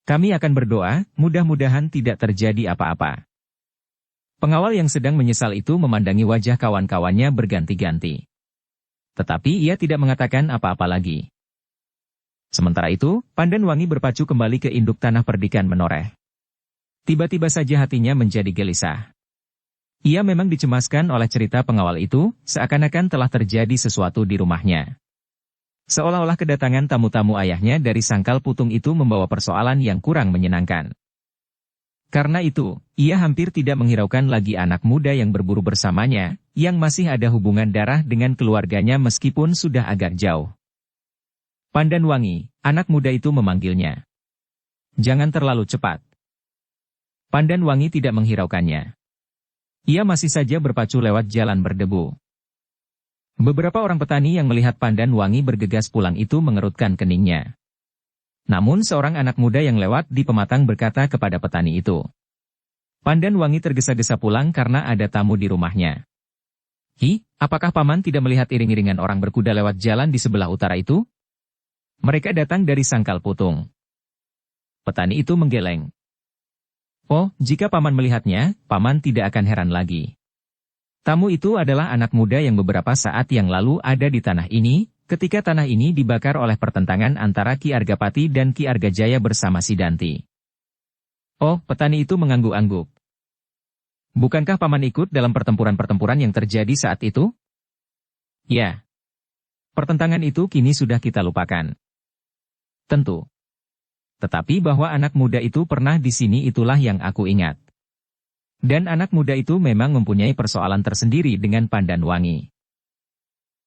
Kami akan berdoa, mudah-mudahan tidak terjadi apa-apa." Pengawal yang sedang menyesal itu memandangi wajah kawan-kawannya berganti-ganti. Tetapi ia tidak mengatakan apa-apa lagi. Sementara itu, Pandan Wangi berpacu kembali ke induk tanah perdikan Menoreh. Tiba-tiba saja hatinya menjadi gelisah. Ia memang dicemaskan oleh cerita pengawal itu, seakan-akan telah terjadi sesuatu di rumahnya. Seolah-olah kedatangan tamu-tamu ayahnya dari sangkal putung itu membawa persoalan yang kurang menyenangkan. Karena itu, ia hampir tidak menghiraukan lagi anak muda yang berburu bersamanya, yang masih ada hubungan darah dengan keluarganya meskipun sudah agak jauh. "Pandan Wangi," anak muda itu memanggilnya. "Jangan terlalu cepat." Pandan Wangi tidak menghiraukannya. Ia masih saja berpacu lewat jalan berdebu. Beberapa orang petani yang melihat Pandan Wangi bergegas pulang itu mengerutkan keningnya. Namun seorang anak muda yang lewat di pematang berkata kepada petani itu, "Pandan Wangi tergesa-gesa pulang karena ada tamu di rumahnya." "Hi, apakah paman tidak melihat iring-iringan orang berkuda lewat jalan di sebelah utara itu? Mereka datang dari sangkal putung." Petani itu menggeleng. "Oh, jika paman melihatnya, paman tidak akan heran lagi. Tamu itu adalah anak muda yang beberapa saat yang lalu ada di tanah ini, ketika tanah ini dibakar oleh pertentangan antara Ki Argapati dan Ki Argajaya bersama Sidanti." Oh, petani itu mengangguk-angguk. "Bukankah paman ikut dalam pertempuran-pertempuran yang terjadi saat itu?" "Ya. Pertentangan itu kini sudah kita lupakan." "Tentu. Tetapi bahwa anak muda itu pernah di sini itulah yang aku ingat. Dan anak muda itu memang mempunyai persoalan tersendiri dengan Pandan Wangi."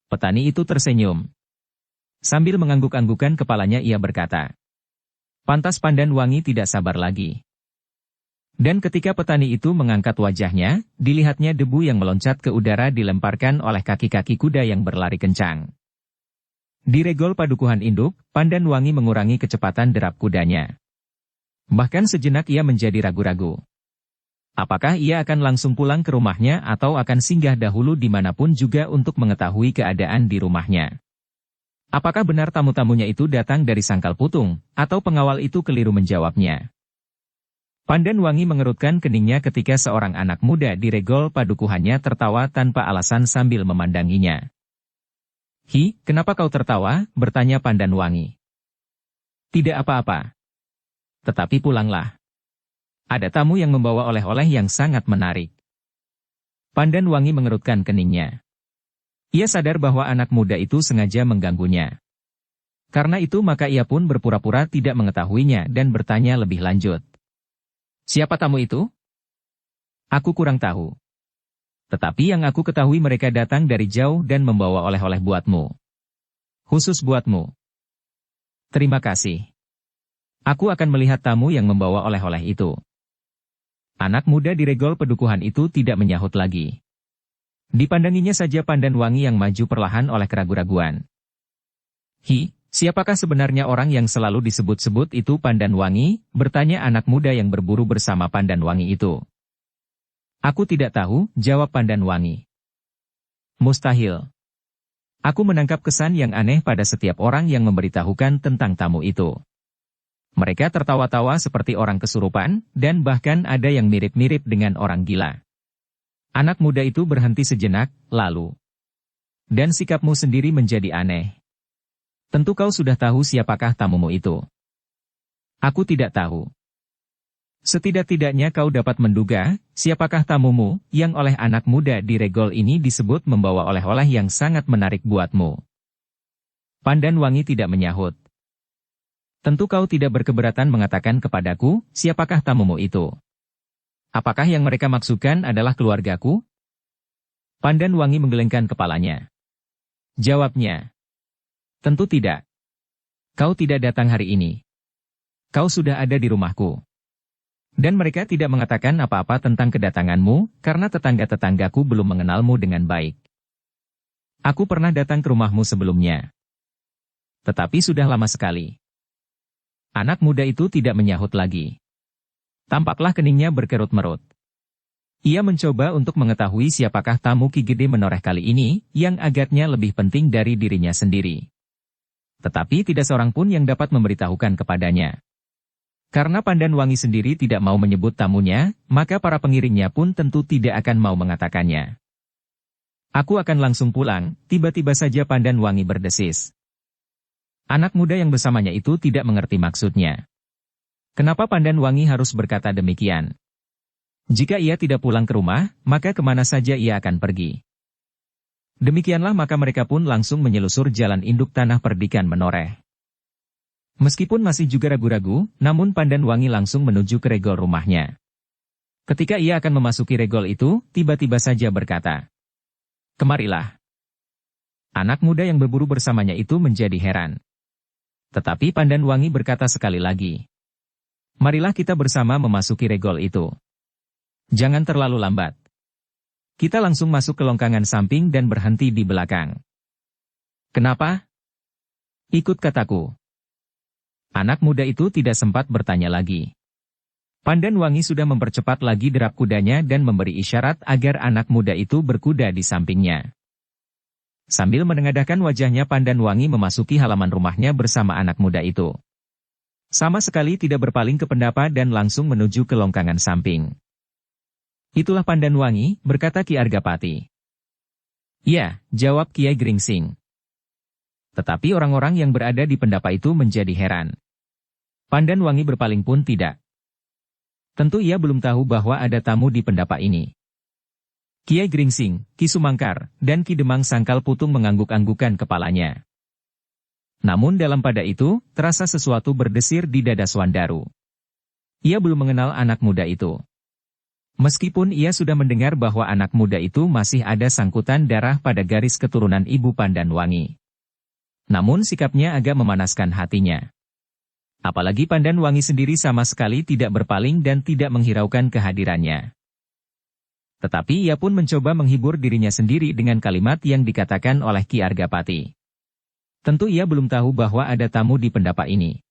Petani itu tersenyum. Sambil mengangguk-anggukkan kepalanya ia berkata, "Pantas Pandan Wangi tidak sabar lagi." Dan ketika petani itu mengangkat wajahnya, dilihatnya debu yang meloncat ke udara dilemparkan oleh kaki-kaki kuda yang berlari kencang. Di regol padukuhan induk, Pandan Wangi mengurangi kecepatan derap kudanya. Bahkan sejenak ia menjadi ragu-ragu. Apakah ia akan langsung pulang ke rumahnya atau akan singgah dahulu dimanapun juga untuk mengetahui keadaan di rumahnya? Apakah benar tamu-tamunya itu datang dari sangkal putung, atau pengawal itu keliru menjawabnya? Pandan Wangi mengerutkan keningnya ketika seorang anak muda di regol padukuhannya tertawa tanpa alasan sambil memandanginya. "Hi, kenapa kau tertawa?" bertanya Pandan Wangi. "Tidak apa-apa. Tetapi pulanglah. Ada tamu yang membawa oleh-oleh yang sangat menarik." Pandan Wangi mengerutkan keningnya. Ia sadar bahwa anak muda itu sengaja mengganggunya. Karena itu maka ia pun berpura-pura tidak mengetahuinya dan bertanya lebih lanjut. Siapa tamu itu? Aku kurang tahu. Tetapi yang aku ketahui mereka datang dari jauh dan membawa oleh-oleh buatmu. Khusus buatmu. Terima kasih. Aku akan melihat tamu yang membawa oleh-oleh itu. Anak muda di regol pedukuhan itu tidak menyahut lagi. Dipandanginya saja Pandan Wangi yang maju perlahan oleh keraguan-raguan. Siapakah sebenarnya orang yang selalu disebut-sebut itu Pandan Wangi? Bertanya anak muda yang berburu bersama Pandan Wangi itu. Aku tidak tahu, jawab Pandan Wangi. Mustahil. Aku menangkap kesan yang aneh pada setiap orang yang memberitahukan tentang tamu itu. Mereka tertawa-tawa seperti orang kesurupan, dan bahkan ada yang mirip-mirip dengan orang gila. Anak muda itu berhenti sejenak, lalu. Dan sikapmu sendiri menjadi aneh. Tentu kau sudah tahu siapakah tamumu itu. Aku tidak tahu. Setidak-tidaknya kau dapat menduga, siapakah tamumu, yang oleh anak muda di regol ini disebut membawa oleh-oleh yang sangat menarik buatmu. Pandan Wangi tidak menyahut. Tentu kau tidak berkeberatan mengatakan kepadaku, siapakah tamumu itu. Apakah yang mereka maksudkan adalah keluargaku? Pandan Wangi menggelengkan kepalanya. Jawabnya. Tentu tidak. Kau tidak datang hari ini. Kau sudah ada di rumahku. Dan mereka tidak mengatakan apa-apa tentang kedatanganmu, karena tetangga-tetanggaku belum mengenalmu dengan baik. Aku pernah datang ke rumahmu sebelumnya. Tetapi sudah lama sekali. Anak muda itu tidak menyahut lagi. Tampaklah keningnya berkerut-merut. Ia mencoba untuk mengetahui siapakah tamu Ki Gede Menoreh kali ini, yang agaknya lebih penting dari dirinya sendiri. Tetapi tidak seorang pun yang dapat memberitahukan kepadanya. Karena Pandan Wangi sendiri tidak mau menyebut tamunya, maka para pengiringnya pun tentu tidak akan mau mengatakannya. Aku akan langsung pulang, tiba-tiba saja Pandan Wangi berdesis. Anak muda yang bersamanya itu tidak mengerti maksudnya. Kenapa Pandan Wangi harus berkata demikian? Jika ia tidak pulang ke rumah, maka kemana saja ia akan pergi. Demikianlah maka mereka pun langsung menyelusur jalan induk tanah Perdikan Menoreh. Meskipun masih juga ragu-ragu, namun Pandan Wangi langsung menuju ke regol rumahnya. Ketika ia akan memasuki regol itu, tiba-tiba saja berkata, "Kemarilah." Anak muda yang berburu bersamanya itu menjadi heran. Tetapi Pandan Wangi berkata sekali lagi, "Marilah kita bersama memasuki regol itu. Jangan terlalu lambat. Kita langsung masuk ke longkangan samping dan berhenti di belakang." "Kenapa?" "Ikut kataku." Anak muda itu tidak sempat bertanya lagi. Pandan Wangi sudah mempercepat lagi derap kudanya dan memberi isyarat agar anak muda itu berkuda di sampingnya. Sambil menengadahkan wajahnya Pandan Wangi memasuki halaman rumahnya bersama anak muda itu. Sama sekali tidak berpaling ke pendapa dan langsung menuju ke longkangan samping. "Itulah Pandan Wangi," berkata Ki Argapati. "Ya," jawab Kiai Gringsing. Tetapi orang-orang yang berada di pendapa itu menjadi heran. Pandan Wangi berpaling pun tidak. Tentu ia belum tahu bahwa ada tamu di pendapa ini. Kiai Gringsing, Ki Sumangkar, dan Ki Demang Sangkal Putung mengangguk-anggukan kepalanya. Namun dalam pada itu, terasa sesuatu berdesir di dada Swandaru. Ia belum mengenal anak muda itu. Meskipun ia sudah mendengar bahwa anak muda itu masih ada sangkutan darah pada garis keturunan ibu Pandan Wangi. Namun sikapnya agak memanaskan hatinya. Apalagi Pandan Wangi sendiri sama sekali tidak berpaling dan tidak menghiraukan kehadirannya. Tetapi ia pun mencoba menghibur dirinya sendiri dengan kalimat yang dikatakan oleh Ki Argapati. Tentu ia belum tahu bahwa ada tamu di pendapa ini.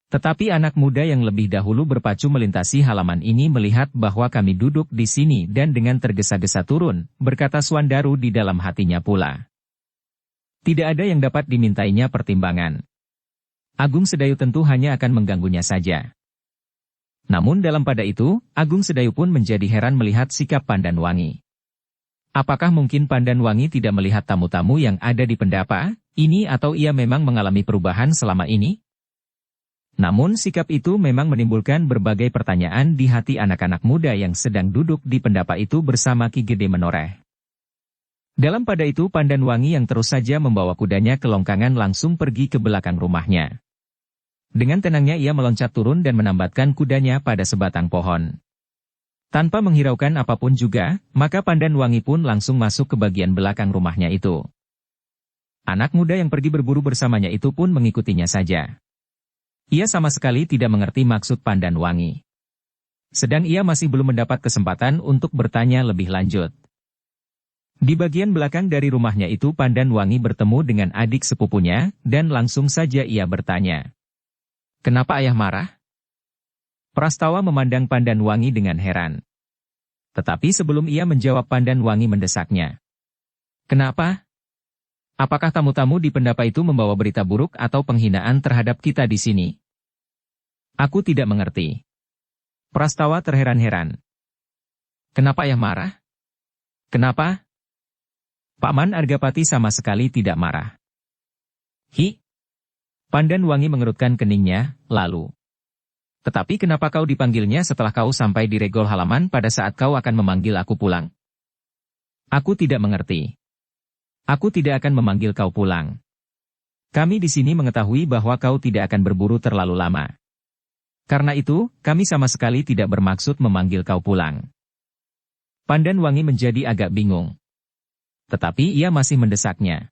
Tetapi anak muda yang lebih dahulu berpacu melintasi halaman ini melihat bahwa kami duduk di sini dan dengan tergesa-gesa turun, berkata Swandaru di dalam hatinya pula. Tidak ada yang dapat dimintainya pertimbangan. Agung Sedayu tentu hanya akan mengganggunya saja. Namun dalam pada itu, Agung Sedayu pun menjadi heran melihat sikap Pandan Wangi. Apakah mungkin Pandan Wangi tidak melihat tamu-tamu yang ada di pendapa ini atau ia memang mengalami perubahan selama ini? Namun sikap itu memang menimbulkan berbagai pertanyaan di hati anak-anak muda yang sedang duduk di pendapa itu bersama Ki Gede Menoreh. Dalam pada itu Pandanwangi yang terus saja membawa kudanya ke longkangan langsung pergi ke belakang rumahnya. Dengan tenangnya ia meloncat turun dan menambatkan kudanya pada sebatang pohon. Tanpa menghiraukan apapun juga, maka Pandanwangi pun langsung masuk ke bagian belakang rumahnya itu. Anak muda yang pergi berburu bersamanya itu pun mengikutinya saja. Ia sama sekali tidak mengerti maksud Pandanwangi. Sedang ia masih belum mendapat kesempatan untuk bertanya lebih lanjut. Di bagian belakang dari rumahnya itu Pandanwangi bertemu dengan adik sepupunya, dan langsung saja ia bertanya. "Kenapa ayah marah?" Prastawa memandang Pandanwangi dengan heran. Tetapi sebelum ia menjawab Pandanwangi mendesaknya. "Kenapa? Apakah tamu-tamu di pendapa itu membawa berita buruk atau penghinaan terhadap kita di sini?" "Aku tidak mengerti." Prastawa terheran-heran. "Kenapa ayah marah? Kenapa?" Paman Argapati sama sekali tidak marah. "Hi?" Pandanwangi mengerutkan keningnya, lalu. "Tetapi kenapa kau dipanggilnya setelah kau sampai di regol halaman pada saat kau akan memanggil aku pulang?" "Aku tidak mengerti. Aku tidak akan memanggil kau pulang. Kami di sini mengetahui bahwa kau tidak akan berburu terlalu lama. Karena itu, kami sama sekali tidak bermaksud memanggil kau pulang." Pandanwangi menjadi agak bingung. Tetapi ia masih mendesaknya.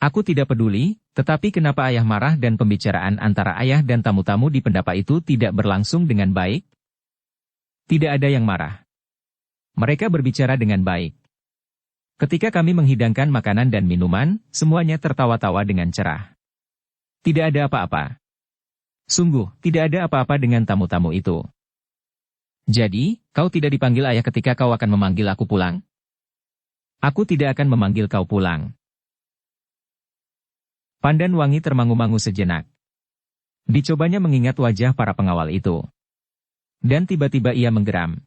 "Aku tidak peduli, tetapi kenapa ayah marah dan pembicaraan antara ayah dan tamu-tamu di pendapa itu tidak berlangsung dengan baik?" "Tidak ada yang marah. Mereka berbicara dengan baik. Ketika kami menghidangkan makanan dan minuman, semuanya tertawa-tawa dengan cerah. Tidak ada apa-apa. Sungguh, tidak ada apa-apa dengan tamu-tamu itu." "Jadi, kau tidak dipanggil ayah ketika kau akan memanggil aku pulang?" "Aku tidak akan memanggil kau pulang." Pandanwangi termangu-mangu sejenak. Dicobanya mengingat wajah para pengawal itu. Dan tiba-tiba ia menggeram.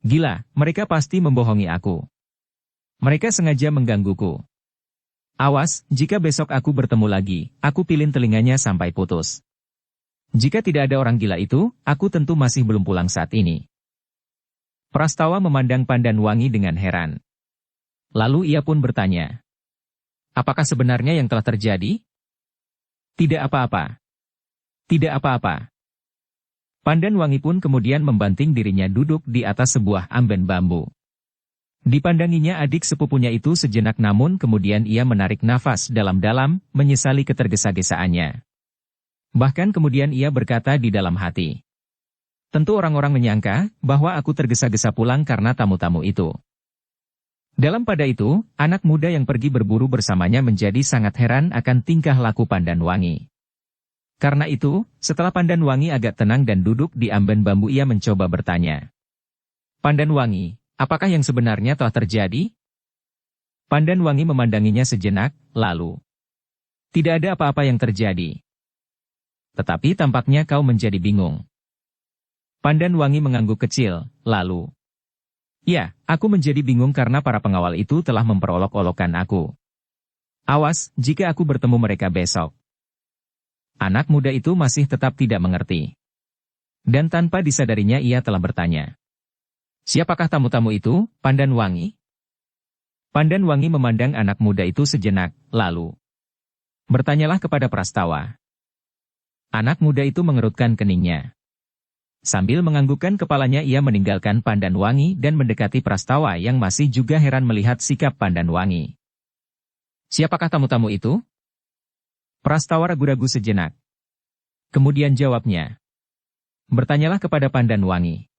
"Gila, mereka pasti membohongi aku. Mereka sengaja menggangguku. Awas, jika besok aku bertemu lagi, aku pilin telinganya sampai putus. Jika tidak ada orang gila itu, aku tentu masih belum pulang saat ini." Prastawa memandang Pandanwangi dengan heran. Lalu ia pun bertanya. "Apakah sebenarnya yang telah terjadi?" "Tidak apa-apa. Tidak apa-apa." Pandanwangi pun kemudian membanting dirinya duduk di atas sebuah amben bambu. Dipandanginya adik sepupunya itu sejenak namun kemudian ia menarik nafas dalam-dalam, menyesali ketergesa-gesaannya. Bahkan kemudian ia berkata di dalam hati. "Tentu orang-orang menyangka bahwa aku tergesa-gesa pulang karena tamu-tamu itu." Dalam pada itu, anak muda yang pergi berburu bersamanya menjadi sangat heran akan tingkah laku Pandanwangi. Karena itu, setelah Pandanwangi agak tenang dan duduk di amben bambu ia mencoba bertanya. "Pandanwangi, apakah yang sebenarnya telah terjadi?" Pandanwangi memandanginya sejenak, lalu. "Tidak ada apa-apa yang terjadi. Tetapi tampaknya kau menjadi bingung." Pandanwangi mengangguk kecil, lalu. "Ya, aku menjadi bingung karena para pengawal itu telah memperolok-olokkan aku. Awas, jika aku bertemu mereka besok." Anak muda itu masih tetap tidak mengerti. Dan tanpa disadarinya ia telah bertanya. "Siapakah tamu-tamu itu, Pandanwangi?" Pandanwangi memandang anak muda itu sejenak, lalu. "Bertanyalah kepada Prastawa." Anak muda itu mengerutkan keningnya. Sambil menganggukkan kepalanya ia meninggalkan Pandanwangi dan mendekati Prastawa yang masih juga heran melihat sikap Pandanwangi. "Siapakah tamu-tamu itu?" Prastawa ragu-ragu sejenak. Kemudian jawabnya. "Bertanyalah kepada Pandanwangi."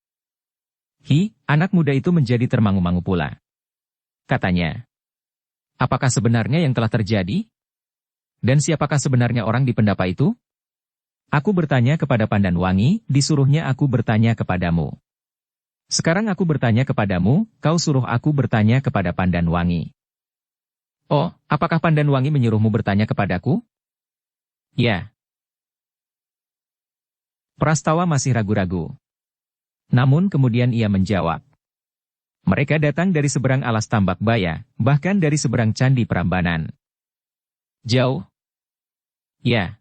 "Hi," anak muda itu menjadi termangu-mangu pula. Katanya. "Apakah sebenarnya yang telah terjadi? Dan siapakah sebenarnya orang di pendapa itu?" "Aku bertanya kepada Pandanwangi, disuruhnya aku bertanya kepadamu. Sekarang aku bertanya kepadamu, kau suruh aku bertanya kepada Pandanwangi." "Oh, apakah Pandanwangi menyuruhmu bertanya kepadaku?" "Ya." Prastawa masih ragu-ragu. Namun kemudian ia menjawab. "Mereka datang dari seberang alas Tambak Baya, bahkan dari seberang Candi Prambanan." "Jauh?" "Ya.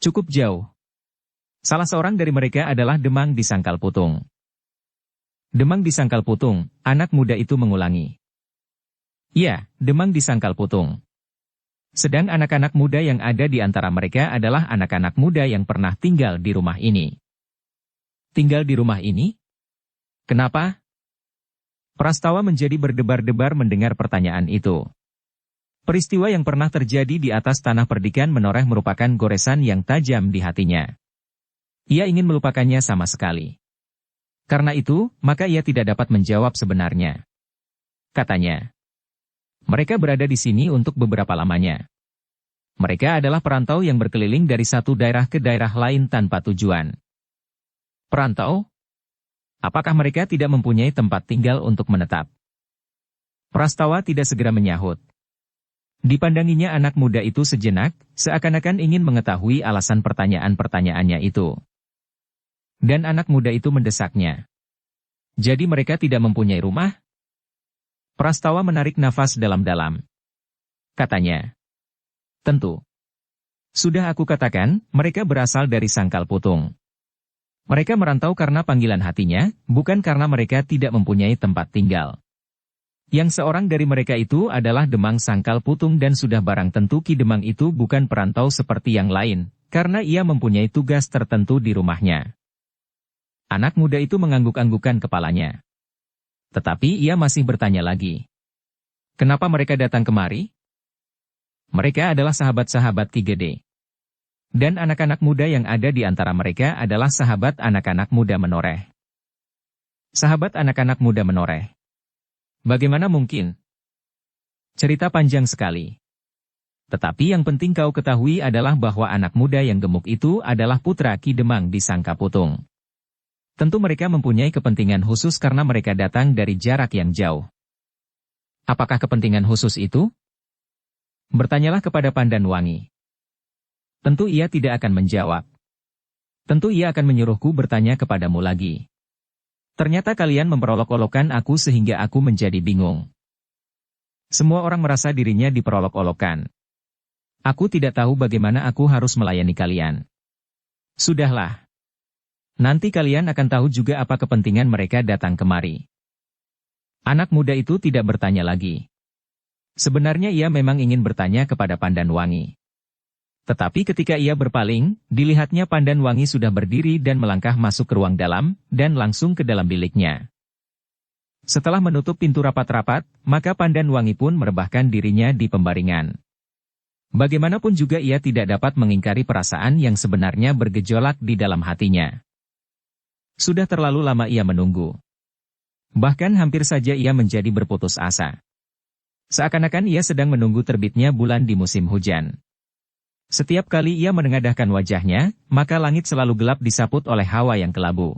Cukup jauh." Salah seorang dari mereka adalah Demang di Sangkal Putung. Demang di Sangkal Putung, anak muda itu mengulangi. Ya, Demang di Sangkal Putung. Sedang anak-anak muda yang ada di antara mereka adalah anak-anak muda yang pernah tinggal di rumah ini. Tinggal di rumah ini? Kenapa? Prastawa menjadi berdebar-debar mendengar pertanyaan itu. Peristiwa yang pernah terjadi di atas tanah perdikan menoreh merupakan goresan yang tajam di hatinya. Ia ingin melupakannya sama sekali. Karena itu, maka ia tidak dapat menjawab sebenarnya. Katanya, mereka berada di sini untuk beberapa lamanya. Mereka adalah perantau yang berkeliling dari satu daerah ke daerah lain tanpa tujuan. Perantau? Apakah mereka tidak mempunyai tempat tinggal untuk menetap? Prastawa tidak segera menyahut. Dipandanginya anak muda itu sejenak, seakan-akan ingin mengetahui alasan pertanyaan-pertanyaannya itu. Dan anak muda itu mendesaknya. Jadi mereka tidak mempunyai rumah? Prastawa menarik nafas dalam-dalam. Katanya, tentu. Sudah aku katakan, mereka berasal dari Sangkal Putung. Mereka merantau karena panggilan hatinya, bukan karena mereka tidak mempunyai tempat tinggal. Yang seorang dari mereka itu adalah Demang Sangkal Putung dan sudah barang tentu Ki Demang itu bukan perantau seperti yang lain, karena ia mempunyai tugas tertentu di rumahnya. Anak muda itu mengangguk-anggukkan kepalanya. Tetapi ia masih bertanya lagi. Kenapa mereka datang kemari? Mereka adalah sahabat-sahabat Ki Gede. Dan anak-anak muda yang ada di antara mereka adalah sahabat anak-anak muda menoreh. Sahabat anak-anak muda menoreh. Bagaimana mungkin? Cerita panjang sekali. Tetapi yang penting kau ketahui adalah bahwa anak muda yang gemuk itu adalah putra Ki Demang di Sangka Putung. Tentu mereka mempunyai kepentingan khusus karena mereka datang dari jarak yang jauh. Apakah kepentingan khusus itu? Bertanyalah kepada Pandan Wangi. Tentu ia tidak akan menjawab. Tentu ia akan menyuruhku bertanya kepadamu lagi. Ternyata kalian memperolok-olokkan aku sehingga aku menjadi bingung. Semua orang merasa dirinya diperolok-olokkan. Aku tidak tahu bagaimana aku harus melayani kalian. Sudahlah. Nanti kalian akan tahu juga apa kepentingan mereka datang kemari. Anak muda itu tidak bertanya lagi. Sebenarnya ia memang ingin bertanya kepada Pandan Wangi. Tetapi ketika ia berpaling, dilihatnya Pandan Wangi sudah berdiri dan melangkah masuk ke ruang dalam, dan langsung ke dalam biliknya. Setelah menutup pintu rapat-rapat, maka Pandan Wangi pun merebahkan dirinya di pembaringan. Bagaimanapun juga ia tidak dapat mengingkari perasaan yang sebenarnya bergejolak di dalam hatinya. Sudah terlalu lama ia menunggu. Bahkan hampir saja ia menjadi berputus asa. Seakan-akan ia sedang menunggu terbitnya bulan di musim hujan. Setiap kali ia menengadahkan wajahnya, maka langit selalu gelap disaput oleh hawa yang kelabu.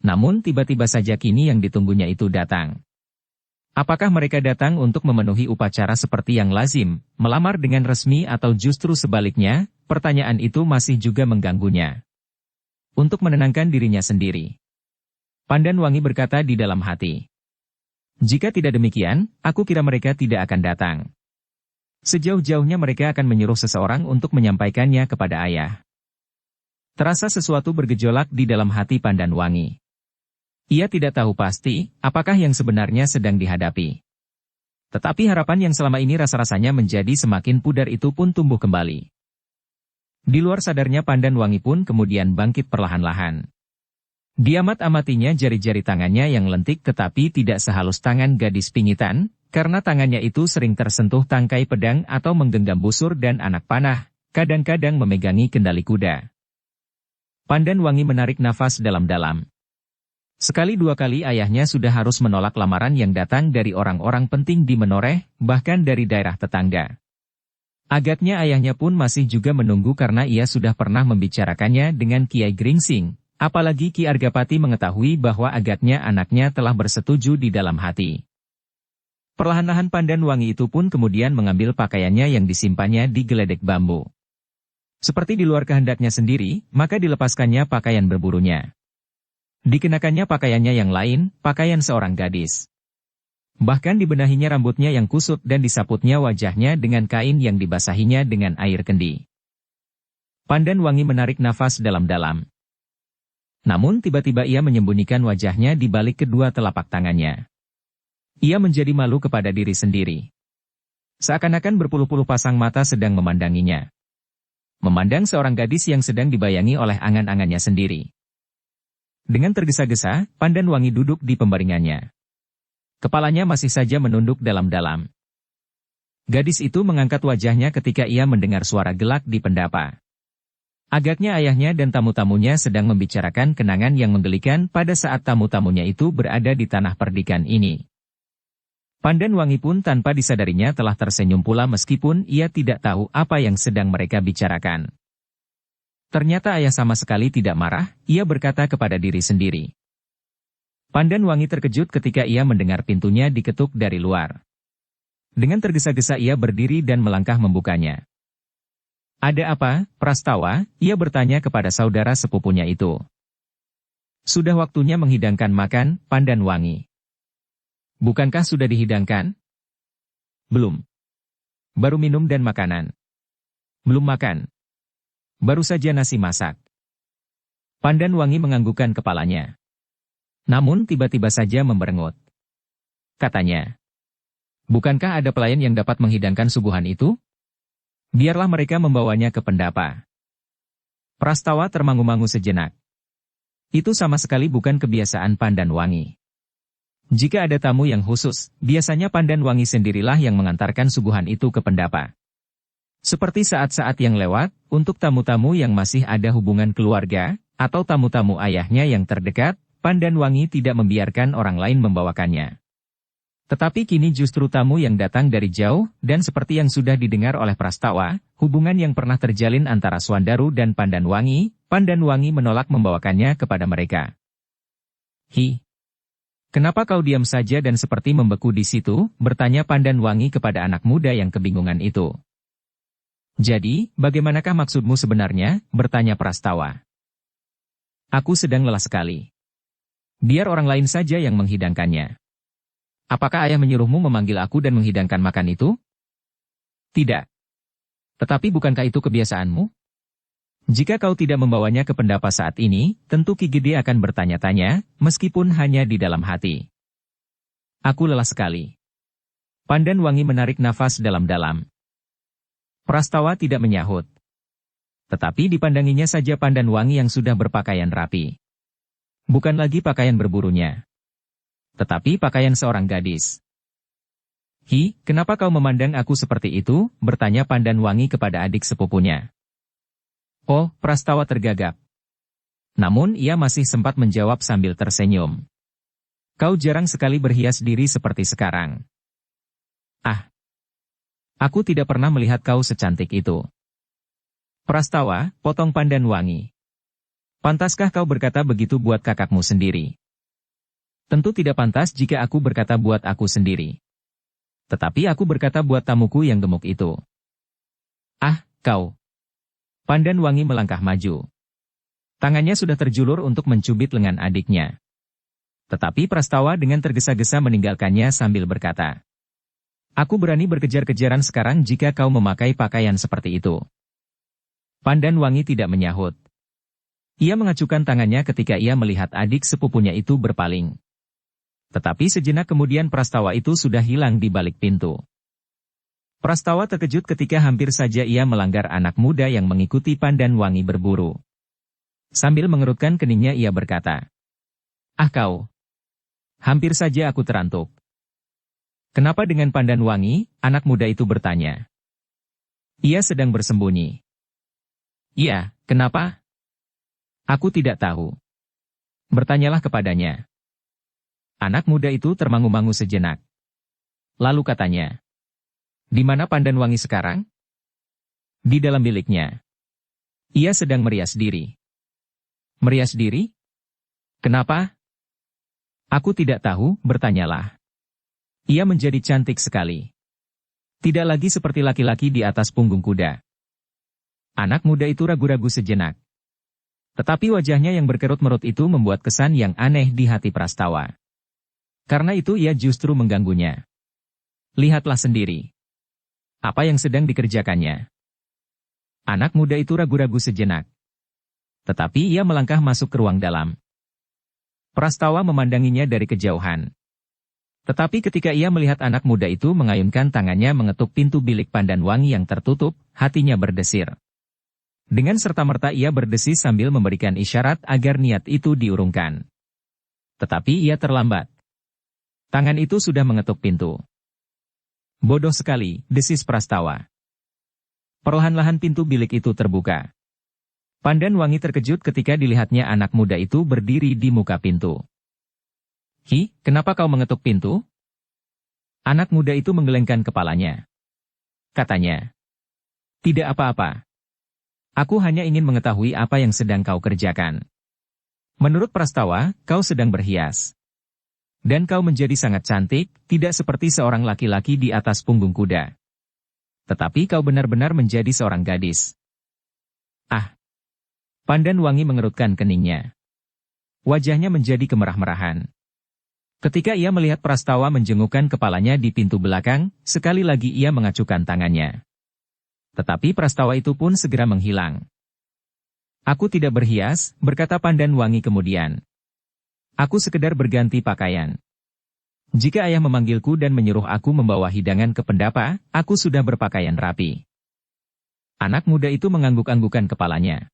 Namun tiba-tiba saja kini yang ditunggunya itu datang. Apakah mereka datang untuk memenuhi upacara seperti yang lazim, melamar dengan resmi atau justru sebaliknya? Pertanyaan itu masih juga mengganggunya. Untuk menenangkan dirinya sendiri, Pandan Wangi berkata di dalam hati. Jika tidak demikian, aku kira mereka tidak akan datang. Sejauh-jauhnya mereka akan menyuruh seseorang untuk menyampaikannya kepada ayah. Terasa sesuatu bergejolak di dalam hati Pandan Wangi. Ia tidak tahu pasti, apakah yang sebenarnya sedang dihadapi. Tetapi harapan yang selama ini rasa-rasanya menjadi semakin pudar itu pun tumbuh kembali. Di luar sadarnya Pandan Wangi pun kemudian bangkit perlahan-lahan. Diamat-amatinya jari-jari tangannya yang lentik tetapi tidak sehalus tangan gadis pingitan, karena tangannya itu sering tersentuh tangkai pedang atau menggenggam busur dan anak panah, kadang-kadang memegangi kendali kuda. Pandan Wangi menarik nafas dalam-dalam. Sekali dua kali ayahnya sudah harus menolak lamaran yang datang dari orang-orang penting di Menoreh, bahkan dari daerah tetangga. Agaknya ayahnya pun masih juga menunggu karena ia sudah pernah membicarakannya dengan Kiai Gringsing, apalagi Ki Argapati mengetahui bahwa agaknya anaknya telah bersetuju di dalam hati. Perlahan-lahan Pandan Wangi itu pun kemudian mengambil pakaiannya yang disimpannya di geledek bambu. Seperti di luar kehendaknya sendiri, maka dilepaskannya pakaian berburunya. Dikenakannya pakaiannya yang lain, pakaian seorang gadis. Bahkan dibenahinya rambutnya yang kusut dan disaputnya wajahnya dengan kain yang dibasahinya dengan air kendi. Pandan Wangi menarik nafas dalam-dalam. Namun tiba-tiba ia menyembunyikan wajahnya di balik kedua telapak tangannya. Ia menjadi malu kepada diri sendiri. Seakan-akan berpuluh-puluh pasang mata sedang memandanginya. Memandang seorang gadis yang sedang dibayangi oleh angan-angannya sendiri. Dengan tergesa-gesa, Pandan Wangi duduk di pembaringannya. Kepalanya masih saja menunduk dalam-dalam. Gadis itu mengangkat wajahnya ketika ia mendengar suara gelak di pendapa. Agaknya ayahnya dan tamu-tamunya sedang membicarakan kenangan yang menggelikan pada saat tamu-tamunya itu berada di tanah perdikan ini. Pandan Wangi pun tanpa disadarinya telah tersenyum pula meskipun ia tidak tahu apa yang sedang mereka bicarakan. Ternyata ayah sama sekali tidak marah, ia berkata kepada diri sendiri. Pandan Wangi terkejut ketika ia mendengar pintunya diketuk dari luar. Dengan tergesa-gesa ia berdiri dan melangkah membukanya. Ada apa, Prastawa? Ia bertanya kepada saudara sepupunya itu. Sudah waktunya menghidangkan makan, Pandan Wangi. Bukankah sudah dihidangkan? Belum. Baru minum dan makanan. Belum makan. Baru saja nasi masak. Pandan Wangi menganggukkan kepalanya. Namun tiba-tiba saja memberengut. Katanya. Bukankah ada pelayan yang dapat menghidangkan suguhan itu? Biarlah mereka membawanya ke pendapa. Prastawa termangu-mangu sejenak. Itu sama sekali bukan kebiasaan Pandan Wangi. Jika ada tamu yang khusus, biasanya Pandan Wangi sendirilah yang mengantarkan suguhan itu ke pendapa. Seperti saat-saat yang lewat, untuk tamu-tamu yang masih ada hubungan keluarga, atau tamu-tamu ayahnya yang terdekat, Pandan Wangi tidak membiarkan orang lain membawakannya. Tetapi kini justru tamu yang datang dari jauh, dan seperti yang sudah didengar oleh Prastawa, hubungan yang pernah terjalin antara Swandaru dan Pandan Wangi menolak membawakannya kepada mereka. Hi. Kenapa kau diam saja dan seperti membeku di situ? Bertanya Pandan Wangi kepada anak muda yang kebingungan itu. Jadi, bagaimanakah maksudmu sebenarnya? Bertanya Prastawa. Aku sedang lelah sekali. Biar orang lain saja yang menghidangkannya. Apakah ayah menyuruhmu memanggil aku dan menghidangkan makan itu? Tidak. Tetapi bukankah itu kebiasaanmu? Jika kau tidak membawanya ke pendapa saat ini, tentu Ki Gede akan bertanya-tanya, meskipun hanya di dalam hati. Aku lelah sekali. Pandan Wangi menarik nafas dalam-dalam. Prastawa tidak menyahut. Tetapi dipandanginya saja Pandan Wangi yang sudah berpakaian rapi. Bukan lagi pakaian berburunya. Tetapi pakaian seorang gadis. Hi, kenapa kau memandang aku seperti itu? Bertanya Pandan Wangi kepada adik sepupunya. Oh, Prastawa tergagap. Namun ia masih sempat menjawab sambil tersenyum. Kau jarang sekali berhias diri seperti sekarang. Ah. Aku tidak pernah melihat kau secantik itu. Prastawa, potong Pandan Wangi. Pantaskah kau berkata begitu buat kakakmu sendiri? Tentu tidak pantas jika aku berkata buat aku sendiri. Tetapi aku berkata buat tamuku yang gemuk itu. Ah, kau. Pandan Wangi melangkah maju. Tangannya sudah terjulur untuk mencubit lengan adiknya. Tetapi Prastawa dengan tergesa-gesa meninggalkannya sambil berkata, aku berani berkejar-kejaran sekarang jika kau memakai pakaian seperti itu. Pandan Wangi tidak menyahut. Ia mengacukan tangannya ketika ia melihat adik sepupunya itu berpaling. Tetapi sejenak kemudian Prastawa itu sudah hilang di balik pintu. Prastawa terkejut ketika hampir saja ia melanggar anak muda yang mengikuti Pandan Wangi berburu. Sambil mengerutkan keningnya ia berkata, ah kau. Hampir saja aku terantuk. Kenapa dengan Pandan Wangi? Anak muda itu bertanya. Ia sedang bersembunyi. Iya, kenapa? Aku tidak tahu. Bertanyalah kepadanya. Anak muda itu termangu-mangu sejenak. Lalu katanya. Di mana Pandan Wangi sekarang? Di dalam biliknya. Ia sedang merias diri. Merias diri? Kenapa? Aku tidak tahu, bertanyalah. Ia menjadi cantik sekali. Tidak lagi seperti laki-laki di atas punggung kuda. Anak muda itu ragu-ragu sejenak. Tetapi wajahnya yang berkerut-merut itu membuat kesan yang aneh di hati Prastawa. Karena itu ia justru mengganggunya. Lihatlah sendiri. Apa yang sedang dikerjakannya? Anak muda itu ragu-ragu sejenak. Tetapi ia melangkah masuk ke ruang dalam. Prastawa memandanginya dari kejauhan. Tetapi ketika ia melihat anak muda itu mengayunkan tangannya mengetuk pintu bilik pandan wangi yang tertutup, hatinya berdesir. Dengan serta-merta ia berdesis sambil memberikan isyarat agar niat itu diurungkan. Tetapi ia terlambat. Tangan itu sudah mengetuk pintu. Bodoh sekali, desis Prastawa. Perlahan-lahan pintu bilik itu terbuka. Pandan wangi terkejut ketika dilihatnya anak muda itu berdiri di muka pintu. Hi, kenapa kau mengetuk pintu? Anak muda itu menggelengkan kepalanya. Katanya, tidak apa-apa. Aku hanya ingin mengetahui apa yang sedang kau kerjakan. Menurut Prastawa, kau sedang berhias. Dan kau menjadi sangat cantik, tidak seperti seorang laki-laki di atas punggung kuda. Tetapi kau benar-benar menjadi seorang gadis. Ah! Pandan wangi mengerutkan keningnya. Wajahnya menjadi kemerah-merahan. Ketika ia melihat Prastawa menjengukkan kepalanya di pintu belakang, sekali lagi ia mengacukan tangannya. Tetapi Prastawa itu pun segera menghilang. Aku tidak berhias, berkata Pandan wangi kemudian. Aku sekedar berganti pakaian. Jika ayah memanggilku dan menyuruh aku membawa hidangan ke pendapa, aku sudah berpakaian rapi. Anak muda itu mengangguk-anggukan kepalanya.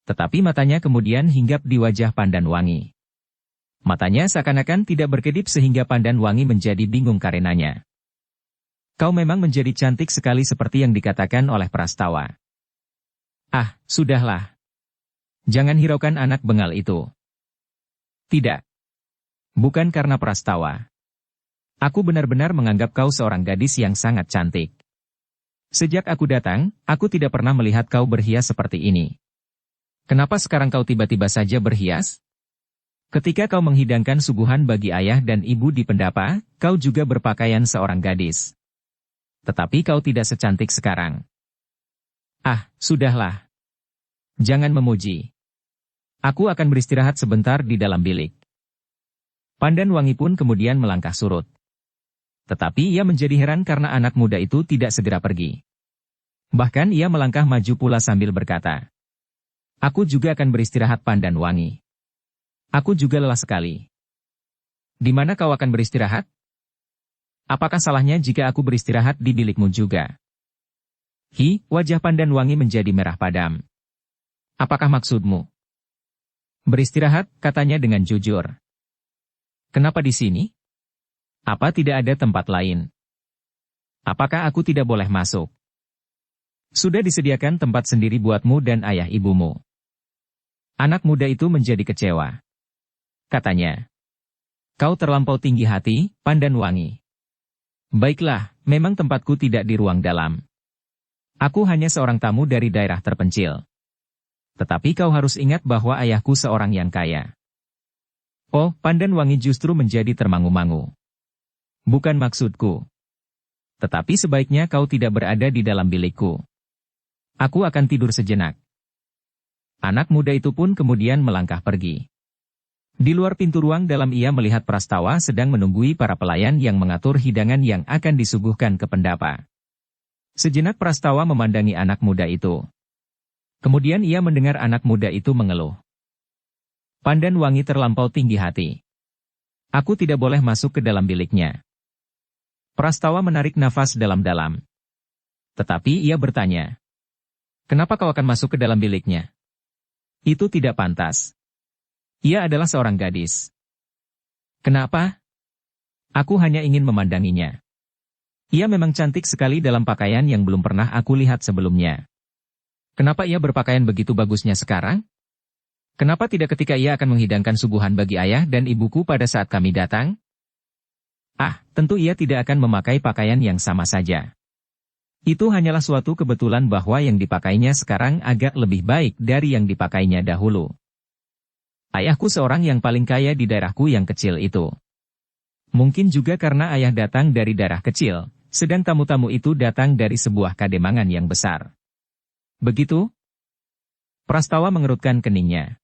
Tetapi matanya kemudian hinggap di wajah Pandan wangi. Matanya seakan-akan tidak berkedip sehingga Pandan wangi menjadi bingung karenanya. Kau memang menjadi cantik sekali seperti yang dikatakan oleh Prastawa. Ah, sudahlah. Jangan hiraukan anak bengal itu. Tidak. Bukan karena Prastawa. Aku benar-benar menganggap kau seorang gadis yang sangat cantik. Sejak aku datang, aku tidak pernah melihat kau berhias seperti ini. Kenapa sekarang kau tiba-tiba saja berhias? Ketika kau menghidangkan suguhan bagi ayah dan ibu di pendapa, kau juga berpakaian seorang gadis. Tetapi kau tidak secantik sekarang. Ah, sudahlah. Jangan memuji. Aku akan beristirahat sebentar di dalam bilik. Pandan wangi pun kemudian melangkah surut. Tetapi ia menjadi heran karena anak muda itu tidak segera pergi. Bahkan ia melangkah maju pula sambil berkata, aku juga akan beristirahat Pandan wangi. Aku juga lelah sekali. Di mana kau akan beristirahat? Apakah salahnya jika aku beristirahat di bilikmu juga? Hi, wajah Pandan wangi menjadi merah padam. Apakah maksudmu? Beristirahat, katanya dengan jujur. Kenapa di sini? Apa tidak ada tempat lain? Apakah aku tidak boleh masuk? Sudah disediakan tempat sendiri buatmu dan ayah ibumu. Anak muda itu menjadi kecewa. Katanya, kau terlampau tinggi hati, Pandan wangi. Baiklah, memang tempatku tidak di ruang dalam. Aku hanya seorang tamu dari daerah terpencil. Tetapi kau harus ingat bahwa ayahku seorang yang kaya. Oh, Pandan wangi justru menjadi termangu-mangu. Bukan maksudku. Tetapi sebaiknya kau tidak berada di dalam bilikku. Aku akan tidur sejenak. Anak muda itu pun kemudian melangkah pergi. Di luar pintu ruang dalam ia melihat Prastawa sedang menunggui para pelayan yang mengatur hidangan yang akan disuguhkan ke pendapa. Sejenak Prastawa memandangi anak muda itu. Kemudian ia mendengar anak muda itu mengeluh. Pandan wangi terlampau tinggi hati. Aku tidak boleh masuk ke dalam biliknya. Prastawa menarik nafas dalam-dalam. Tetapi ia bertanya, kenapa kau akan masuk ke dalam biliknya? Itu tidak pantas. Ia adalah seorang gadis. Kenapa? Aku hanya ingin memandanginya. Ia memang cantik sekali dalam pakaian yang belum pernah aku lihat sebelumnya. Kenapa ia berpakaian begitu bagusnya sekarang? Kenapa tidak ketika ia akan menghidangkan suguhan bagi ayah dan ibuku pada saat kami datang? Ah, tentu ia tidak akan memakai pakaian yang sama saja. Itu hanyalah suatu kebetulan bahwa yang dipakainya sekarang agak lebih baik dari yang dipakainya dahulu. Ayahku seorang yang paling kaya di daerahku yang kecil itu. Mungkin juga karena ayah datang dari daerah kecil, sedang tamu-tamu itu datang dari sebuah kademangan yang besar. Begitu? Prastawa mengerutkan keningnya.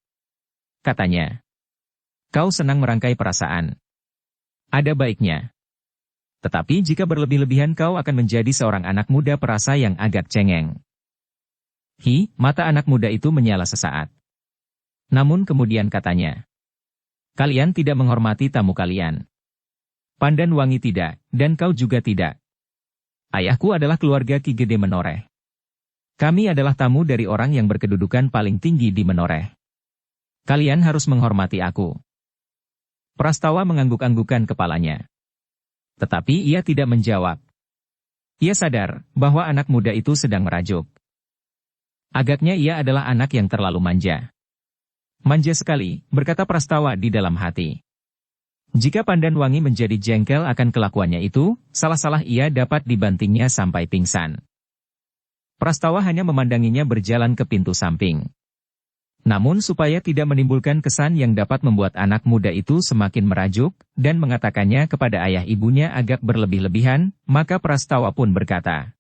Katanya, kau senang merangkai perasaan. Ada baiknya. Tetapi jika berlebih-lebihan kau akan menjadi seorang anak muda perasa yang agak cengeng. Mata anak muda itu menyala sesaat. Namun kemudian katanya, kalian tidak menghormati tamu kalian. Pandan Wangi tidak, dan kau juga tidak. Ayahku adalah keluarga Ki Gede Menoreh. Kami adalah tamu dari orang yang berkedudukan paling tinggi di Menoreh. Kalian harus menghormati aku. Prastawa mengangguk-anggukan kepalanya. Tetapi ia tidak menjawab. Ia sadar bahwa anak muda itu sedang merajuk. Agaknya ia adalah anak yang terlalu manja. Manja sekali, berkata Prastawa di dalam hati. Jika Pandan Wangi menjadi jengkel akan kelakuannya itu, salah-salah ia dapat dibantingnya sampai pingsan. Prastawa hanya memandanginya berjalan ke pintu samping. Namun supaya tidak menimbulkan kesan yang dapat membuat anak muda itu semakin merajuk, dan mengatakannya kepada ayah ibunya agak berlebih-lebihan, maka Prastawa pun berkata,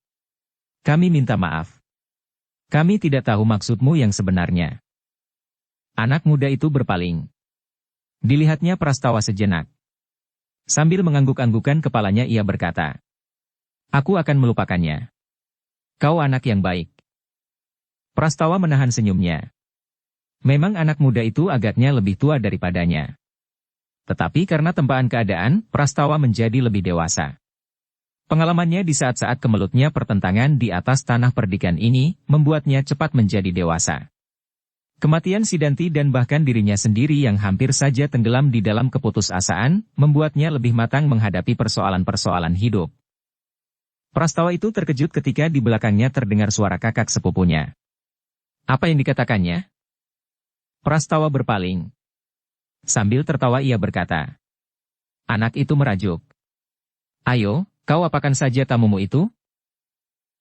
kami minta maaf. Kami tidak tahu maksudmu yang sebenarnya. Anak muda itu berpaling. Dilihatnya Prastawa sejenak. Sambil mengangguk-anggukan kepalanya ia berkata, aku akan melupakannya. Kau anak yang baik. Prastawa menahan senyumnya. Memang anak muda itu agaknya lebih tua daripadanya. Tetapi karena tempaan keadaan, Prastawa menjadi lebih dewasa. Pengalamannya di saat-saat kemelutnya pertentangan di atas tanah perdikan ini, membuatnya cepat menjadi dewasa. Kematian Sidanti dan bahkan dirinya sendiri yang hampir saja tenggelam di dalam keputusasaan, membuatnya lebih matang menghadapi persoalan-persoalan hidup. Prastawa itu terkejut ketika di belakangnya terdengar suara kakak sepupunya. Apa yang dikatakannya? Prastawa berpaling. Sambil tertawa ia berkata, anak itu merajuk. Ayo, kau apakan saja tamumu itu?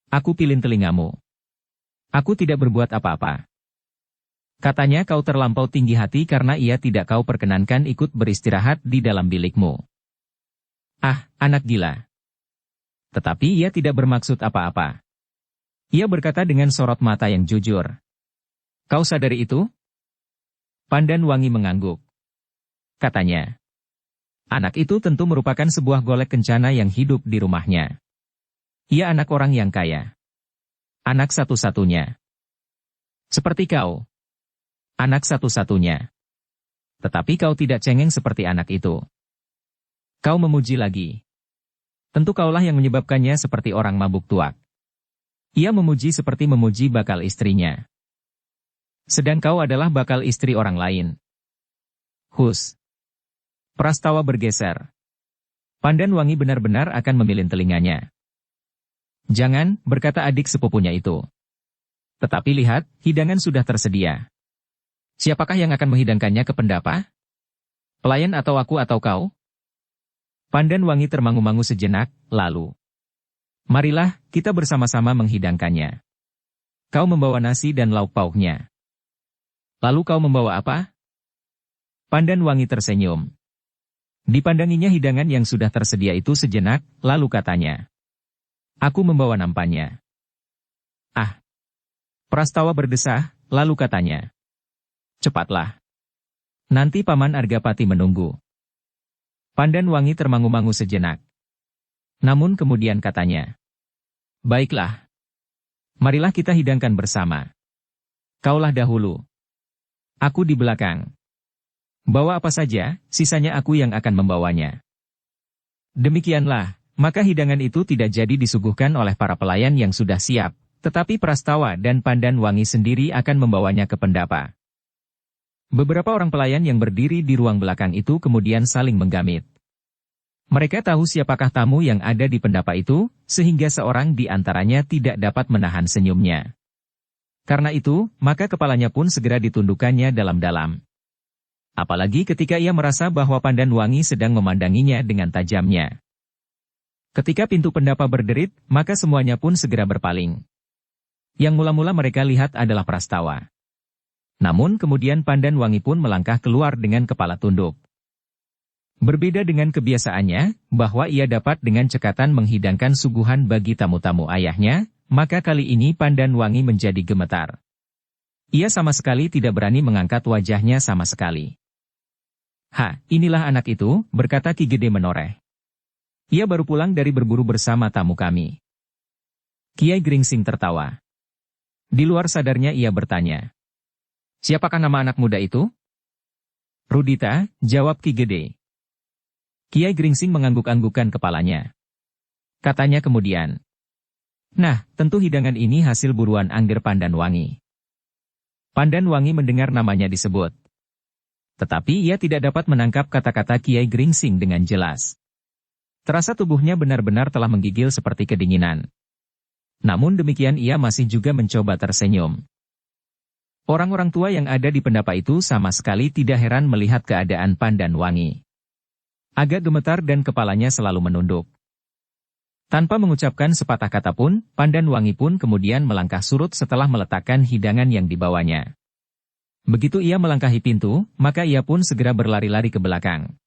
Aku pilin telingamu. Aku tidak berbuat apa-apa. Katanya kau terlampau tinggi hati karena ia tidak kau perkenankan ikut beristirahat di dalam bilikmu. Ah, anak gila. Tetapi ia tidak bermaksud apa-apa. Ia berkata dengan sorot mata yang jujur. Kau sadari itu? Pandan Wangi mengangguk. Katanya, anak itu tentu merupakan sebuah golek kencana yang hidup di rumahnya. Ia anak orang yang kaya. Anak satu-satunya. Seperti kau. Anak satu-satunya. Tetapi kau tidak cengeng seperti anak itu. Kau memuji lagi. Tentu kaulah yang menyebabkannya seperti orang mabuk tuak. Ia memuji seperti memuji bakal istrinya. Sedang kau adalah bakal istri orang lain. Hus. Prastawa bergeser. Pandan Wangi benar-benar akan memilin telinganya. Jangan, berkata adik sepupunya itu. Tetapi lihat, hidangan sudah tersedia. Siapakah yang akan menghidangkannya ke pendapa? Pelayan atau aku atau kau? Pandan Wangi termangu-mangu sejenak, lalu. Marilah, kita bersama-sama menghidangkannya. Kau membawa nasi dan lauk pauknya. Lalu kau membawa apa? Pandan Wangi tersenyum. Dipandanginya hidangan yang sudah tersedia itu sejenak, lalu katanya. Aku membawa nampannya. Ah. Prastawa berdesah, lalu katanya. Cepatlah. Nanti Paman Argapati menunggu. Pandan Wangi termangu-mangu sejenak. Namun kemudian katanya. Baiklah. Marilah kita hidangkan bersama. Kaulah dahulu. Aku di belakang. Bawa apa saja, sisanya aku yang akan membawanya. Demikianlah, maka hidangan itu tidak jadi disuguhkan oleh para pelayan yang sudah siap, tetapi Prastawa dan Pandan Wangi sendiri akan membawanya ke pendapa. Beberapa orang pelayan yang berdiri di ruang belakang itu kemudian saling menggamit. Mereka tahu siapakah tamu yang ada di pendapa itu, sehingga seorang di antaranya tidak dapat menahan senyumnya. Karena itu, maka kepalanya pun segera ditundukkannya dalam-dalam. Apalagi ketika ia merasa bahwa Pandan Wangi sedang memandanginya dengan tajamnya. Ketika pintu pendapa berderit, maka semuanya pun segera berpaling. Yang mula-mula mereka lihat adalah Prastawa. Namun kemudian Pandan Wangi pun melangkah keluar dengan kepala tunduk. Berbeda dengan kebiasaannya, bahwa ia dapat dengan cekatan menghidangkan suguhan bagi tamu-tamu ayahnya, maka kali ini Pandan Wangi menjadi gemetar. Ia sama sekali tidak berani mengangkat wajahnya sama sekali. Inilah anak itu, berkata Ki Gede Menoreh. Ia baru pulang dari berburu bersama tamu kami. Kiai Gringsing tertawa. Di luar sadarnya ia bertanya, "Siapakah nama anak muda itu?" "Rudita," jawab Ki Gede. Kiai Gringsing mengangguk-anggukkan kepalanya. Katanya kemudian, "Nah, tentu hidangan ini hasil buruan Angger Pandanwangi." Pandanwangi mendengar namanya disebut. Tetapi ia tidak dapat menangkap kata-kata Kiai Gringsing dengan jelas. Terasa tubuhnya benar-benar telah menggigil seperti kedinginan. Namun demikian ia masih juga mencoba tersenyum. Orang-orang tua yang ada di pendapa itu sama sekali tidak heran melihat keadaan Pandanwangi. Agak gemetar dan kepalanya selalu menunduk. Tanpa mengucapkan sepatah kata pun, Pandanwangi pun kemudian melangkah surut setelah meletakkan hidangan yang dibawanya. Begitu ia melangkahi pintu, maka ia pun segera berlari-lari ke belakang.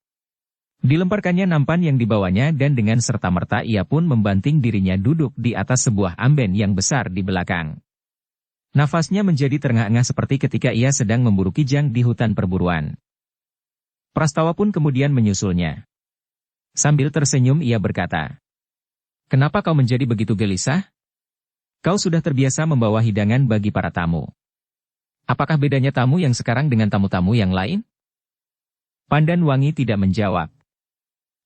Dilemparkannya nampan yang dibawanya dan dengan serta-merta ia pun membanting dirinya duduk di atas sebuah amben yang besar di belakang. Nafasnya menjadi terengah-engah seperti ketika ia sedang memburu kijang di hutan perburuan. Prastawa pun kemudian menyusulnya. Sambil tersenyum ia berkata, "Kenapa kau menjadi begitu gelisah? Kau sudah terbiasa membawa hidangan bagi para tamu. Apakah bedanya tamu yang sekarang dengan tamu-tamu yang lain?" Pandanwangi tidak menjawab.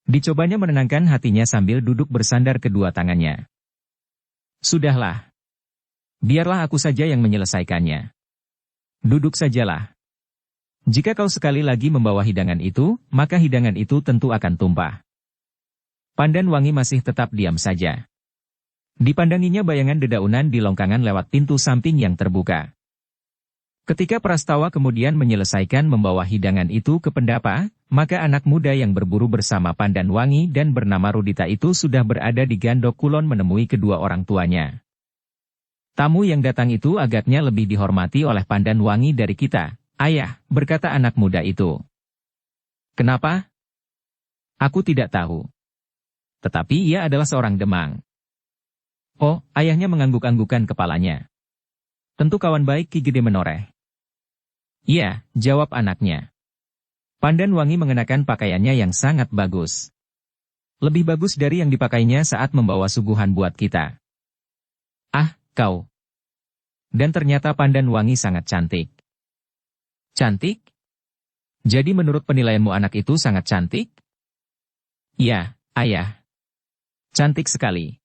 Dicobanya menenangkan hatinya sambil duduk bersandar kedua tangannya. "Sudahlah. Biarlah aku saja yang menyelesaikannya. Duduk sajalah. Jika kau sekali lagi membawa hidangan itu, maka hidangan itu tentu akan tumpah." Pandanwangi masih tetap diam saja. Dipandanginya bayangan dedaunan di longkangan lewat pintu samping yang terbuka. Ketika Prastawa kemudian menyelesaikan membawa hidangan itu ke pendapa, maka anak muda yang berburu bersama Pandanwangi dan bernama Rudita itu sudah berada di Gandok Kulon menemui kedua orang tuanya. "Tamu yang datang itu agaknya lebih dihormati oleh Pandanwangi dari kita, Ayah," berkata anak muda itu. "Kenapa?" "Aku tidak tahu. Tetapi ia adalah seorang Demang." "Oh," ayahnya mengangguk-anggukkan kepalanya. "Tentu kawan baik Ki Gede menoreh." "Iya," jawab anaknya. Pandanwangi mengenakan pakaiannya yang sangat bagus. Lebih bagus dari yang dipakainya saat membawa suguhan buat kita. "Ah, kau." Dan ternyata Pandanwangi sangat cantik. "Cantik? Jadi menurut penilaianmu anak itu sangat cantik?" "Ya, Ayah. Cantik sekali.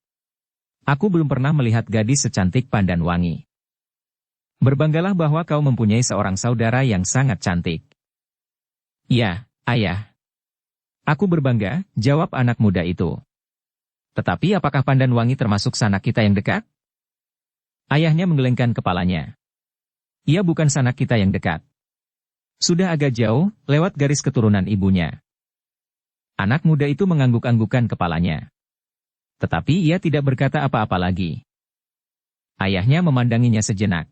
Aku belum pernah melihat gadis secantik Pandanwangi. Berbanggalah bahwa kau mempunyai seorang saudara yang sangat cantik." "Ya, Ayah. Aku berbangga," jawab anak muda itu. "Tetapi apakah Pandanwangi termasuk sanak kita yang dekat?" Ayahnya menggelengkan kepalanya. "Ia bukan sanak kita yang dekat. Sudah agak jauh, lewat garis keturunan ibunya." Anak muda itu mengangguk-anggukkan kepalanya. Tetapi ia tidak berkata apa-apa lagi. Ayahnya memandanginya sejenak.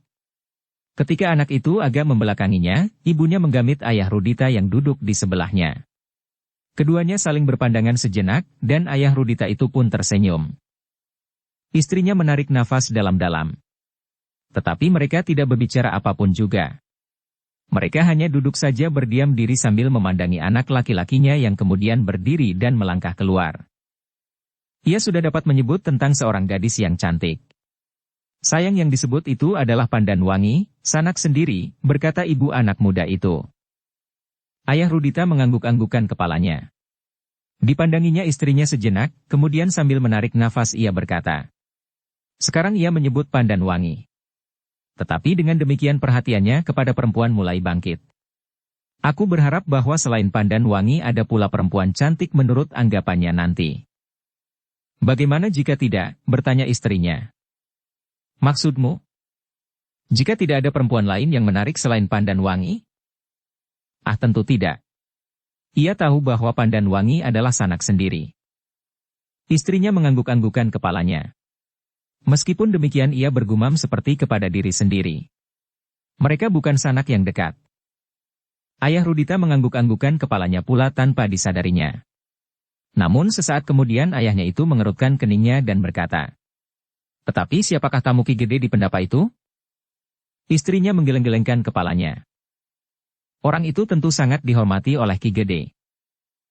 Ketika anak itu agak membelakanginya, ibunya menggamit ayah Rudita yang duduk di sebelahnya. Keduanya saling berpandangan sejenak, dan ayah Rudita itu pun tersenyum. Istrinya menarik nafas dalam-dalam. Tetapi mereka tidak berbicara apapun juga. Mereka hanya duduk saja berdiam diri sambil memandangi anak laki-lakinya yang kemudian berdiri dan melangkah keluar. Ia sudah dapat menyebut tentang seorang gadis yang cantik. "Sayang yang disebut itu adalah Pandanwangi, sanak sendiri," berkata ibu anak muda itu. Ayah Rudita mengangguk-anggukkan kepalanya. Dipandanginya istrinya sejenak, kemudian sambil menarik nafas ia berkata, "Sekarang ia menyebut Pandanwangi." Tetapi dengan demikian perhatiannya kepada perempuan mulai bangkit. "Aku berharap bahwa selain Pandanwangi ada pula perempuan cantik menurut anggapannya nanti." "Bagaimana jika tidak?" bertanya istrinya. "Maksudmu? Jika tidak ada perempuan lain yang menarik selain Pandanwangi?" "Ah, tentu tidak. Ia tahu bahwa Pandanwangi adalah sanak sendiri." Istrinya mengangguk-anggukkan kepalanya. Meskipun demikian ia bergumam seperti kepada diri sendiri. Mereka bukan sanak yang dekat. Ayah Rudita mengangguk-anggukkan kepalanya pula tanpa disadarinya. Namun sesaat kemudian ayahnya itu mengerutkan keningnya dan berkata, "Tetapi siapakah tamu Ki Gede di pendapa itu?" Istrinya menggeleng-gelengkan kepalanya. "Orang itu tentu sangat dihormati oleh Ki Gede.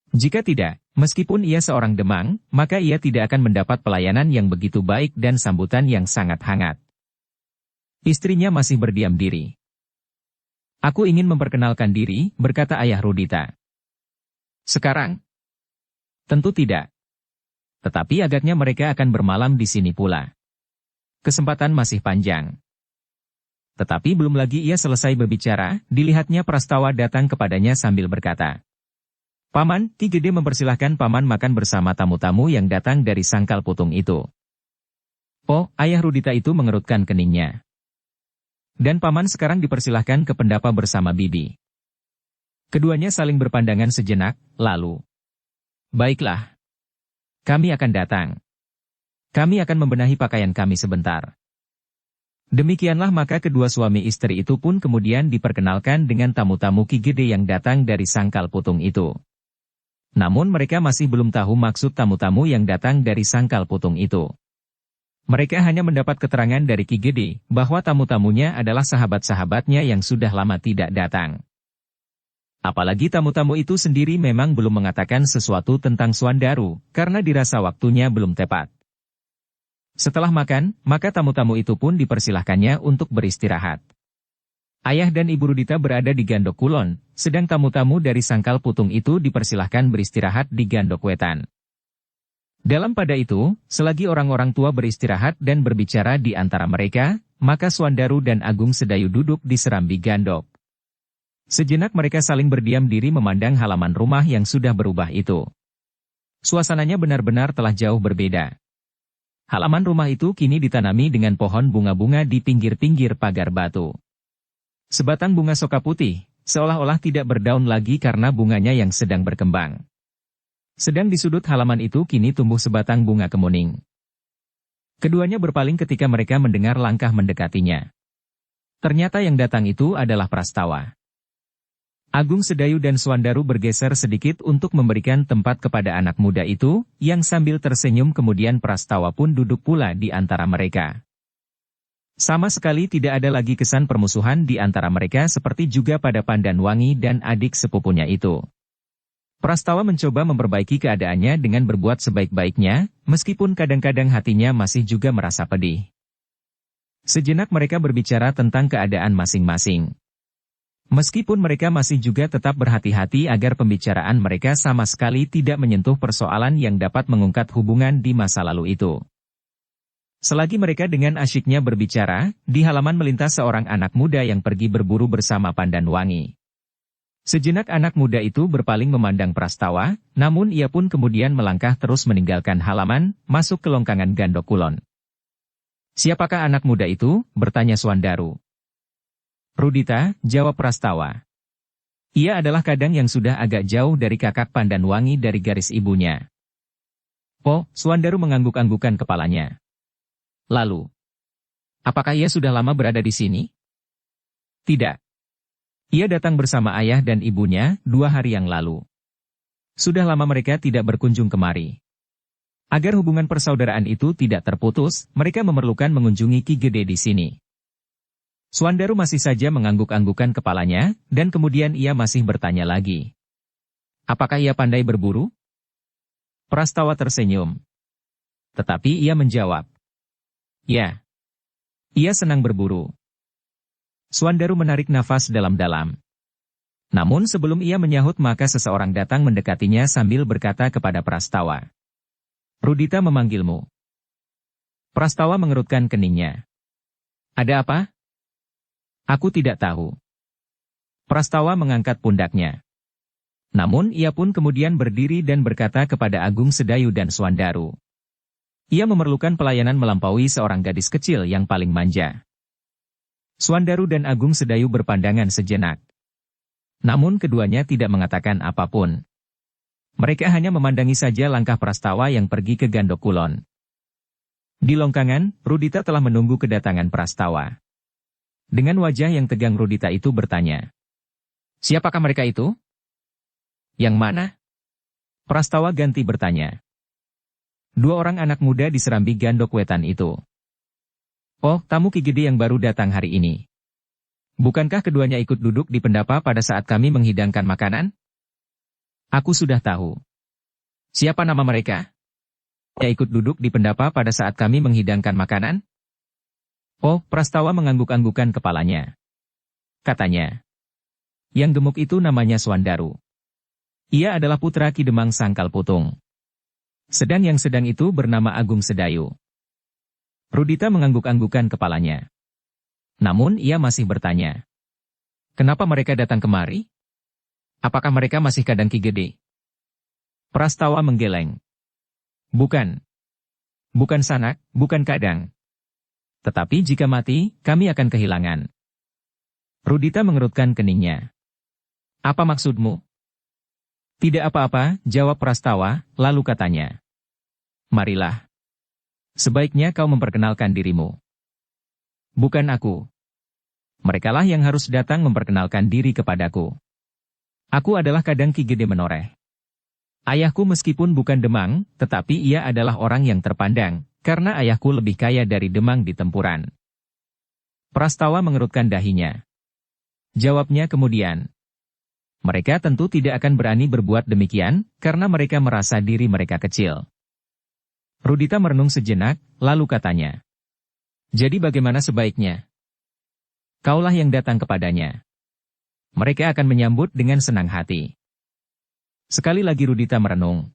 Jika tidak, meskipun ia seorang Demang, maka ia tidak akan mendapat pelayanan yang begitu baik dan sambutan yang sangat hangat." Istrinya masih berdiam diri. Aku ingin memperkenalkan diri, berkata ayah Rudita. Sekarang? Tentu tidak. Tetapi agaknya mereka akan bermalam di sini pula. Kesempatan masih panjang. Tetapi belum lagi ia selesai berbicara, dilihatnya Prastawa datang kepadanya sambil berkata, Paman, Ki Gede mempersilahkan Paman makan bersama tamu-tamu yang datang dari Sangkal Putung itu. Oh, ayah Rudita itu mengerutkan keningnya. Dan Paman sekarang dipersilahkan ke pendapa bersama Bibi. Keduanya saling berpandangan sejenak, lalu. Baiklah. Kami akan datang. Kami akan membenahi pakaian kami sebentar. Demikianlah maka kedua suami istri itu pun kemudian diperkenalkan dengan tamu-tamu Ki Gede yang datang dari Sangkal Putung itu. Namun mereka masih belum tahu maksud tamu-tamu yang datang dari Sangkal Putung itu. Mereka hanya mendapat keterangan dari Ki Gede bahwa tamu-tamunya adalah sahabat-sahabatnya yang sudah lama tidak datang. Apalagi tamu-tamu itu sendiri memang belum mengatakan sesuatu tentang Suandaru, karena dirasa waktunya belum tepat. Setelah makan, maka tamu-tamu itu pun dipersilahkannya untuk beristirahat. Ayah dan Ibu Rudita berada di Gandok Kulon, sedang tamu-tamu dari Sangkal Putung itu dipersilahkan beristirahat di Gandok Wetan. Dalam pada itu, selagi orang-orang tua beristirahat dan berbicara di antara mereka, maka Suandaru dan Agung Sedayu duduk di serambi Gandok. Sejenak mereka saling berdiam diri memandang halaman rumah yang sudah berubah itu. Suasananya benar-benar telah jauh berbeda. Halaman rumah itu kini ditanami dengan pohon bunga-bunga di pinggir-pinggir pagar batu. Sebatang bunga soka putih, seolah-olah tidak berdaun lagi karena bunganya yang sedang berkembang. Sedang di sudut halaman itu kini tumbuh sebatang bunga kemuning. Keduanya berpaling ketika mereka mendengar langkah mendekatinya. Ternyata yang datang itu adalah Prastawa. Agung Sedayu dan Suandaru bergeser sedikit untuk memberikan tempat kepada anak muda itu, yang sambil tersenyum kemudian Prastawa pun duduk pula di antara mereka. Sama sekali tidak ada lagi kesan permusuhan di antara mereka seperti juga pada Pandanwangi dan adik sepupunya itu. Prastawa mencoba memperbaiki keadaannya dengan berbuat sebaik-baiknya, meskipun kadang-kadang hatinya masih juga merasa pedih. Sejenak mereka berbicara tentang keadaan masing-masing. Meskipun mereka masih juga tetap berhati-hati agar pembicaraan mereka sama sekali tidak menyentuh persoalan yang dapat mengungkat hubungan di masa lalu itu. Selagi mereka dengan asyiknya berbicara, di halaman melintas seorang anak muda yang pergi berburu bersama Pandanwangi. Sejenak anak muda itu berpaling memandang Prastawa, namun ia pun kemudian melangkah terus meninggalkan halaman, masuk ke longkangan Gandok Kulon. Siapakah anak muda itu? Bertanya Suandaru. Rudita, jawab Prastawa. Ia adalah kadang yang sudah agak jauh dari kakak Pandanwangi dari garis ibunya. Oh, Suandaru mengangguk-anggukan kepalanya. Lalu, apakah ia sudah lama berada di sini? Tidak. Ia datang bersama ayah dan ibunya 2 hari yang lalu. Sudah lama mereka tidak berkunjung kemari. Agar hubungan persaudaraan itu tidak terputus, mereka memerlukan mengunjungi Ki Gede di sini. Suandaru masih saja mengangguk-anggukan kepalanya, dan kemudian ia masih bertanya lagi. Apakah ia pandai berburu? Prastawa tersenyum. Tetapi ia menjawab. Ya. Ia senang berburu. Suandaru menarik nafas dalam-dalam. Namun sebelum ia menyahut maka seseorang datang mendekatinya sambil berkata kepada Prastawa. Rudita memanggilmu. Prastawa mengerutkan keningnya. Ada apa? Aku tidak tahu. Prastawa mengangkat pundaknya. Namun ia pun kemudian berdiri dan berkata kepada Agung Sedayu dan Suandaru. Ia memerlukan pelayanan melampaui seorang gadis kecil yang paling manja. Suandaru dan Agung Sedayu berpandangan sejenak. Namun keduanya tidak mengatakan apapun. Mereka hanya memandangi saja langkah Prastawa yang pergi ke Gandok Kulon. Di longkangan, Rudita telah menunggu kedatangan Prastawa. Dengan wajah yang tegang Rudita itu bertanya. Siapakah mereka itu? Yang mana? Prastawa ganti bertanya. 2 orang anak muda di serambi Gandok Wetan itu. Oh, tamu Ki Gede yang baru datang hari ini. Bukankah keduanya ikut duduk di pendapa pada saat kami menghidangkan makanan? Aku sudah tahu. Siapa nama mereka? Yang ikut duduk di pendapa pada saat kami menghidangkan makanan? Oh, Prastawa mengangguk-anggukan kepalanya. Katanya, yang gemuk itu namanya Swandaru. Ia adalah putra Ki Demang Sangkal Putung. Sedang yang sedang itu bernama Agung Sedayu. Rudita mengangguk-anggukan kepalanya. Namun ia masih bertanya. Kenapa mereka datang kemari? Apakah mereka masih kadang Ki Gede? Prastawa menggeleng. Bukan. Bukan sanak, bukan kadang. Tetapi jika mati, kami akan kehilangan. Rudita mengerutkan keningnya. Apa maksudmu? Tidak apa-apa, jawab Prastawa, lalu katanya. Marilah. Sebaiknya kau memperkenalkan dirimu. Bukan aku. Merekalah yang harus datang memperkenalkan diri kepadaku. Aku adalah kadang Ki Gede Menoreh. Ayahku meskipun bukan Demang, tetapi ia adalah orang yang terpandang, karena ayahku lebih kaya dari Demang di tempuran. Prastawa mengerutkan dahinya. Jawabnya kemudian. Mereka tentu tidak akan berani berbuat demikian, karena mereka merasa diri mereka kecil. Rudita merenung sejenak, lalu katanya. Jadi bagaimana sebaiknya? Kaulah yang datang kepadanya. Mereka akan menyambut dengan senang hati. Sekali lagi Rudita merenung.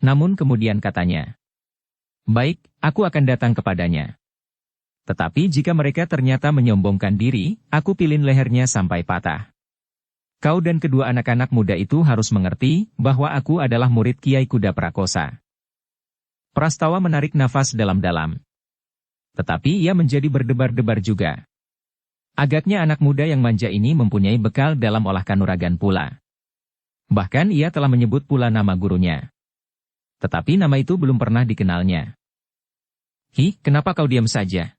Namun kemudian katanya. Baik, aku akan datang kepadanya. Tetapi jika mereka ternyata menyombongkan diri, aku pilin lehernya sampai patah. Kau dan kedua anak-anak muda itu harus mengerti bahwa aku adalah murid Kiai Kuda Prakosa. Prastawa menarik nafas dalam-dalam. Tetapi ia menjadi berdebar-debar juga. Agaknya anak muda yang manja ini mempunyai bekal dalam olah kanuragan pula. Bahkan ia telah menyebut pula nama gurunya. Tetapi nama itu belum pernah dikenalnya. Hi, kenapa kau diam saja?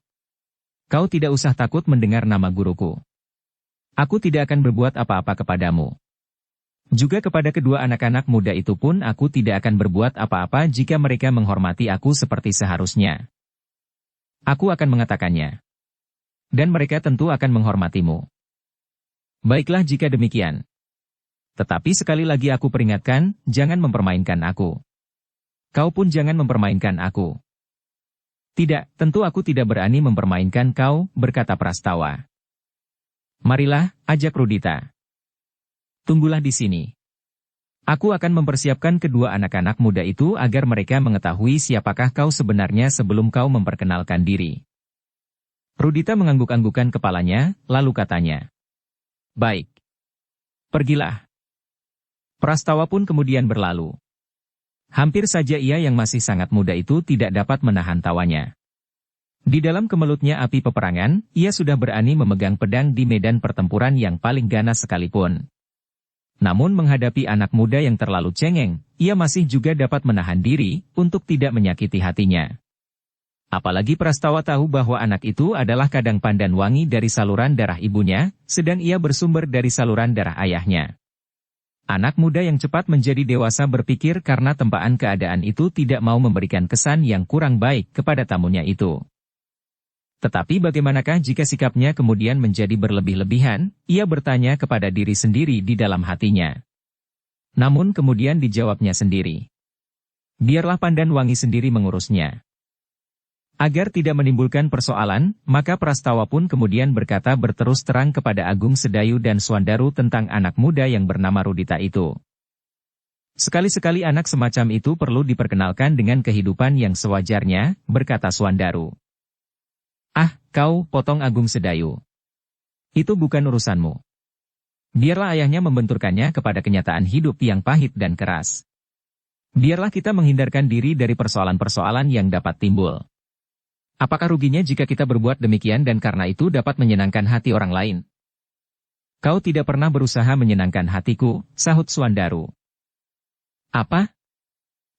Kau tidak usah takut mendengar nama guruku. Aku tidak akan berbuat apa-apa kepadamu. Juga kepada kedua anak-anak muda itu pun aku tidak akan berbuat apa-apa jika mereka menghormati aku seperti seharusnya. Aku akan mengatakannya. Dan mereka tentu akan menghormatimu. Baiklah jika demikian. Tetapi sekali lagi aku peringatkan, jangan mempermainkan aku. Kau pun jangan mempermainkan aku. Tidak, tentu aku tidak berani mempermainkan kau, berkata Prastawa. Marilah, ajak Rudita. Tunggulah di sini. Aku akan mempersiapkan kedua anak-anak muda itu agar mereka mengetahui siapakah kau sebenarnya sebelum kau memperkenalkan diri. Rudita mengangguk-anggukan kepalanya, lalu katanya. Baik. Pergilah. Prastawa pun kemudian berlalu. Hampir saja ia yang masih sangat muda itu tidak dapat menahan tawanya. Di dalam kemelutnya api peperangan, ia sudah berani memegang pedang di medan pertempuran yang paling ganas sekalipun. Namun menghadapi anak muda yang terlalu cengeng, ia masih juga dapat menahan diri untuk tidak menyakiti hatinya. Apalagi Prastawa tahu bahwa anak itu adalah kadang Pandan Wangi dari saluran darah ibunya, sedang ia bersumber dari saluran darah ayahnya. Anak muda yang cepat menjadi dewasa berpikir karena tempaan keadaan itu tidak mau memberikan kesan yang kurang baik kepada tamunya itu. Tetapi bagaimanakah jika sikapnya kemudian menjadi berlebih-lebihan, ia bertanya kepada diri sendiri di dalam hatinya. Namun kemudian dijawabnya sendiri. Biarlah Pandan Wangi sendiri mengurusnya. Agar tidak menimbulkan persoalan, maka Prastawa pun kemudian berkata berterus terang kepada Agung Sedayu dan Swandaru tentang anak muda yang bernama Rudita itu. Sekali-sekali anak semacam itu perlu diperkenalkan dengan kehidupan yang sewajarnya, berkata Swandaru. Ah, kau, potong Agung Sedayu. Itu bukan urusanmu. Biarlah ayahnya membenturkannya kepada kenyataan hidup yang pahit dan keras. Biarlah kita menghindarkan diri dari persoalan-persoalan yang dapat timbul. Apakah ruginya jika kita berbuat demikian dan karena itu dapat menyenangkan hati orang lain? Kau tidak pernah berusaha menyenangkan hatiku, sahut Swandaru. Apa?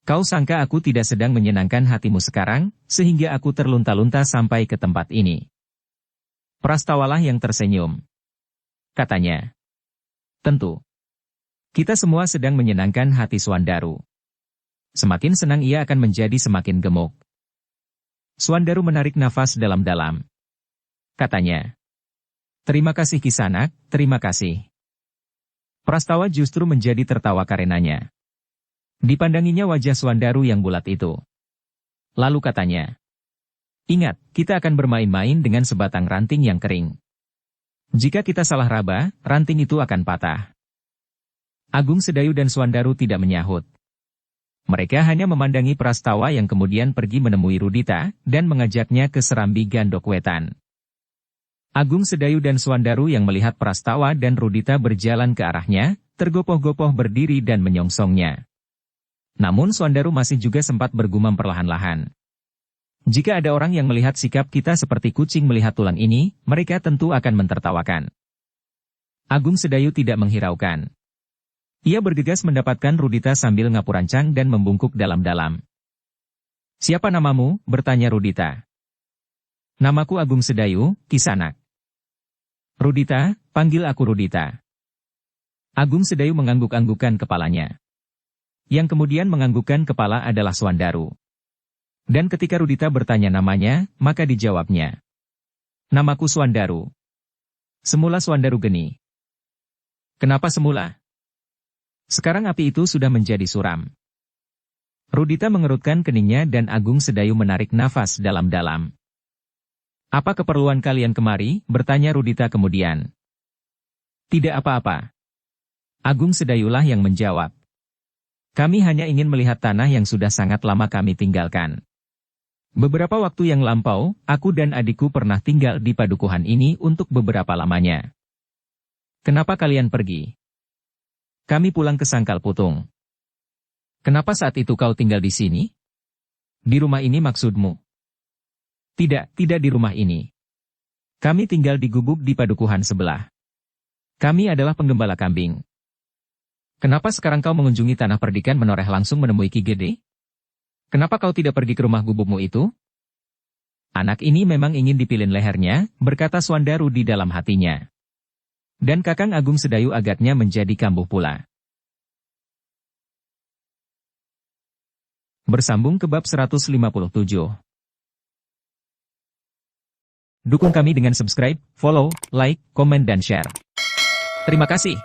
Kau sangka aku tidak sedang menyenangkan hatimu sekarang, sehingga aku terlunta-lunta sampai ke tempat ini. Prastawalah yang tersenyum. Katanya. Tentu. Kita semua sedang menyenangkan hati Swandaru. Semakin senang ia akan menjadi semakin gemuk. Swandaru menarik nafas dalam-dalam. Katanya. Terima kasih Kisanak, terima kasih. Prastawa justru menjadi tertawa karenanya. Dipandanginya wajah Swandaru yang bulat itu. Lalu katanya. Ingat, kita akan bermain-main dengan sebatang ranting yang kering. Jika kita salah raba, ranting itu akan patah. Agung Sedayu dan Swandaru tidak menyahut. Mereka hanya memandangi Prastawa yang kemudian pergi menemui Rudita, dan mengajaknya ke Serambi Gandok Wetan. Agung Sedayu dan Swandaru yang melihat Prastawa dan Rudita berjalan ke arahnya, tergopoh-gopoh berdiri dan menyongsongnya. Namun Swandaru masih juga sempat bergumam perlahan-lahan. Jika ada orang yang melihat sikap kita seperti kucing melihat tulang ini, mereka tentu akan mentertawakan. Agung Sedayu tidak menghiraukan. Ia bergegas mendapatkan Rudita sambil ngapurancang dan membungkuk dalam-dalam. "Siapa namamu?" bertanya Rudita. "Namaku Agung Sedayu, Kisanak." "Rudita, panggil aku Rudita." Agung Sedayu mengangguk-anggukan kepalanya. Yang kemudian menganggukkan kepala adalah Swandaru. Dan ketika Rudita bertanya namanya, maka dijawabnya. "Namaku Swandaru." Semula Swandaru geni. "Kenapa semula? Sekarang api itu sudah menjadi suram." Rudita mengerutkan keningnya dan Agung Sedayu menarik nafas dalam-dalam. "Apa keperluan kalian kemari?" bertanya Rudita kemudian. "Tidak apa-apa." Agung Sedayulah yang menjawab. "Kami hanya ingin melihat tanah yang sudah sangat lama kami tinggalkan. Beberapa waktu yang lampau, aku dan adikku pernah tinggal di padukuhan ini untuk beberapa lamanya." "Kenapa kalian pergi?" "Kami pulang ke Sangkal Putung." "Kenapa saat itu kau tinggal di sini? Di rumah ini maksudmu?" Tidak di rumah ini. Kami tinggal di gubuk di padukuhan sebelah. Kami adalah penggembala kambing." "Kenapa sekarang kau mengunjungi tanah perdikan menoreh langsung menemui Ki Gede? Kenapa kau tidak pergi ke rumah gubukmu itu?" "Anak ini memang ingin dipilin lehernya," berkata Swandaru di dalam hatinya. Dan Kakang Agung Sedayu agaknya menjadi kambuh pula. Bersambung ke bab 157. Dukung kami dengan subscribe, follow, like, komen dan share. Terima kasih.